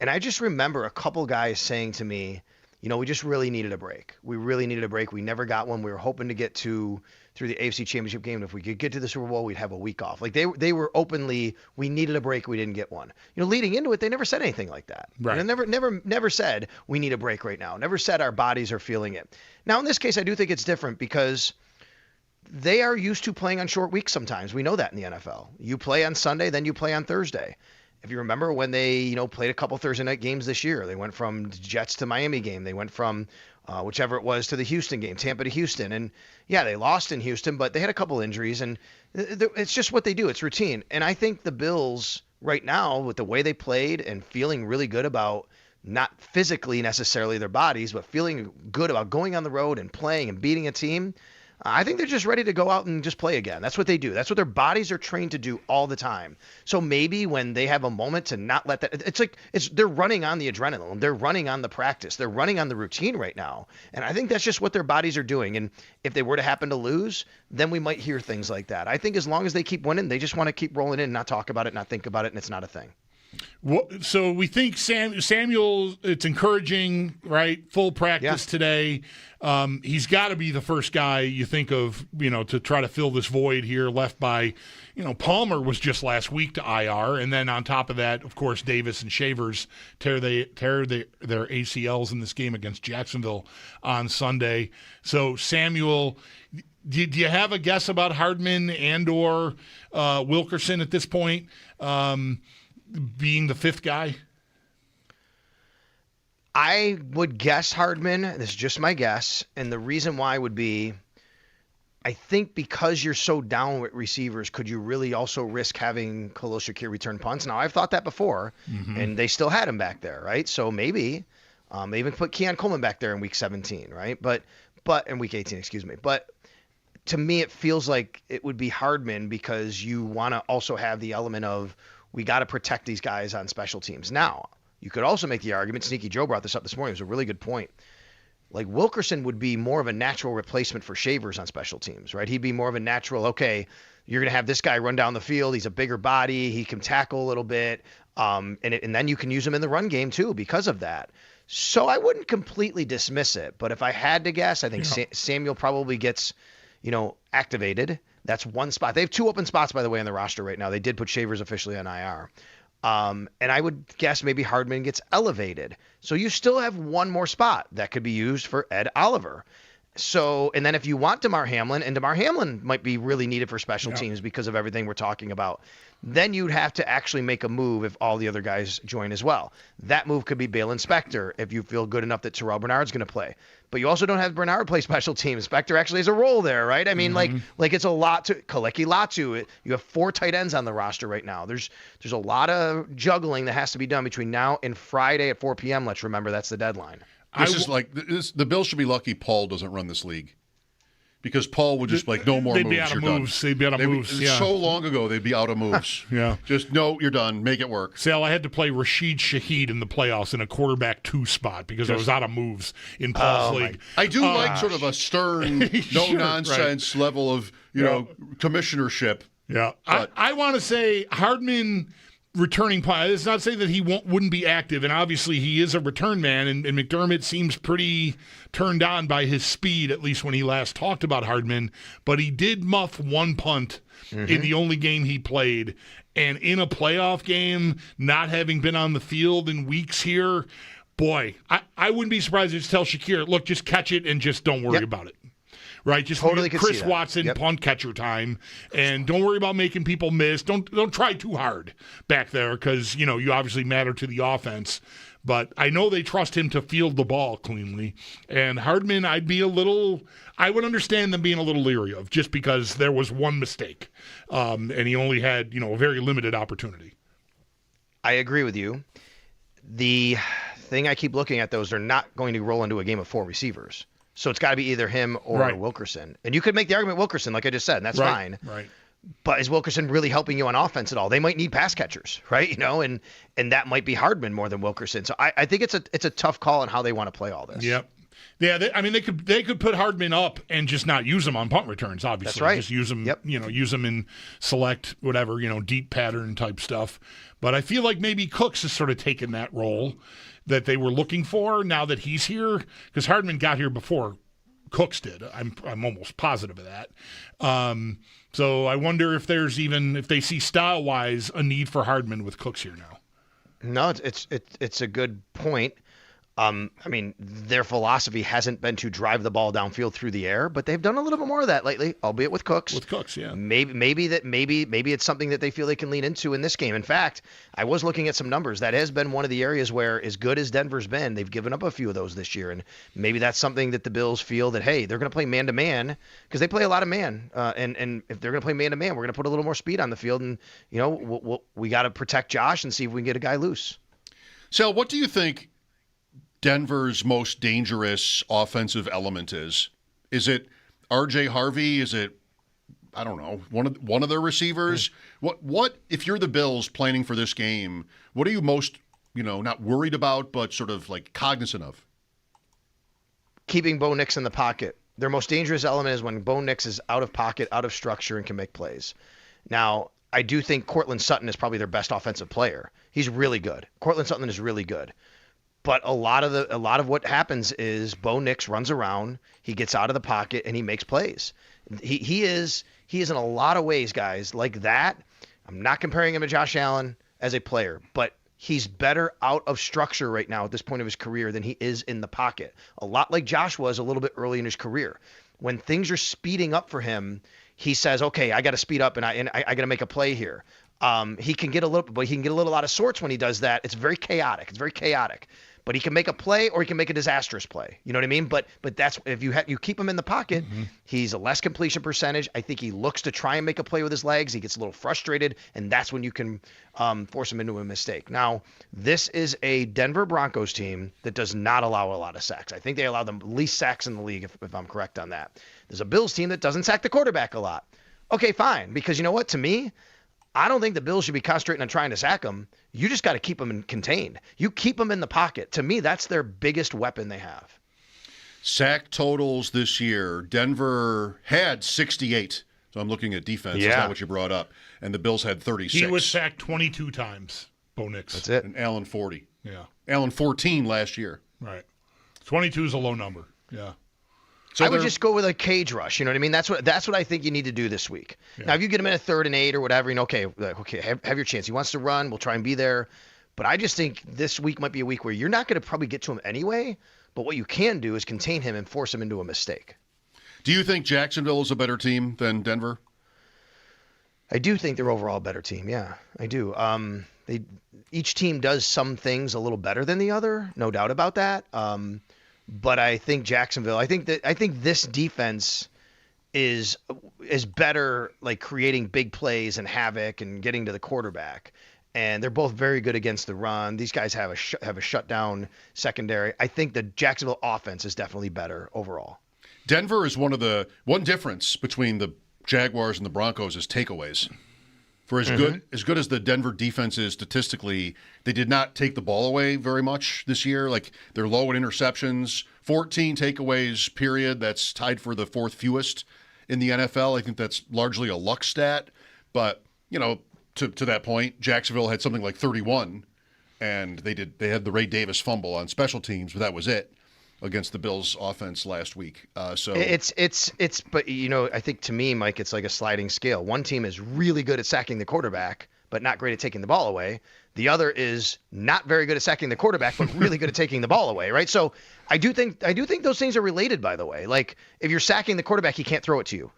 And I just remember a couple guys saying to me, we just really needed a break. We really needed a break. We never got one. We were hoping to get through the AFC Championship game. If we could get to the Super Bowl, we'd have a week off. Like they were openly, we needed a break. We didn't get one. Leading into it, they never said anything like that. Right. They never said we need a break right now. Never said our bodies are feeling it. Now in this case, I do think it's different because they are used to playing on short weeks sometimes. We know that in the NFL. You play on Sunday, then you play on Thursday. If you remember when they, played a couple Thursday night games this year, they went from Jets to Miami game. They went from whichever it was to the Houston game, Tampa to Houston. And yeah, they lost in Houston, but they had a couple injuries, and it's just what they do. It's routine. And I think the Bills right now, with the way they played and feeling really good about not physically necessarily their bodies, but feeling good about going on the road and playing and beating a team, I think they're just ready to go out and just play again. That's what they do. That's what their bodies are trained to do all the time. So maybe when they have a moment to not let that, they're running on the adrenaline. They're running on the practice. They're running on the routine right now. And I think that's just what their bodies are doing. And if they were to happen to lose, then we might hear things like that. I think as long as they keep winning, they just want to keep rolling in, not talk about it, not think about it, and it's not a thing. So we think Samuel, it's encouraging, right? Full practice today. He's got to be the first guy you think of, to try to fill this void here left by, Palmer was just last week to IR. And then on top of that, of course, Davis and Shavers tear their ACLs in this game against Jacksonville on Sunday. So Samuel, do you have a guess about Hardman and or Wilkerson at this point? Being the fifth guy? I would guess Hardman. This is just my guess. And the reason why would be, I think because you're so down with receivers, could you really also risk having Khalil Shakir return punts? Now, I've thought that before, and they still had him back there, right? So maybe they even put Keon Coleman back there in week 17, right? But in week 18, excuse me. But to me, it feels like it would be Hardman because you want to also have the element of, we got to protect these guys on special teams. Now, you could also make the argument, Sneaky Joe brought this up this morning, it was a really good point. Like Wilkerson would be more of a natural replacement for Shavers on special teams, right? He'd be more of a natural, okay, you're going to have this guy run down the field. He's a bigger body. He can tackle a little bit. And then you can use him in the run game too because of that. So I wouldn't completely dismiss it. But if I had to guess, I think Samuel probably gets, activated. That's one spot. They have two open spots, by the way, on the roster right now. They did put Shavers officially on IR. And I would guess maybe Hardman gets elevated. So you still have one more spot that could be used for Ed Oliver. So, and then if you want DeMar Hamlin, and DeMar Hamlin might be really needed for special teams because of everything we're talking about, then you'd have to actually make a move if all the other guys join as well. That move could be Balin Spector if you feel good enough that Terrell Bernard's going to play. But you also don't have Bernard play special teams. Spector actually has a role there, right? I mean, like it's a lot to Kaleki Latu. You have 4 tight ends on the roster right now. There's a lot of juggling that has to be done between now and Friday at 4 p.m. Let's remember that's the deadline. The Bills should be lucky Paul doesn't run this league. Because Paul would just no more moves. They'd be out of moves. They'd be out of moves. Yeah. So long ago, they'd be out of moves. Yeah. Just, no, you're done. Make it work. Sal, I had to play Rashid Shaheed in the playoffs in a quarterback 2 spot because I was out of moves in Paul's league. I do like sort of a stern, no-nonsense level of, commissionership. Yeah. I want to say Hardman returning punt. It's not to say that he wouldn't be active, and obviously he is a return man, and McDermott seems pretty turned on by his speed, at least when he last talked about Hardman, but he did muff 1 punt in the only game he played, and in a playoff game, not having been on the field in weeks here, boy, I wouldn't be surprised to just tell Shakir, look, just catch it and just don't worry about it. Right, just totally Chris Watson punt catcher time, and don't worry about making people miss. Don't try too hard back there because you obviously matter to the offense. But I know they trust him to field the ball cleanly. And Hardman, I would understand them being a little leery of just because there was one mistake, and he only had a very limited opportunity. I agree with you. The thing I keep looking at though is they're not going to roll into a game of 4 receivers. So it's got to be either him or Wilkerson. And you could make the argument Wilkerson, like I just said, and that's fine. Right. But is Wilkerson really helping you on offense at all? They might need pass catchers, right? And that might be Hardman more than Wilkerson. So I think it's a tough call on how they want to play all this. Yep. Yeah, they could put Hardman up and just not use him on punt returns. Obviously, that's right. Just use him. Yep. Use him in select whatever deep pattern type stuff. But I feel like maybe Cooks has sort of taken that role that they were looking for now that he's here, because Hardman got here before Cooks did. I'm almost positive of that. So I wonder if if they see style wise a need for Hardman with Cooks here now. No, it's a good point. Their philosophy hasn't been to drive the ball downfield through the air, but they've done a little bit more of that lately, albeit with Cooks. With Cooks, yeah. Maybe it's something that they feel they can lean into in this game. In fact, I was looking at some numbers. That has been one of the areas where, as good as Denver's been, they've given up a few of those this year, and maybe that's something that the Bills feel that, hey, they're going to play man-to-man because they play a lot of man, and if they're going to play man-to-man, we're going to put a little more speed on the field, and we got to protect Josh and see if we can get a guy loose. So what do you think Denver's most dangerous offensive element is? Is it R.J. Harvey? Is it, I don't know, one of their receivers? What if you're the Bills planning for this game, what are you most, not worried about, but sort of like cognizant of? Keeping Bo Nix in the pocket. Their most dangerous element is when Bo Nix is out of pocket, out of structure, and can make plays. Now, I do think Cortland Sutton is probably their best offensive player. He's really good. Cortland Sutton is really good. But a lot of what happens is Bo Nix runs around, he gets out of the pocket, and he makes plays. He is in a lot of ways, guys, like that. I'm not comparing him to Josh Allen as a player, but he's better out of structure right now at this point of his career than he is in the pocket. A lot like Josh was a little bit early in his career. When things are speeding up for him, he says, "Okay, I got to speed up and I got to make a play here." He can get a little out of sorts when he does that. It's very chaotic. But he can make a play or he can make a disastrous play. You know what I mean? But that's if you keep him in the pocket, he's a less completion percentage. I think he looks to try and make a play with his legs. He gets a little frustrated, and that's when you can force him into a mistake. Now, this is a Denver Broncos team that does not allow a lot of sacks. I think they allow the least sacks in the league, if I'm correct on that. There's a Bills team that doesn't sack the quarterback a lot. Okay, fine. Because you know what? To me, I don't think the Bills should be concentrating on trying to sack him. You just got to keep them contained. You keep them in the pocket. To me, that's their biggest weapon they have. Sack totals this year. Denver had 68. So I'm looking at defense. Yeah. That's not what you brought up. And the Bills had 36. He was sacked 22 times, Bo Nix. That's it. And Allen 40. Yeah. Allen 14 last year. Right. 22 is a low number. Yeah. So I would just go with a cage rush. You know what I mean? That's what I think you need to do this week. Yeah. Now, if you get him in a 3rd and 8 or whatever, okay, have your chance. He wants to run. We'll try and be there. But I just think this week might be a week where you're not going to probably get to him anyway. But what you can do is contain him and force him into a mistake. Do you think Jacksonville is a better team than Denver? I do think they're overall a better team. Yeah, I do. Each team does some things a little better than the other, no doubt about that. But I think Jacksonville. I think this defense is better, like creating big plays and havoc and getting to the quarterback. And they're both very good against the run. These guys have a shutdown secondary. I think the Jacksonville offense is definitely better overall. Denver is one difference between the Jaguars and the Broncos is takeaways. For as good as the Denver defense is statistically, they did not take the ball away very much this year. Like, they're low in interceptions, 14 takeaways, period. That's tied for the 4th fewest in the NFL. I think that's largely a luck stat. But, to that point, Jacksonville had something like 31, and they had the Ray Davis fumble on special teams, but that was it against the Bills offense last week. So but I think to me, Mike, it's like a sliding scale. One team is really good at sacking the quarterback, but not great at taking the ball away. The other is not very good at sacking the quarterback, but really good at taking the ball away, right? So I do think those things are related, by the way. Like, if you're sacking the quarterback, he can't throw it to you.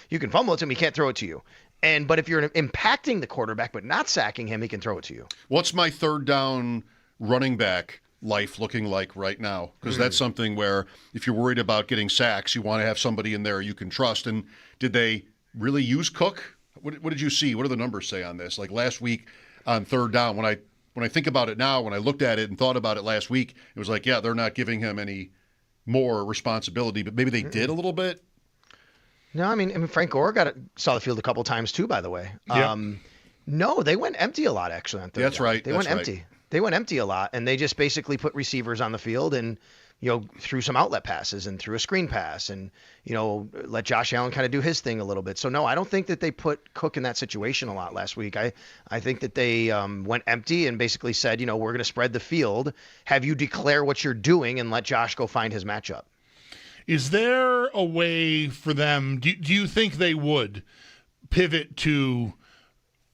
You can fumble it to him, he can't throw it to you. But if you're impacting the quarterback but not sacking him, he can throw it to you. What's my 3rd down running back life looking like right now? Because that's something where if you're worried about getting sacks, you want to have somebody in there you can trust. And did they really use Cook? What did you see? What do the numbers say on this? Like last week on 3rd down, when I think about it now, when I looked at it and thought about it last week, it was like, yeah, they're not giving him any more responsibility, but maybe they did a little bit. No, I mean Frank Gore saw the field a couple times too, by the way. Yep. No, they went empty a lot actually on 3rd down. That's right. They went empty. They went empty a lot, and they just basically put receivers on the field, and through some outlet passes and through a screen pass and, let Josh Allen kind of do his thing a little bit. So, no, I don't think that they put Cook in that situation a lot last week. I think that they went empty and basically said, we're going to spread the field, have you declare what you're doing, and let Josh go find his matchup. Is there a way for them, do you think they would pivot to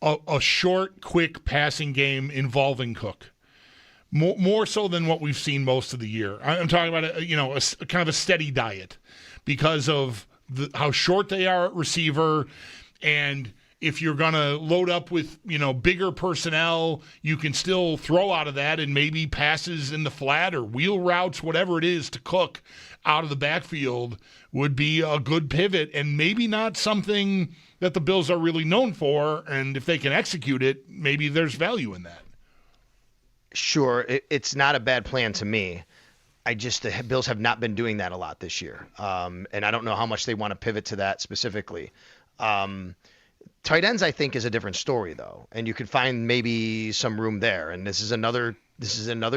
a short, quick passing game involving Cook? More so than what we've seen most of the year. I'm talking about a kind of a steady diet because of how short they are at receiver, and if you're going to load up with bigger personnel, you can still throw out of that and maybe passes in the flat or wheel routes, whatever it is, to Cook out of the backfield would be a good pivot, and maybe not something that the Bills are really known for. And if they can execute it, maybe there's value in that. Sure, it's not a bad plan to me. The Bills have not been doing that a lot this year, and I don't know how much they want to pivot to that specifically. Tight ends, I think, is a different story, though, and you could find maybe some room there. And this is another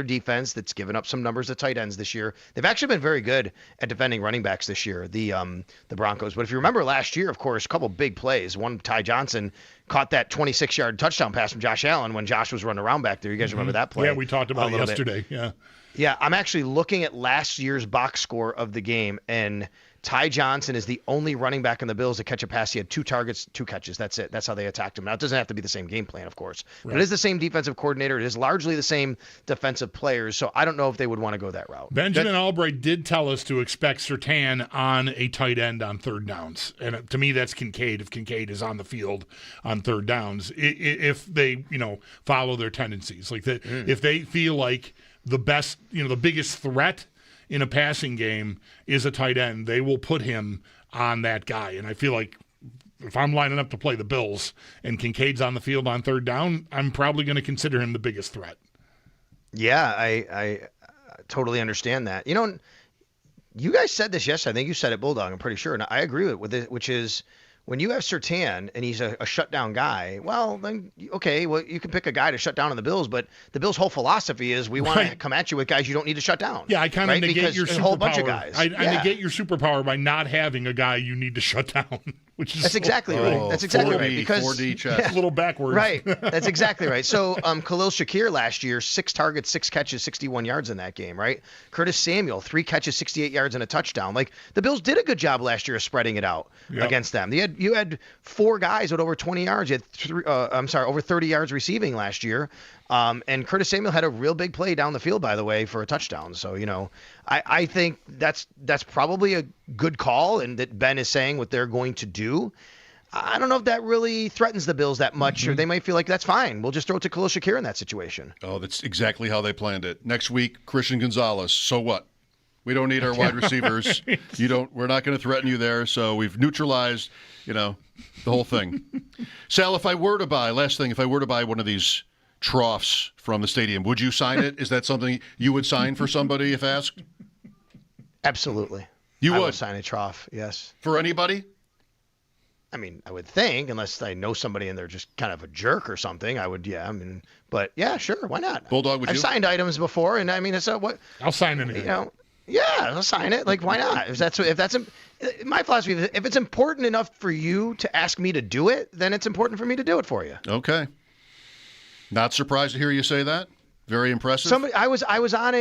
defense that's given up some numbers to tight ends this year. They've actually been very good at defending running backs this year, the Broncos. But if you remember last year, of course, a couple big plays. One, Ty Johnson caught that 26-yard touchdown pass from Josh Allen when Josh was running around back there. You guys remember that play? Yeah, we talked about it yesterday. Yeah. Yeah, I'm actually looking at last year's box score of the game, and Ty Johnson is the only running back in the Bills to catch a pass. He had 2 targets, 2 catches. That's it. That's how they attacked him. Now, it doesn't have to be the same game plan, of course. Right. But it is the same defensive coordinator. It is largely the same defensive players. So I don't know if they would want to go that route. Benjamin Albright did tell us to expect Surtain on a tight end on third downs. And to me, that's Kincaid, if Kincaid is on the field on third downs, if they, follow their tendencies. Like if they feel like the best, the biggest threat in a passing game is a tight end, they will put him on that guy. And I feel like if I'm lining up to play the Bills and Kincaid's on the field on third down, I'm probably going to consider him the biggest threat. Yeah, I totally understand that. You guys said this yesterday. I think you said it, Bulldog, I'm pretty sure. And I agree with it, which is when you have Surtain and he's a shutdown guy, well, then, okay, well, you can pick a guy to shut down on the Bills, but the Bills' whole philosophy is we want to come at you with guys you don't need to shut down. Yeah, I kind of negate your superpower. A whole bunch of guys. I negate your superpower by not having a guy you need to shut down. That's exactly right. That's exactly right. Because 4D chess. A little backwards. Right. That's exactly right. So Khalil Shakir last year, 6 targets, 6 catches, 61 yards in that game, right? Curtis Samuel, 3 catches, 68 yards and a touchdown. Like the Bills did a good job last year of spreading it out against them. You had 4 guys with over 20 yards. You had over 30 yards receiving last year. And Curtis Samuel had a real big play down the field, by the way, for a touchdown. So, I think that's probably a good call, and that Ben is saying what they're going to do. I don't know if that really threatens the Bills that much, or they might feel like that's fine. We'll just throw it to Khalil Shakir in that situation. Oh, that's exactly how they planned it. Next week, Christian Gonzalez. So what? We don't need our wide receivers. We're not going to threaten you there. So we've neutralized, the whole thing. Sal, if I were to buy one of these troughs from the stadium, would you sign it? Is that something you would sign for somebody if asked? Absolutely. I would sign a trough, yes. For anybody? I mean, I would think, unless I know somebody and they're just kind of a jerk or something, I would, but yeah, sure, why not? Bulldog, would you? I've signed items before, and I mean, it's what I'll sign anything. Yeah, I'll sign it. Like, why not? If that's my philosophy, if it's important enough for you to ask me to do it, then it's important for me to do it for you. Okay. Not surprised to hear you say that. Very impressive. I was on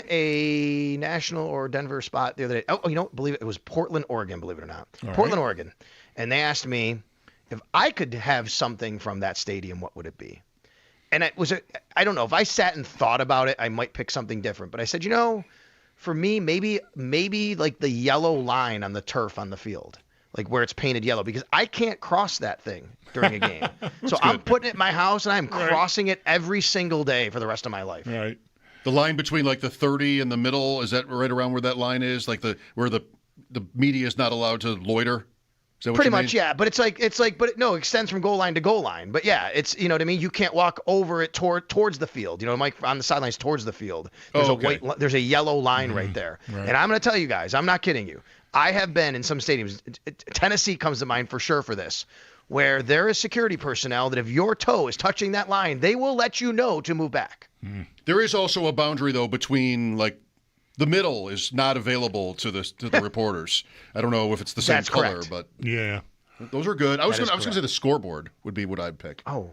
a National or Denver spot the other day. Oh, believe it was Portland, Oregon. Believe it or not, Portland, Oregon. And they asked me if I could have something from that stadium, what would it be? And I don't know, if I sat and thought about it, I might pick something different. But I said, for me, maybe like the yellow line on the turf on the field, like where it's painted yellow, because I can't cross that thing during a game. So I'm putting it in my house and I'm crossing it every single day for the rest of my life. Right. The line between like the 30 and the middle, is that right around where that line is? Like where the media is not allowed to loiter? Is that what Pretty you mean? much, yeah. But it extends from goal line to goal line. But yeah, it's, you know what I mean? You can't walk over it towards the field. Mike, on the sidelines towards the field. There's a yellow line right there. Right. And I'm going to tell you guys, I'm not kidding you. I have been in some stadiums. Tennessee comes to mind for sure for this, where there is security personnel that if your toe is touching that line, they will let you know to move back. There is also a boundary, though, between like The middle is not available to the reporters. I don't know if it's the same That's color, correct. but Yeah. those are good. I was That is going to say the scoreboard would be what I'd pick. Oh,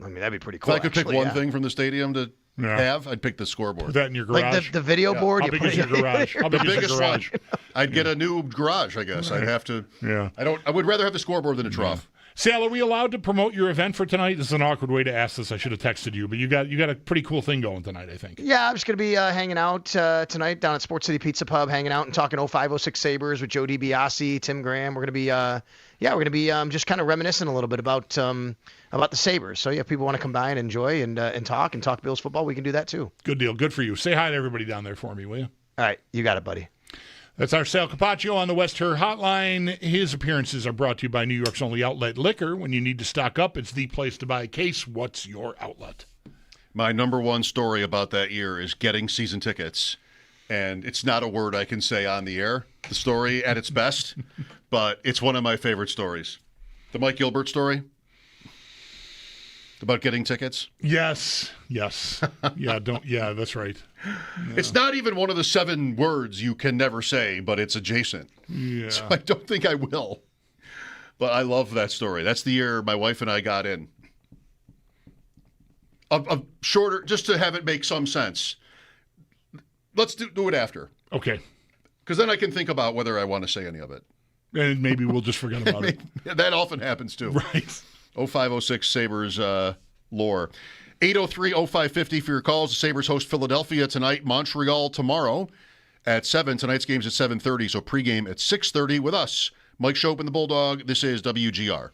I mean, that'd be pretty cool. If I could actually, pick one yeah. thing from the stadium to Yeah. have, I'd pick the scoreboard. Put that in your garage. Like the video board. How you big put is your it- garage? How The big is your biggest one. garage? I'd get a new garage, I guess. I'd have to. Yeah. I would rather have the scoreboard than a trough. Sal, are we allowed to promote your event for tonight? This is an awkward way to ask this. I should have texted you, but you got a pretty cool thing going tonight, I think. Yeah, I'm just going to be hanging out tonight down at Sports City Pizza Pub, hanging out and talking 0506 Sabres with Joe DiBiase, Tim Graham. We're going to be just kind of reminiscing a little bit about the Sabres. So, yeah, if people want to come by and enjoy and talk Bills football, we can do that too. Good deal. Good for you. Say hi to everybody down there for me, will you? All right, you got it, buddy. That's our Sal Capaccio on the West Her Hotline. His appearances are brought to you by New York's only outlet liquor. When you need to stock up, it's the place to buy a case. What's your outlet? My number one story about that year is getting season tickets. And it's not a word I can say on the air, the story at its best, but it's one of my favorite stories. The Mike Gilbert story about getting tickets. Yes. Yeah, that's right. Yeah. It's not even one of the 7 words you can never say, but it's adjacent. Yeah. So I don't think I will. But I love that story. That's the year my wife and I got in. A shorter, just to have it make some sense. Let's do it after. Okay. Because then I can think about whether I want to say any of it. And maybe we'll just forget about it. That often happens too. Right. 0506 Sabres lore. 803-0550 for your calls. The Sabres host Philadelphia tonight, Montreal tomorrow at 7. Tonight's game's at 7:30, so pregame at 6:30 with us. Mike Schopp and the Bulldog. This is WGR.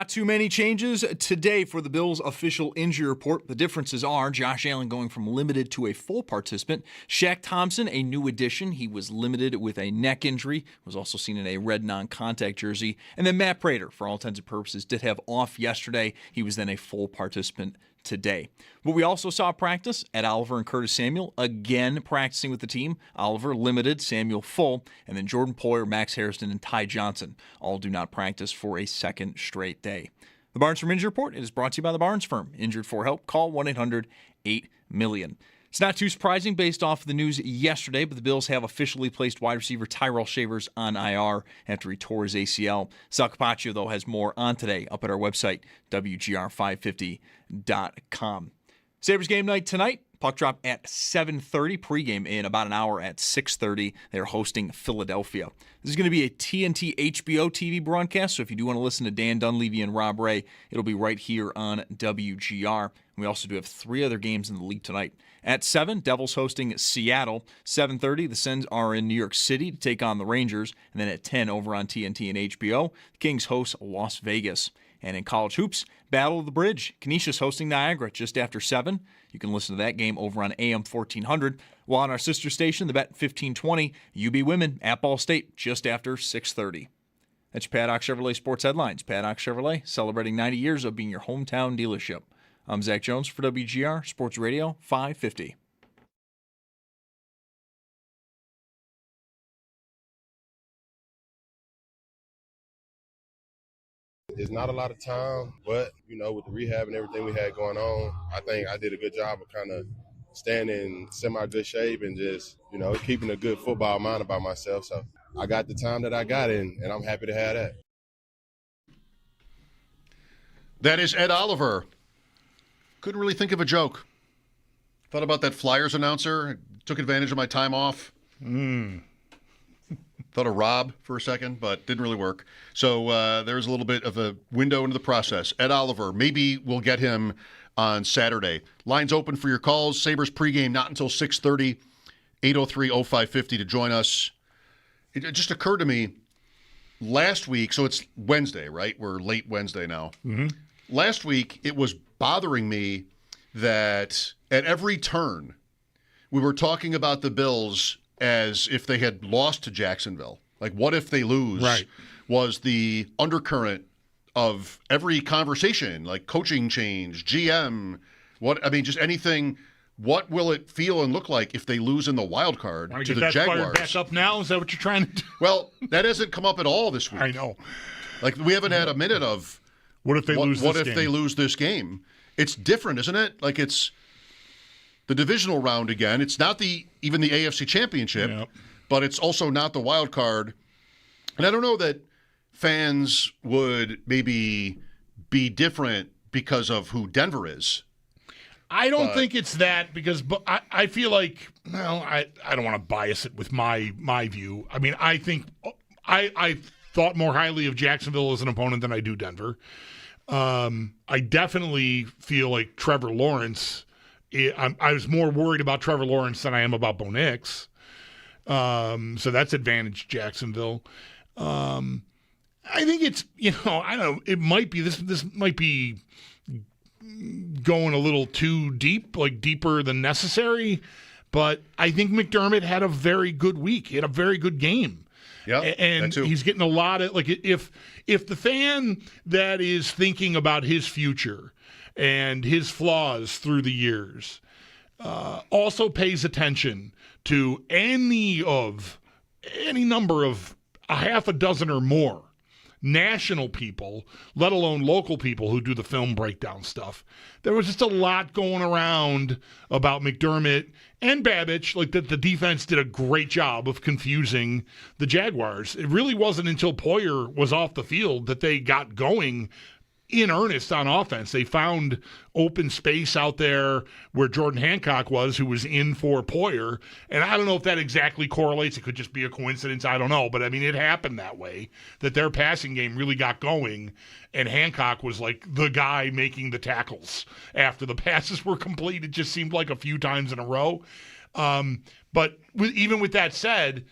Too many changes today for the Bills' official injury report. The differences are Josh Allen going from limited to a full participant. Shaq Thompson, a new addition. He was limited with a neck injury, was also seen in a red non-contact jersey. And then Matt Prater, for all intents and purposes, did have off yesterday. He was then a full participant today. But we also saw practice at Oliver and Curtis Samuel, again practicing with the team. Oliver limited, Samuel full, and then Jordan Poyer, Max Harrison, and Ty Johnson all do not practice for a second straight day. The Barnes from Injury Report is brought to you by the Barnes Firm. Injured for help? Call 1-800-8-MILLION. It's not too surprising based off the news yesterday, but the Bills have officially placed wide receiver Tyrell Shavers on IR after he tore his ACL. Sal Capaccio, though, has more on today up at our website, WGR550.com. Sabres game night tonight. Puck drop at 7:30. Pregame in about an hour at 6:30. They're hosting Philadelphia. This is going to be a TNT HBO TV broadcast, so if you do want to listen to Dan Dunleavy and Rob Ray, it'll be right here on WGR. We also do have 3 other games in the league tonight. At 7, Devils hosting Seattle. 7:30, the Sens are in New York City to take on the Rangers. And then at 10, over on TNT and HBO, the Kings host Las Vegas. And in college hoops, Battle of the Bridge. Canisius hosting Niagara just after 7. You can listen to that game over on AM 1400. While on our sister station, the Bet 1520, UB Women at Ball State just after 6:30. That's Paddock Chevrolet Sports Headlines. Paddock Chevrolet celebrating 90 years of being your hometown dealership. I'm Zach Jones for WGR Sports Radio 550. It's not a lot of time, but, with the rehab and everything we had going on, I think I did a good job of kind of staying in semi-good shape and just, keeping a good football mind about myself. So I got the time that I got, and I'm happy to have that. That is Ed Oliver. Couldn't really think of a joke. Thought about that Flyers announcer. Took advantage of my time off. Thought of Rob for a second, but didn't really work. So there's a little bit of a window into the process. Ed Oliver, maybe we'll get him on Saturday. Lines open for your calls. Sabres pregame not until 6:30, 803-0550 to join us. It just occurred to me last week, so it's Wednesday, right? We're late Wednesday now. Mm-hmm. Last week, it was bothering me that at every turn, we were talking about the Bills as if they had lost to Jacksonville. Like, what if they lose? Right. Was the undercurrent of every conversation, like coaching change, GM, just anything. What will it feel and look like if they lose in the wild card to the Jaguars? Fired back up now? Is that what you're trying to do? Well, that hasn't come up at all this week. I know. Like, we haven't had a minute of what if they lose this game? What if they lose this game? It's different, isn't it? Like, it's the divisional round again. It's not even the AFC Championship, but it's also not the wild card. And I don't know that fans would maybe be different because of who Denver is. I don't think it's that because I feel like, I don't want to bias it with my view. I mean, I think I thought more highly of Jacksonville as an opponent than I do Denver. I definitely feel like Trevor Lawrence. I was more worried about Trevor Lawrence than I am about Bo Nix. So that's advantage Jacksonville. I think it's, I don't know, it might be, this might be going a little too deep, like deeper than necessary, but I think McDermott had a very good week. He had a very good game. Yeah, and he's getting a lot of, like, if the fan that is thinking about his future and his flaws through the years also pays attention to any number of a half a dozen or more national people, let alone local people who do the film breakdown stuff. There was just a lot going around about McDermott and Babich, like that the defense did a great job of confusing the Jaguars. It really wasn't until Poyer was off the field that they got going in earnest on offense. They found open space out there where Jordan Hancock was, who was in for Poyer. And I don't know if that exactly correlates. It could just be a coincidence. I don't know. But, I mean, it happened that way, that their passing game really got going, and Hancock was like the guy making the tackles after the passes were complete. It just seemed like a few times in a row. But even with that said,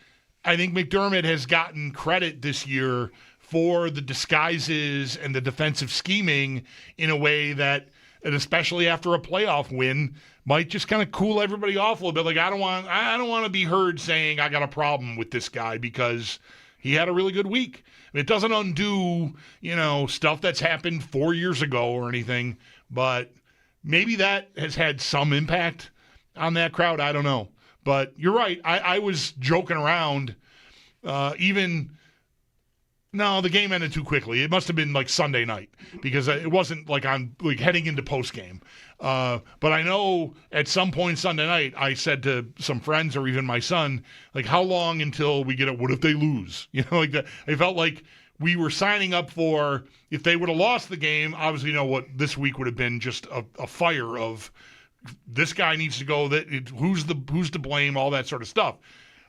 I think McDermott has gotten credit this year for the disguises and the defensive scheming in a way that, and especially after a playoff win, might just kind of cool everybody off a little bit. Like, I don't want to be heard saying I got a problem with this guy because he had a really good week. It doesn't undo, stuff that's happened 4 years ago or anything, but maybe that has had some impact on that crowd. I don't know. But you're right. I was joking around. No, the game ended too quickly. It must have been like Sunday night because it wasn't like on like heading into postgame. But I know at some point Sunday night I said to some friends or even my son, like, how long until we get a what if they lose? Like that. I felt like we were signing up for, if they would have lost the game, obviously what this week would have been just a fire of this guy needs to go, who's to blame, all that sort of stuff.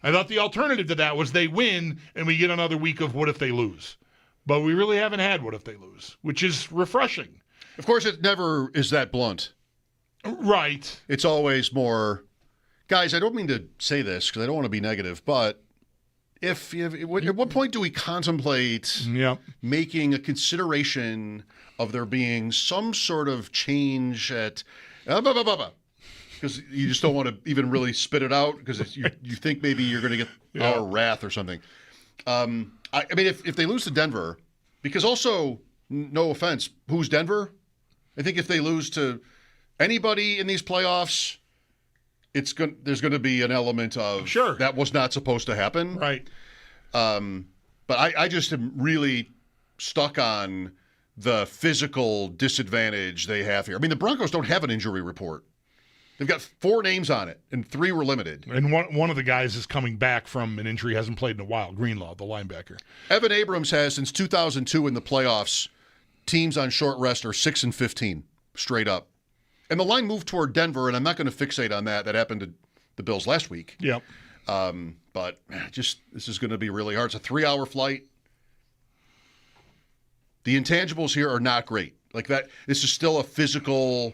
I thought the alternative to that was they win and we get another week of what if they lose. But we really haven't had what if they lose, which is refreshing. Of course, it never is that blunt. Right. It's always more, guys, I don't mean to say this because I don't want to be negative, but at what point do we contemplate making a consideration of there being some sort of change at because you just don't want to even really spit it out because you think maybe you're going to get our wrath or something. I mean, if they lose to Denver, because also, no offense, who's Denver? I think if they lose to anybody in these playoffs, there's going to be an element of that was not supposed to happen. Right. But I just am really stuck on the physical disadvantage they have here. I mean, the Broncos don't have an injury report. They've got 4 names on it, and 3 were limited. And one of the guys is coming back from an injury, hasn't played in a while, Greenlaw, the linebacker. Evan Abrams has, since 2002 in the playoffs, teams on short rest are 6-15, straight up. And the line moved toward Denver, and I'm not going to fixate on that. That happened to the Bills last week. Yep. But this is going to be really hard. It's a 3-hour flight. The intangibles here are not great. Like that, this is still a physical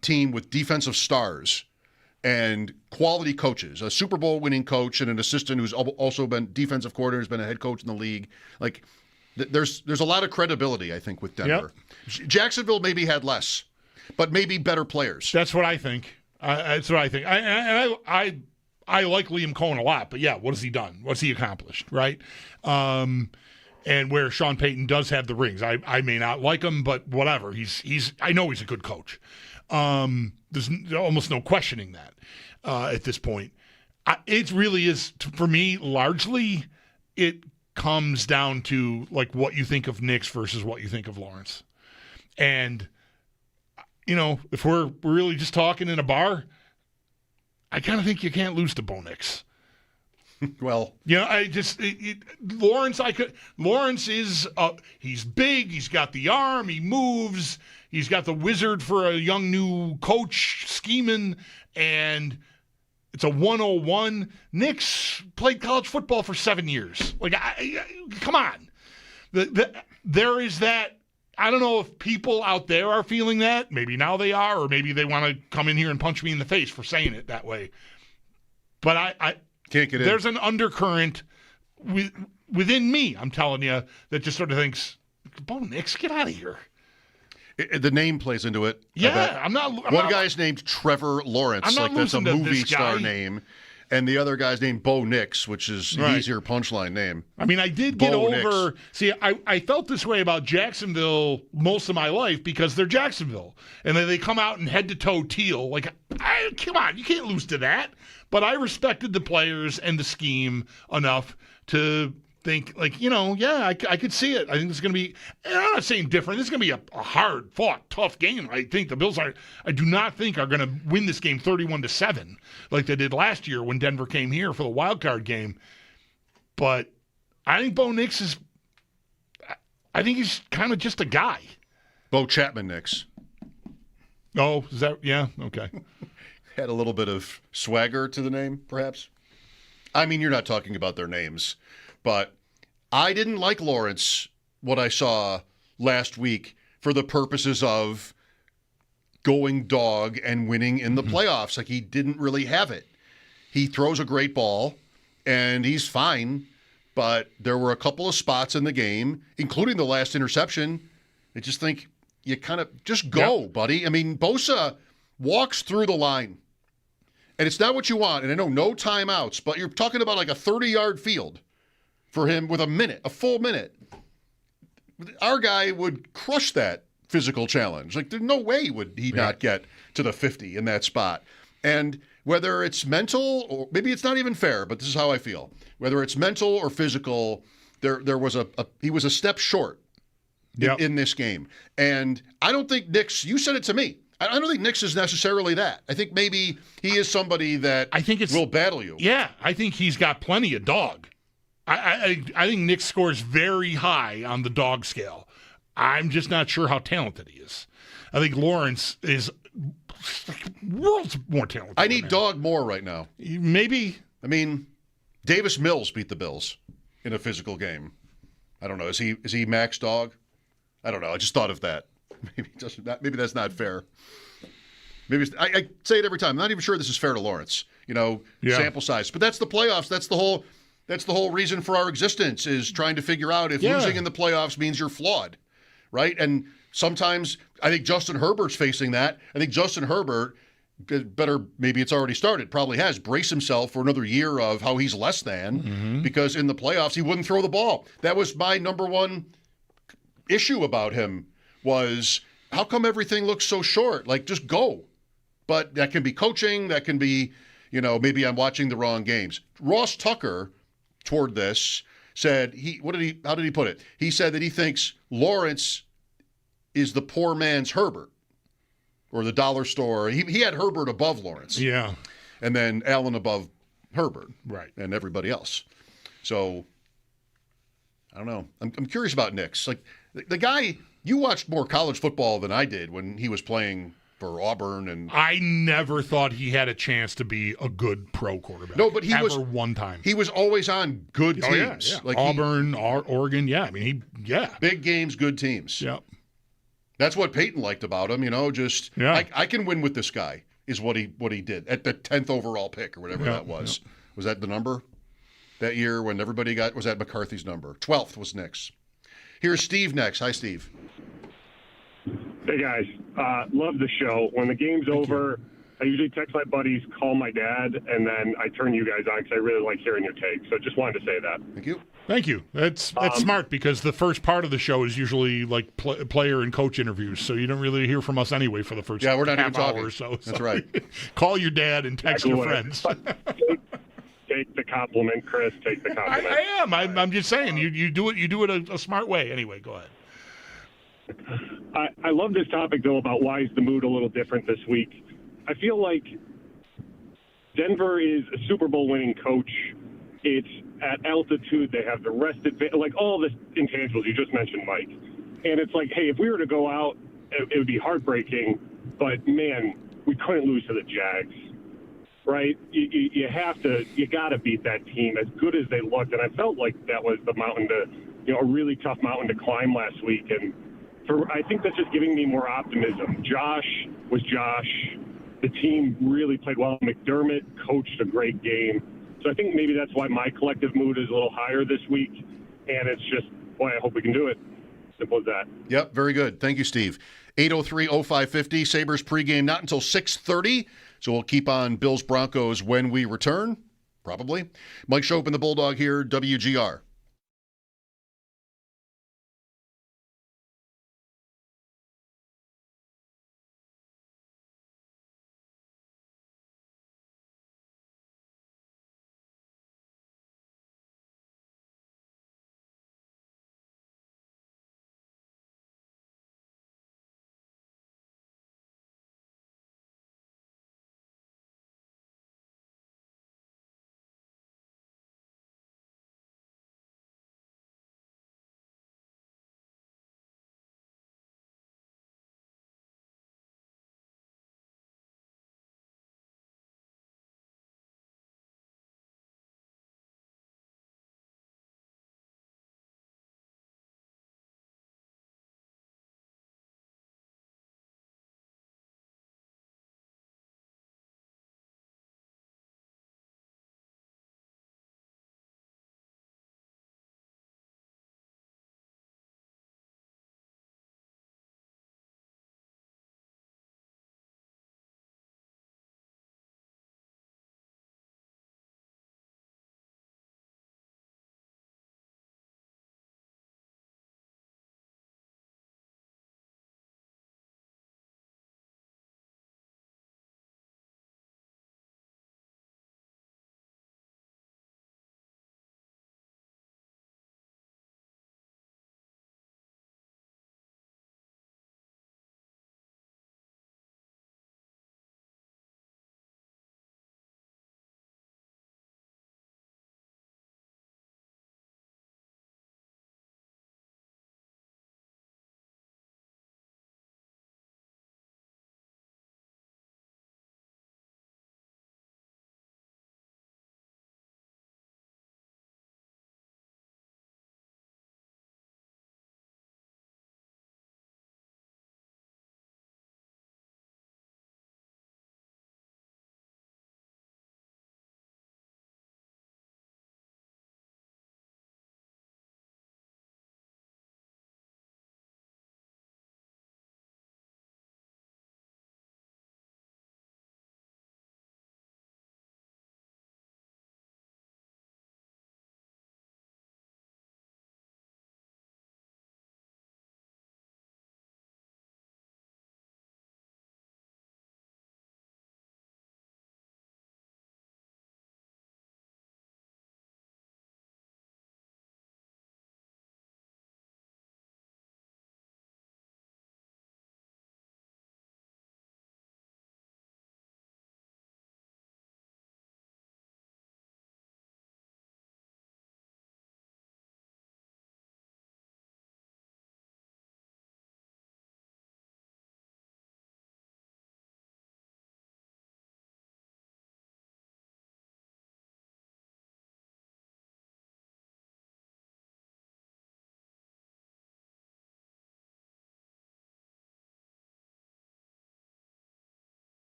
team with defensive stars and quality coaches, a Super Bowl winning coach and an assistant who's also been defensive coordinator, has been a head coach in the league. Like there's a lot of credibility, I think, with Denver. Yep. Jacksonville maybe had less, but maybe better players. That's what I think. That's what I think. I like Liam Cohen a lot, but what has he done? What's he accomplished, right? And where Sean Payton does have the rings, I may not like him, but whatever. I know he's a good coach. There's almost no questioning that at this point. It really is, for me, largely it comes down to like what you think of Nix versus what you think of Lawrence. And, if we're really just talking in a bar, I kind of think you can't lose to Bo Nix. Well, Lawrence is, he's big, he's got the arm, he moves, he's got the wizard for a young new coach scheming, and it's a 101. Nix played college football for 7 years. Like, come on. There is that. I don't know if people out there are feeling that. Maybe now they are, or maybe they want to come in here and punch me in the face for saying it that way. But I can't get in. There's an undercurrent within me, I'm telling you, that just sort of thinks, Bo Nix, get out of here. The name plays into it. Yeah, One guy's named Trevor Lawrence, that's a movie star name, and the other guy's named Bo Nix, which is an easier punchline name. I mean, I did get over. See, I felt this way about Jacksonville most of my life because they're Jacksonville, and then they come out in head-to-toe teal. Like, come on, you can't lose to that. But I respected the players and the scheme enough to think, like, I could see it. I think it's going to be, and I'm not saying different. This is going to be a hard-fought, tough game. I think the Bills I do not think are going to win this game 31-7 like they did last year when Denver came here for the wild card game. But I think Bo Nix I think he's kind of just a guy. Bo Chapman Nix. Oh, is that, yeah, okay. Had a little bit of swagger to the name, perhaps. I mean, you're not talking about their names, but I didn't like Lawrence, what I saw last week, for the purposes of going dog and winning in the playoffs. Like, he didn't really have it. He throws a great ball, and he's fine, but there were a couple of spots in the game, including the last interception. I just think you kind of just go, buddy. I mean, Bosa walks through the line, and it's not what you want. And I know no timeouts, but you're talking about like a 30-yard field for him with a full minute. Our guy would crush that physical challenge. Like, there's no way would he not get to the 50 in that spot. And whether it's mental or maybe it's not even fair, but this is how I feel. Whether it's mental or physical, there was he was a step short in this game. And I don't think Nix, you said it to me, I don't think Nix is necessarily that. I think maybe he is somebody that will battle you. Yeah, I think he's got plenty of dog. I think Nix scores very high on the dog scale. I'm just not sure how talented he is. I think Lawrence is worlds more talented. I need dog more right now. Maybe. I mean, Davis Mills beat the Bills in a physical game. I don't know. Is he max dog? I don't know. I just thought of that. Maybe that's not fair. Maybe I say it every time. I'm not even sure this is fair to Lawrence. Sample size. But that's the playoffs. That's the whole reason for our existence, is trying to figure out if losing in the playoffs means you're flawed, right? And sometimes I think Justin Herbert's facing that. I think Justin Herbert better, maybe it's already started, probably has, brace himself for another year of how he's less than, because in the playoffs he wouldn't throw the ball. That was my number one issue about him, was how come everything looks so short? Like, just go. But that can be coaching. That can be, maybe I'm watching the wrong games. Ross Tucker, toward this, said how did he put it? He said that he thinks Lawrence is the poor man's Herbert, or the dollar store. He had Herbert above Lawrence. Yeah. And then Allen above Herbert. Right. And everybody else. So, I don't know. I'm curious about Nix. Like, the guy, you watched more college football than I did when he was playing for Auburn, and I never thought he had a chance to be a good pro quarterback. No, but he was one time. He was always on good teams. Yeah. Like Auburn, Oregon. Yeah, I mean, big games, good teams. Yep. That's what Peyton liked about him. I can win with this guy, is what he did at the 10th overall pick or whatever that was. Yep. Was that the number that year when everybody was that McCarthy's number? 12th was Nix. Here's Steve next. Hi, Steve. Hey, guys. Love the show. When the game's over, I usually text my buddies, call my dad, and then I turn you guys on because I really like hearing your take. So just wanted to say that. Thank you. Thank you. That's smart, because the first part of the show is usually like player and coach interviews, so you don't really hear from us anyway for the first we're not half even talking. hour or so. That's right. Call your dad and text your friends. Take the compliment, Chris. Take the compliment. I am. I'm just saying. You do it a smart way. Anyway, go ahead. I love this topic, though, about why is the mood a little different this week. I feel like Denver is a Super Bowl winning coach. It's at altitude. They have the rest like all the intangibles you just mentioned, Mike. And it's like, hey, if we were to go out, it would be heartbreaking. But, man, we couldn't lose to the Jags, right? You got to beat that team as good as they looked. And I felt like that was the mountain a really tough mountain to climb last week. And I think that's just giving me more optimism. Josh was Josh. The team really played well. McDermott coached a great game. So I think maybe that's why my collective mood is a little higher this week. And it's just, boy, I hope we can do it. Simple as that. Yep, very good. Thank you, Steve. 803-0550, Sabres pregame not until 6:30. So we'll keep on Bills Broncos when we return, probably. Mike Schopp and the Bulldog here, WGR.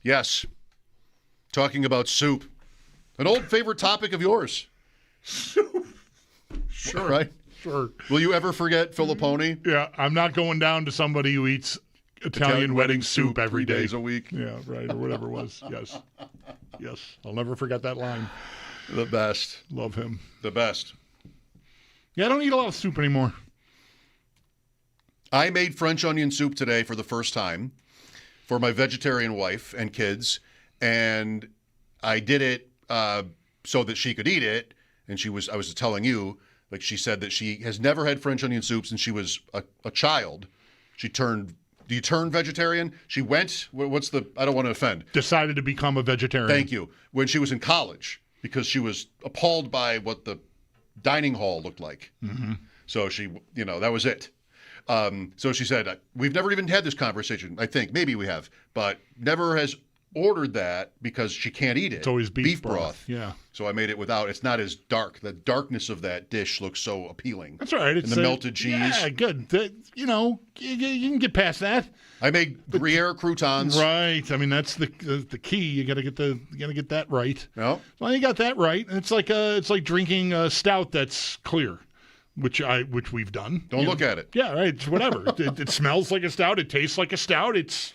Yes. Talking about soup. An old favorite topic of yours. Sure. Right? Sure. Will you ever forget Filippone? Yeah, I'm not going down to somebody who eats Italian wedding soup every 3 day. days a week. Yeah, right, or whatever it was. Yes. Yes. I'll never forget that line. The best. Love him. The best. Yeah, I don't eat a lot of soup anymore. I made French onion soup today for the first time for my vegetarian wife and kids, and I did it so that she could eat it. And I was telling you, like she said that she has never had French onion soup since she was a child. Do you turn vegetarian? She went, I don't want to offend. Decided to become a vegetarian. Thank you. When she was in college, because she was appalled by what the dining hall looked like. Mm-hmm. So she, that was it. So she said, we've never even had this conversation, I think. Maybe we have, but never has ordered that because she can't eat it. It's always beef broth. Yeah. So I made it without. It's not as dark. The darkness of that dish looks so appealing. That's right. And the melted cheese. Yeah, good. You can get past that. I made Gruyere croutons. Right. I mean, that's the key. You got to get that right. No. Well, you got that right. It's like drinking a stout that's clear. Which we've done. Don't look at it. Yeah, right. It's whatever. it smells like a stout. It tastes like a stout. It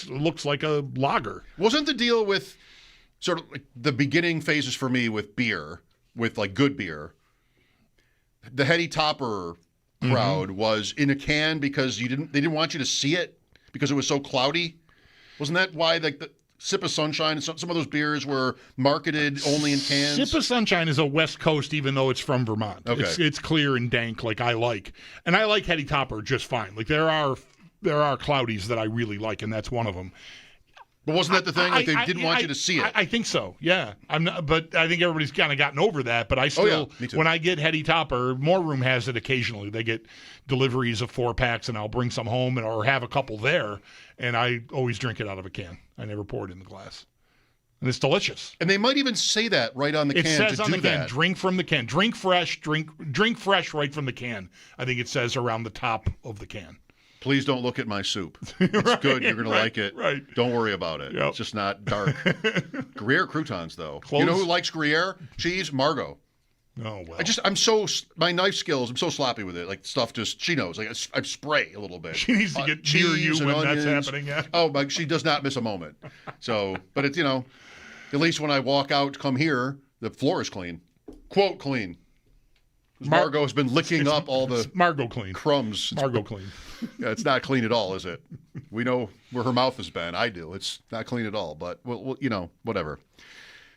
looks like a lager. Wasn't the deal with sort of like the beginning phases for me with beer, with like good beer, the heady topper crowd was in a can because they didn't want you to see it because it was so cloudy? Wasn't that why like the Sip of Sunshine and some of those beers were marketed only in cans? Sip of Sunshine is a West Coast, even though it's from Vermont. Okay. It's clear and dank like I like. And I like heady topper just fine. Like there are cloudies that I really like, and that's one of them. But wasn't that the thing? Like they didn't want you to see it. I think so. Yeah. But I think everybody's kind of gotten over that. But I still, me too. when I get heady topper, More Room has it occasionally. They get deliveries of 4-packs, and I'll bring some home or have a couple there. And I always drink it out of a can. I never pour it in the glass. And it's delicious. And they might even say that right on the can. It says to on do the can, that. drink from the can. Drink fresh, drink fresh right from the can. I think it says around the top of the can. Please don't look at my soup. It's good. You're going to like it. Right. Don't worry about it. Yep. It's just not dark. Gruyere croutons, though. Close. You know who likes Gruyere cheese? Margot. Oh, well. My knife skills, I'm so sloppy with it. Like, stuff she knows. Like, I spray a little bit. She needs to get near you when that's happening. Yeah. Oh, but she does not miss a moment. So, but it's, at least when I walk out, come here, the floor is clean. Quote, clean. Margot has been licking up all the Margot clean crumbs. Margot clean. Yeah, it's not clean at all, is it? We know where her mouth has been. I do. It's not clean at all, but, whatever.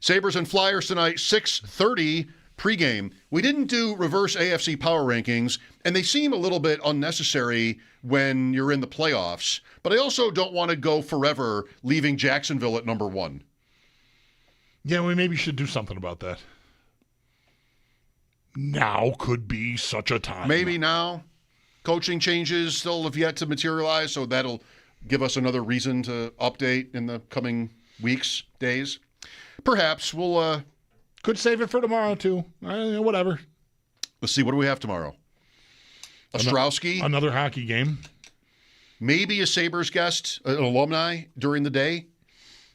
Sabres and Flyers tonight, 6:30 pregame. We didn't do reverse AFC power rankings, and they seem a little bit unnecessary when you're in the playoffs, but I also don't want to go forever leaving Jacksonville at number 1. Yeah, we maybe should do something about that. Now could be such a time. Maybe now. Coaching changes still have yet to materialize, so that'll give us another reason to update in the coming weeks, days. Perhaps we'll... Could save it for tomorrow, too. Whatever. Let's see. What do we have tomorrow? Ostrowski. Another hockey game. Maybe a Sabres guest, an alumni during the day.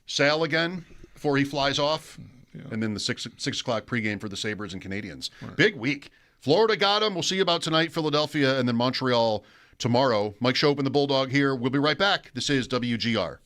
Sal again before he flies off. Yeah. And then the 6 o'clock pregame for the Sabres and Canadiens. Right. Big week. Florida got him. We'll see you about tonight. Philadelphia and then Montreal tomorrow. Mike Schopp and the Bulldog here. We'll be right back. This is WGR.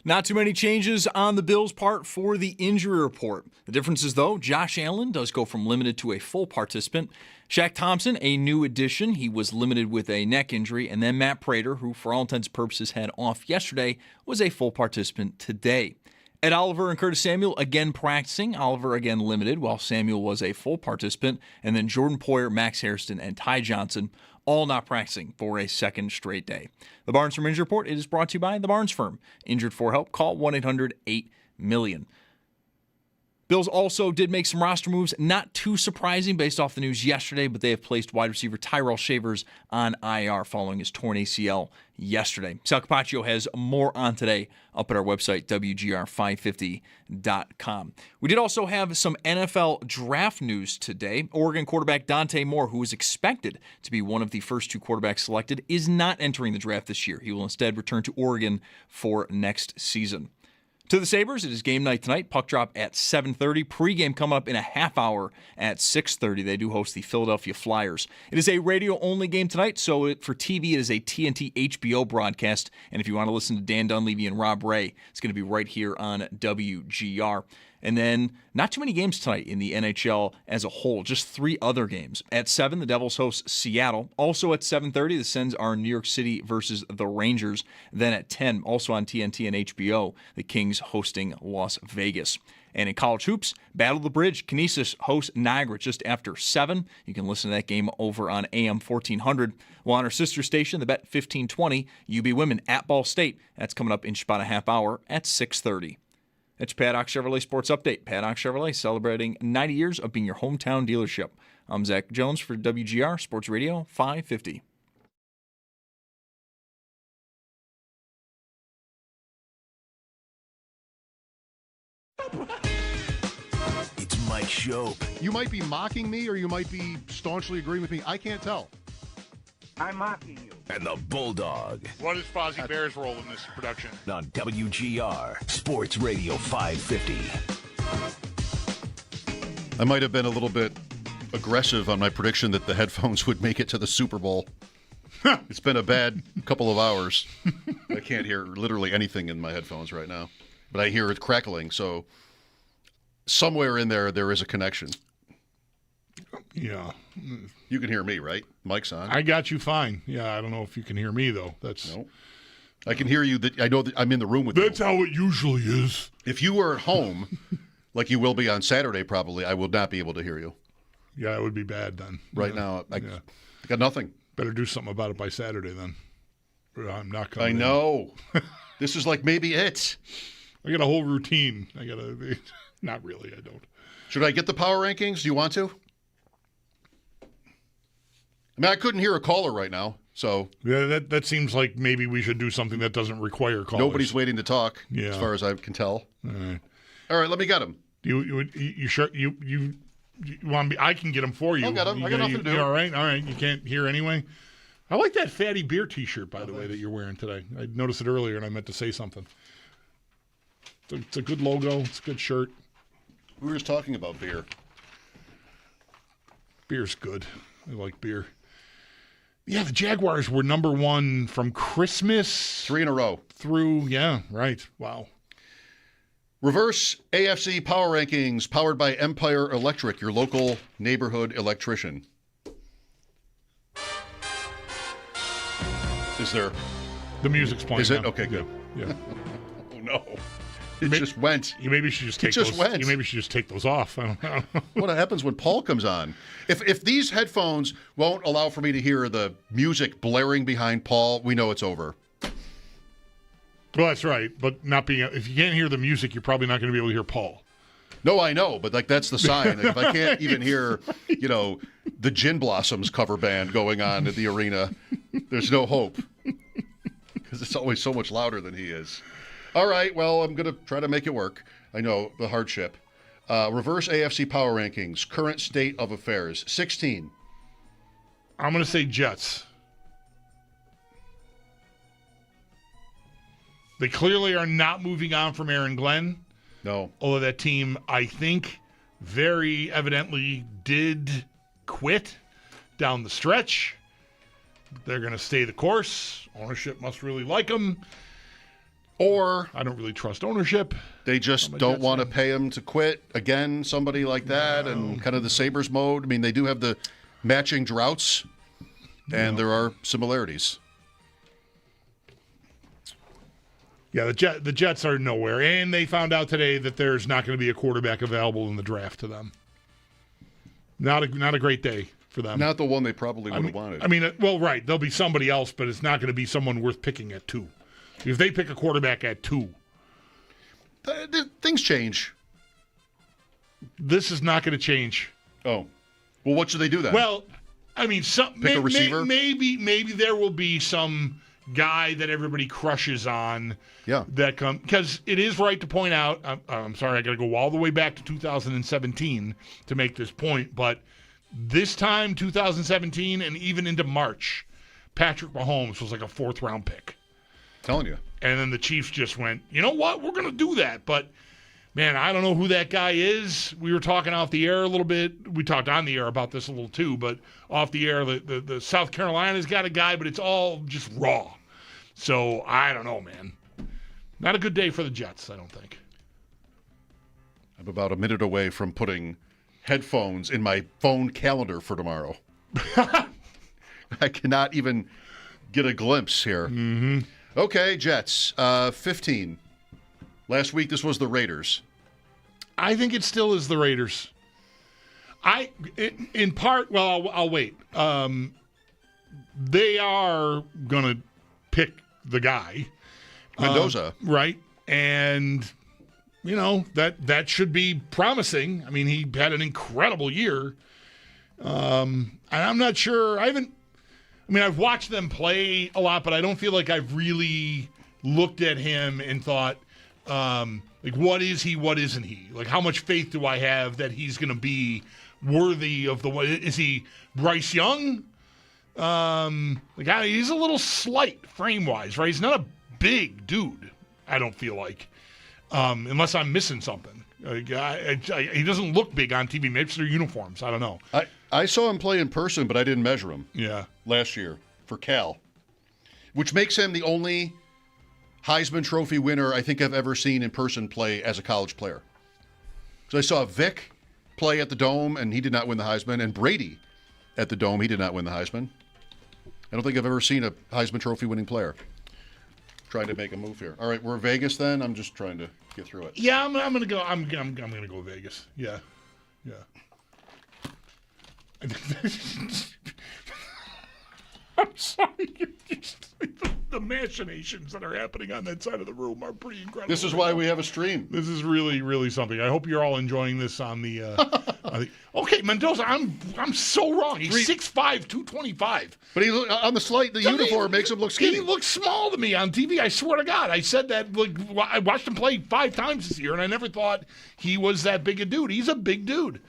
Not too many changes on the Bills' part for the injury report. The difference is, though, Josh Allen does go from limited to a full participant. Shaq Thompson, a new addition. He was limited with a neck injury. And then Matt Prater, who for all intents and purposes had off yesterday, was a full participant today. Ed Oliver and Curtis Samuel again practicing. Oliver again limited, while Samuel was a full participant. And then Jordan Poyer, Max Hairston, and Ty Johnson all not practicing for a second straight day. The Barnes Firm Injury Report is brought to you by the Barnes Firm. Injured for help? Call 1-800-8-MILLION. Bills also did make some roster moves, not too surprising based off the news yesterday, but they have placed wide receiver Tyrell Shavers on IR following his torn ACL yesterday. Sal Capaccio has more on today up at our website, WGR550.com. We did also have some NFL draft news today. Oregon quarterback Dante Moore, who is expected to be one of the first two quarterbacks selected, is not entering the draft this year. He will instead return to Oregon for next season. To the Sabres, it is game night tonight. Puck drop at 7:30. Pre-game coming up in a half hour at 6:30. They do host the Philadelphia Flyers. It is a radio-only game tonight, so for TV, it is a TNT HBO broadcast. And if you want to listen to Dan Dunleavy and Rob Ray, it's going to be right here on WGR. And then not too many games tonight in the NHL as a whole, just 3 other games. At 7, the Devils host Seattle. Also at 7:30, the Sens are New York City versus the Rangers. Then at 10, also on TNT and HBO, the Kings hosting Las Vegas. And in college hoops, Battle of the Bridge, Canisius hosts Niagara just after 7. You can listen to that game over on AM 1400. While on our sister station, the Bet 1520, UB Women at Ball State. That's coming up in just about a half hour at 6:30. It's Paddock Chevrolet Sports Update. Paddock Chevrolet celebrating 90 years of being your hometown dealership. I'm Zach Jones for WGR Sports Radio 550. It's Mike Schopp. You might be mocking me or you might be staunchly agreeing with me. I can't tell. I'm mocking you. And the Bulldog. What is Fozzie Bear's role in this production? On WGR Sports Radio 550. I might have been a little bit aggressive on my prediction that the headphones would make it to the Super Bowl. It's been a bad couple of hours. I can't hear literally anything in my headphones right now. But I hear it crackling, so somewhere in there is a connection. Yeah. You can hear me, right? Mic's on. I got you fine. Yeah, I don't know if you can hear me, though. No. I can hear you. I know that I'm in the room with you. That's how it usually is. If you were at home, like you will be on Saturday probably, I will not be able to hear you. Yeah, it would be bad then. Right now, I got nothing. Better do something about it by Saturday then. I'm not coming I know. This is like maybe it. I got a whole routine. Not really, I don't. Should I get the power rankings? Do you want to? I mean, I couldn't hear a caller right now, so... Yeah, that seems like maybe we should do something that doesn't require callers. Nobody's waiting to talk, as far as I can tell. All right, let me get them. You sure you want me? I can get them for you. I'll get them. I got nothing to do. All right. You can't hear anyway. I like that Fatty Beer T-shirt, by the way, that you're wearing today. I noticed it earlier, and I meant to say something. It's a good logo. It's a good shirt. We were just talking about beer. Beer's good. I like beer. Yeah, the Jaguars were number 1 from Christmas. 3 in a row. Through, yeah, right. Wow. Reverse AFC Power Rankings powered by Empire Electric, your local neighborhood electrician. Is there... The music's playing. Is it? Now. Okay, good. Yeah. Oh, no. It just went. You maybe should just take those. You maybe should just take those off. I don't know. What happens when Paul comes on? If these headphones won't allow for me to hear the music blaring behind Paul, we know it's over. Well, that's right. But if you can't hear the music, you're probably not going to be able to hear Paul. No, I know, but that's the sign. If I can't even hear, the Gin Blossoms cover band going on at the arena, there's no hope. Because it's always so much louder than he is. All right, well, I'm going to try to make it work. I know, the hardship. Reverse AFC Power Rankings, current state of affairs, 16. I'm going to say Jets. They clearly are not moving on from Aaron Glenn. No. Although that team, I think, very evidently did quit down the stretch. They're going to stay the course. Ownership must really like them. Or I don't really trust ownership. They just don't want to pay him to quit. Again, somebody like that, and kind of the Sabres mode. I mean, they do have the matching droughts, and there are similarities. Yeah, the Jets are nowhere, and they found out today that there's not going to be a quarterback available in the draft to them. Not a great day for them. Not the one they probably would have wanted. I mean, well, right, there'll be somebody else, but it's not going to be someone worth picking at 2. If they pick a quarterback at 2, things change. This is not going to change. Oh, well, what should they do then? Well, I mean, pick a receiver. Maybe there will be some guy that everybody crushes on. Yeah. That because it is right to point out. I'm sorry, I got to go all the way back to 2017 to make this point, but this time, 2017, and even into March, Patrick Mahomes was like a 4th round pick. Telling you. And then the Chiefs just went, you know what? We're going to do that. But, man, I don't know who that guy is. We were talking off the air a little bit. We talked on the air about this a little too, but off the air, the South Carolina's got a guy, but it's all just raw. So, I don't know, man. Not a good day for the Jets, I don't think. I'm about a minute away from putting headphones in my phone calendar for tomorrow. I cannot even get a glimpse here. Mm-hmm. Okay, Jets, 15. Last week, this was the Raiders. I think it still is the Raiders. In part, well, I'll wait. They are going to pick the guy. Mendoza. Right. And, you know, that should be promising. I mean, he had an incredible year. And I'm not sure. I've watched them play a lot, but I don't feel like I've really looked at him and thought, like, what is he, what isn't he? Like, how much faith do I have that he's going to be worthy of is he Bryce Young? He's a little slight frame-wise, right? He's not a big dude, I don't feel like, unless I'm missing something. He doesn't look big on TV. Maybe it's their uniforms. I don't know. I saw him play in person, but I didn't measure him. Yeah. Last year for Cal, which makes him the only Heisman Trophy winner I think I've ever seen in person play as a college player. So I saw Vic play at the Dome, and he did not win the Heisman, and Brady at the Dome, he did not win the Heisman. I don't think I've ever seen a Heisman Trophy winning player. Trying to make a move here. All right, we're Vegas then. I'm just trying to get through it. Yeah, I'm gonna go. I'm gonna go Vegas. Yeah. I'm sorry. The machinations that are happening on that side of the room are pretty incredible. This is why we have a stream. This is really, really something. I hope you're all enjoying this on the. Okay, Mendoza, I'm so wrong. He's 6'5", 225. But he on the slide, the uniform makes him look skinny. He looks small to me on TV. I swear to God, I said that. Like, I watched him play 5 times this year, and I never thought he was that big a dude. He's a big dude.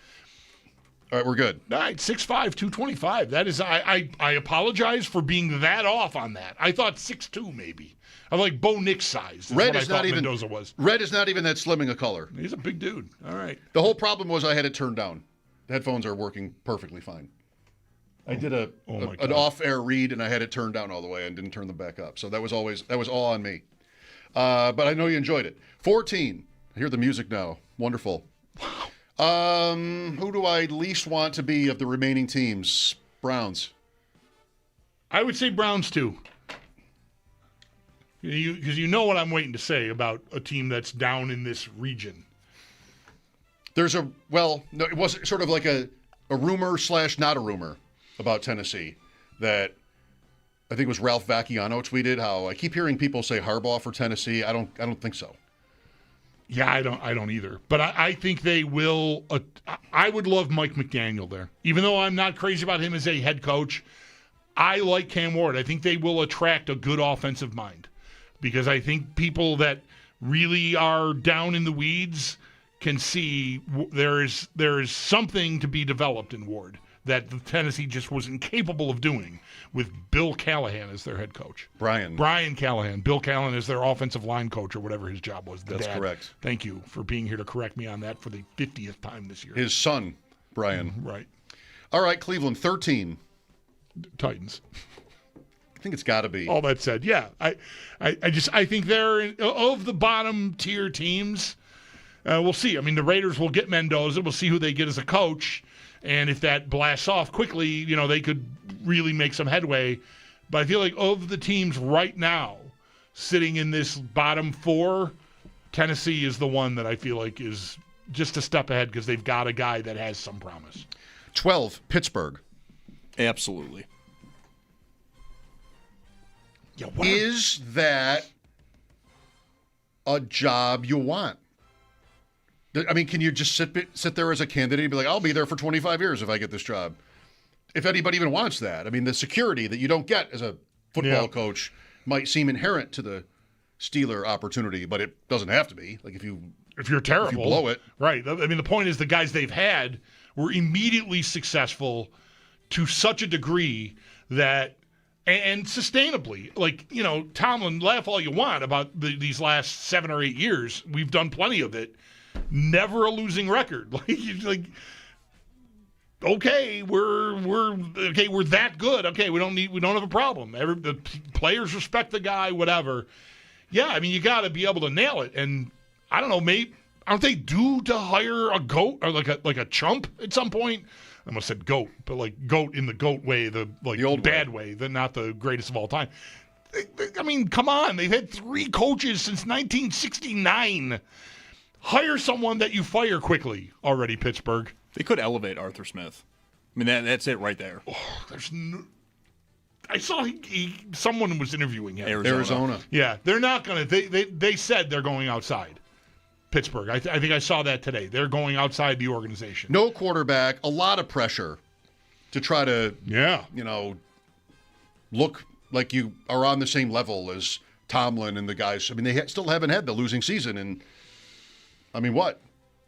All right, we're good. All right, 6'5", 225. That is, I apologize for being that off on that. I thought 6'2", maybe. I like Bo Nick's size. Red is not even Mendoza was. Red is not even that slimming a color. He's a big dude. All right. The whole problem was I had it turned down. The headphones are working perfectly fine. I did an off-air read, and I had it turned down all the way and didn't turn them back up. So that was all on me. But I know you enjoyed it. 14. I hear the music now. Wonderful. Who do I least want to be of the remaining teams? Browns. I would say Browns too. Because you know what I'm waiting to say about a team that's down in this region. It was sort of like a rumor / not a rumor about Tennessee that I think it was Ralph Vacchiano tweeted how I keep hearing people say Harbaugh for Tennessee. I don't think so. Yeah, I don't either. But I think they will. I would love Mike McDaniel there. Even though I'm not crazy about him as a head coach, I like Cam Ward. I think they will attract a good offensive mind. Because I think people that really are down in the weeds can see there is something to be developed in Ward that the Tennessee just was incapable of doing with Bill Callahan as their head coach. Brian Callahan. Bill Callahan is their offensive line coach or whatever his job was. That's correct. Thank you for being here to correct me on that for the 50th time this year. His son, Brian. Right. All right, Cleveland, 13. Titans. think it's got to be. All that said, yeah. I think they're of the bottom tier teams. We'll see. I mean, the Raiders will get Mendoza. We'll see who they get as a coach. And if that blasts off quickly, they could really make some headway. But I feel like of the teams right now sitting in this bottom 4, Tennessee is the one that I feel like is just a step ahead because they've got a guy that has some promise. 12, Pittsburgh. Absolutely. Yeah, is that a job you want? I mean, can you just sit there as a candidate and be like, I'll be there for 25 years if I get this job? If anybody even wants that. I mean, the security that you don't get as a football coach might seem inherent to the Steeler opportunity, but it doesn't have to be. Like if you're terrible, if you blow it. Right. I mean, the point is the guys they've had were immediately successful to such a degree that and sustainably. Like, Tomlin, laugh all you want about these last 7 or 8 years. We've done plenty of it. Never a losing record. Okay, we're that good. Okay, we don't have a problem. The players respect the guy, whatever. Yeah, I mean, you got to be able to nail it. And I don't know, maybe aren't they due to hire a GOAT or like a chump at some point? I almost said goat, but like goat in the goat way, the old bad way, not the greatest of all time. I mean, come on, they've had 3 coaches since 1969. Hire someone that you fire quickly already, Pittsburgh. They could elevate Arthur Smith. I mean, that's it right there. Oh, I saw someone was interviewing him. Arizona. Yeah, they're not going to. They said they're going outside. Pittsburgh. I think I saw that today. They're going outside the organization. No quarterback. A lot of pressure to try to, look like you are on the same level as Tomlin and the guys. I mean, they still haven't had the losing season in,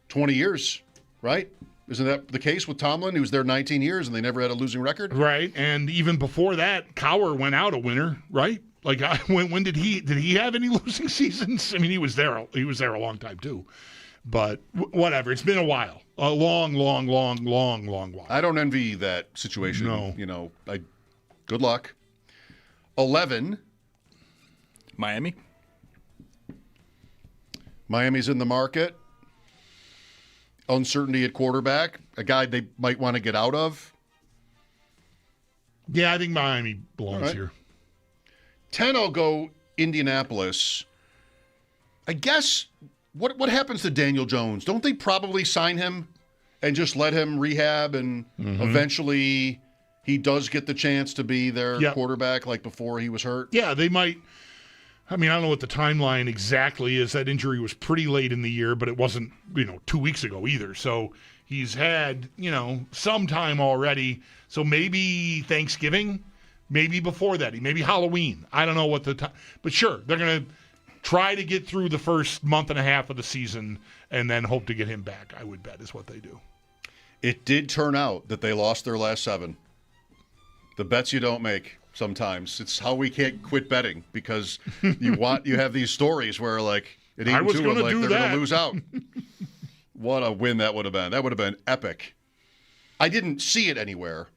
20 years, right? Isn't that the case with Tomlin? He was there 19 years and they never had a losing record? Right, and even before that, Cowher went out a winner, right? Like, when did he have any losing seasons? I mean, he was there a long time too. But whatever, it's been a while. A long while. I don't envy that situation. No. Good luck. 11. Miami. Miami's in the market. Uncertainty at quarterback. A guy they might want to get out of. Yeah, I think Miami belongs here. 10, I'll go Indianapolis. I guess, what happens to Daniel Jones? Don't they probably sign him and just let him rehab and eventually he does get the chance to be their quarterback like before he was hurt? Yeah, they might. I mean, I don't know what the timeline exactly is. That injury was pretty late in the year, but it wasn't, 2 weeks ago either. So he's had, some time already. So maybe Thanksgiving, maybe before that, maybe Halloween. I don't know what the time. But sure, they're going to try to get through the first month and a half of the season and then hope to get him back, I would bet, is what they do. It did turn out that they lost their last 7. The bets you don't make. Sometimes it's how we can't quit betting because you have these stories where like it ain't two of like they're going to lose out. What a win that would have been. That would have been epic. I didn't see it anywhere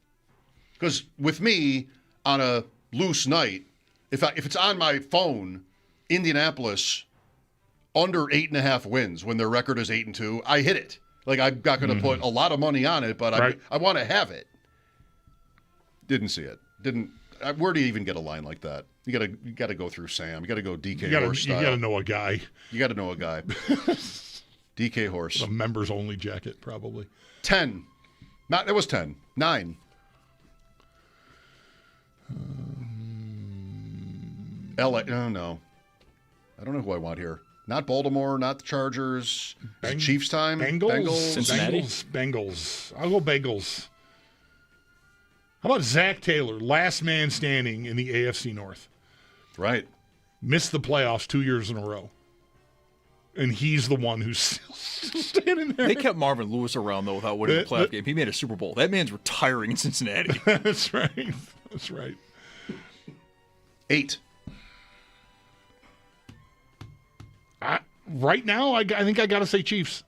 because with me on a loose night, if it's on my phone, Indianapolis under 8.5 wins when their record is 8-2, I hit it. Like I'm not going to put a lot of money on it, but I want to have it. Didn't see it. Didn't. Where do you even get a line like that? You got to go through Sam. You got to go DK Horse style. You got to know a guy. You got to know a guy. DK Horse. A members only jacket, probably. 10. It was 10. 9. LA. No. I don't know who I want here. Not Baltimore. Not the Chargers. Chiefs time. Bengals. Cincinnati. Bengals. I'll go Bengals. How about Zach Taylor, last man standing in the AFC North? Right. Missed the playoffs 2 years in a row. And he's the one who's still standing there. They kept Marvin Lewis around, though, without winning a playoff game. He made a Super Bowl. That man's retiring in Cincinnati. That's right. 8. Right now, I think I got to say Chiefs.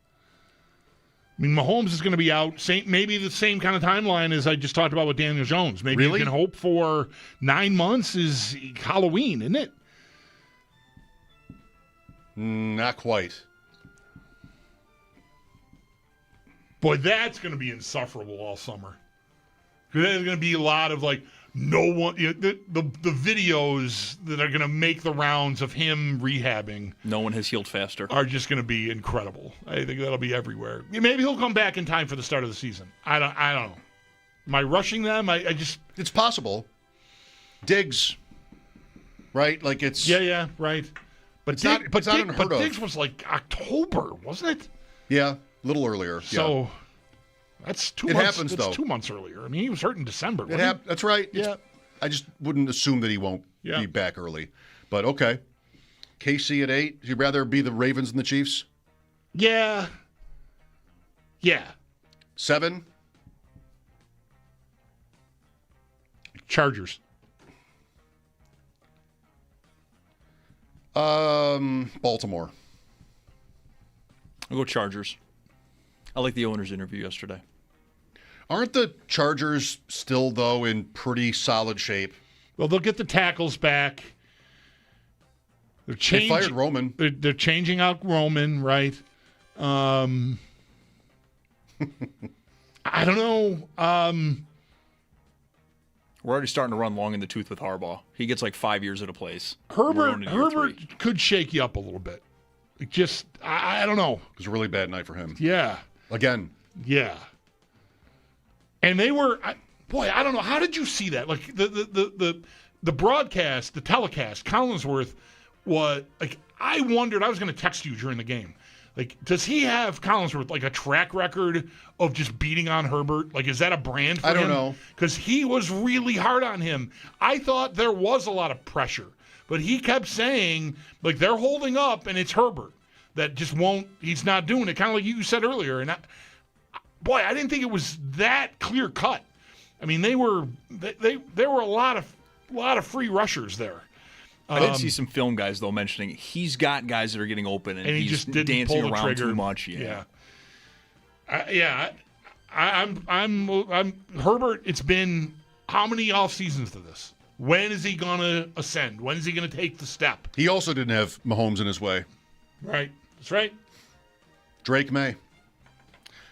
I mean, Mahomes is going to be out. Maybe the same kind of timeline as I just talked about with Daniel Jones. Maybe Really? you can hope for 9 months is Halloween, isn't it? Not quite. Boy, that's going to be insufferable all summer. There's going to be a lot of no one. The videos that are going to make the rounds of him rehabbing. No one has healed faster. Are just going to be incredible. I think that'll be everywhere. Maybe he'll come back in time for the start of the season. I don't know. Am I rushing them? I just. It's possible. Diggs, right? It's right. But it's not unheard of. Diggs was October, wasn't it? Yeah, a little earlier. So that's 2 months. Happens, that's though. 2 months earlier. I mean, he was hurt in December. Wasn't That's right. Yeah. I just wouldn't assume that he won't be back early. But okay. KC at 8. Would you rather be the Ravens than the Chiefs? Yeah. 7. Chargers. Baltimore. I'll go Chargers. I like the owner's interview yesterday. Aren't the Chargers still, though, in pretty solid shape? Well, they'll get the tackles back. They fired Roman. They're changing out Roman, right? I don't know. We're already starting to run long in the tooth with Harbaugh. He gets 5 years at a place. Herbert could shake you up a little bit. I don't know. It was a really bad night for him. Yeah. Again. Yeah. And they were, I don't know. How did you see that? The broadcast, the telecast, Collinsworth was I wondered. I was going to text you during the game. Does he have Collinsworth a track record of just beating on Herbert? Is that a brand for him? I don't know. Because he was really hard on him. I thought there was a lot of pressure, but he kept saying they're holding up and it's Herbert that just won't. He's not doing it. Kind of like you said earlier. And I didn't think it was that clear cut. I mean, there were a lot of free rushers there. I did see some film guys though mentioning he's got guys that are getting open and he he's just didn't dancing pull the around trigger. too much. I'm Herbert. It's been how many off seasons to this? When is he gonna ascend? When is he gonna take the step? He also didn't have Mahomes in his way. Right. That's right. Drake May.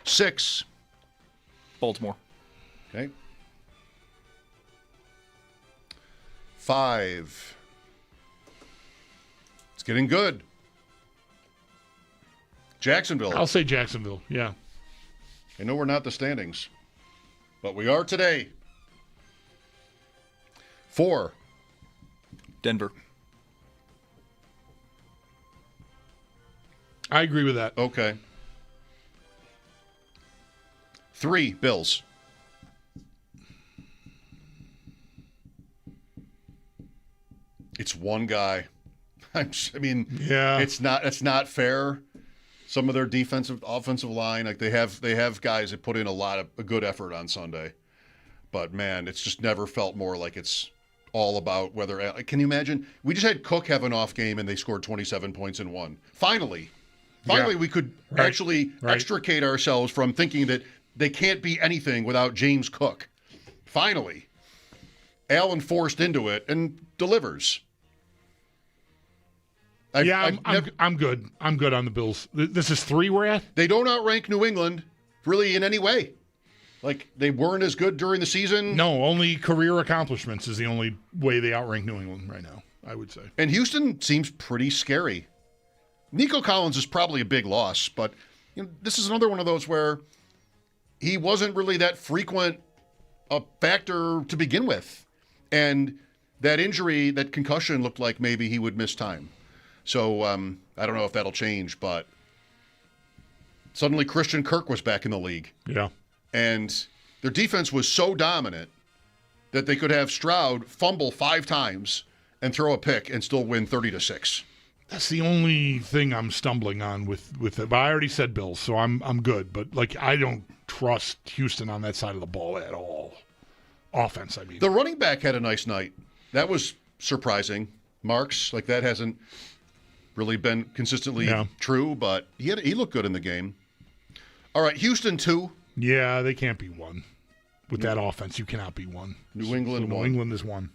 6. Baltimore. Okay. 5. It's getting good. Jacksonville. I'll say Jacksonville. Yeah. I know we're not the standings, but we are today. 4. Denver. I agree with that. Okay. 3. Bills. It's one guy. It's not fair. Some of their offensive line, they have guys that put in a good effort on Sunday. But man, it's just never felt more like it's all about whether. Can you imagine? We just had Cook have an off game and they scored 27 points and won. Finally, we could actually extricate ourselves from thinking that they can't be anything without James Cook. Finally, Allen forced into it and delivers. I'm good. I'm good on the Bills. This is 3 we're at? They don't outrank New England really in any way. They weren't as good during the season. No, only career accomplishments is the only way they outrank New England right now, I would say. And Houston seems pretty scary. Nico Collins is probably a big loss, but this is another one of those where he wasn't really that frequent a factor to begin with. And that injury, that concussion, looked like maybe he would miss time. So I don't know if that'll change, but suddenly Christian Kirk was back in the league. Yeah. And their defense was so dominant that they could have Stroud fumble 5 times and throw a pick and still win 30-6. That's the only thing I'm stumbling on with it. But I already said Bills, so I'm good. But I don't trust Houston on that side of the ball at all. Offense, I mean. The running back had a nice night. That was surprising. Marks, that hasn't really been consistently true, but he looked good in the game. All right, Houston 2. Yeah, they can't be 1. With that offense, you cannot be 1. New England 1. New England is 1.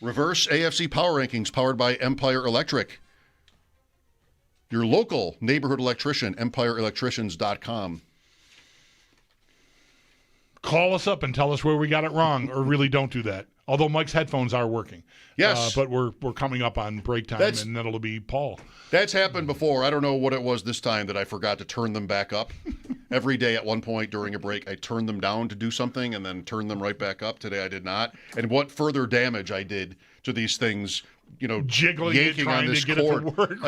Reverse AFC Power Rankings powered by Empire Electric. Your local neighborhood electrician, empireelectricians.com. Call us up and tell us where we got it wrong, or really don't do that. Although Mike's headphones are working. Yes. But we're coming up on break time, and that'll be Paul. That's happened before. I don't know what it was this time that I forgot to turn them back up. Every day at one point during a break, I turned them down to do something and then turned them right back up. Today I did not. And what further damage I did to these things, jiggling yanking it, trying on this to get cord. it to work.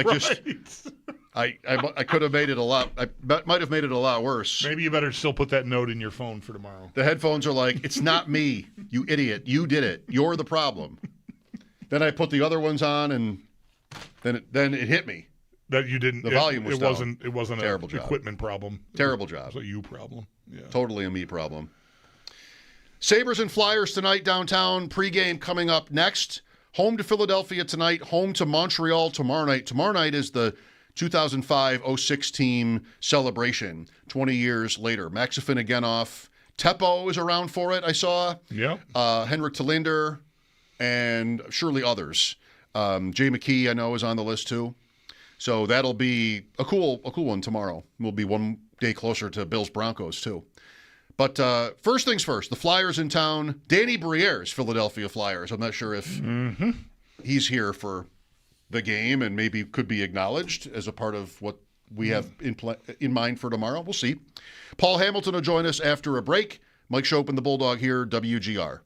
I could have made it a lot. I might have made it a lot worse. Maybe you better still put that note in your phone for tomorrow. The headphones are like, it's not me, you idiot. You did it. You're the problem. Then I put the other ones on, and then it hit me. That you didn't. The volume was down. It wasn't Terrible an job. equipment problem. Terrible job. It was a you problem. Yeah. Totally a me problem. Sabres and Flyers tonight downtown. Pregame coming up next. Home to Philadelphia tonight. Home to Montreal tomorrow night. Tomorrow night is the 2005-06 team celebration, 20 years later. Max Afinogenov. Teppo is around for it, I saw. Yeah. Henrik Talinder, and surely others. Jay McKee, I know, is on the list too. So that'll be a cool one tomorrow. We'll be one day closer to Bills Broncos too. But first things first, the Flyers in town. Danny Briere's Philadelphia Flyers. I'm not sure if he's here for the game and maybe could be acknowledged as a part of what we have in mind for tomorrow. We'll see. Paul Hamilton will join us after a break. Mike Schopp and the Bulldog here, WGR.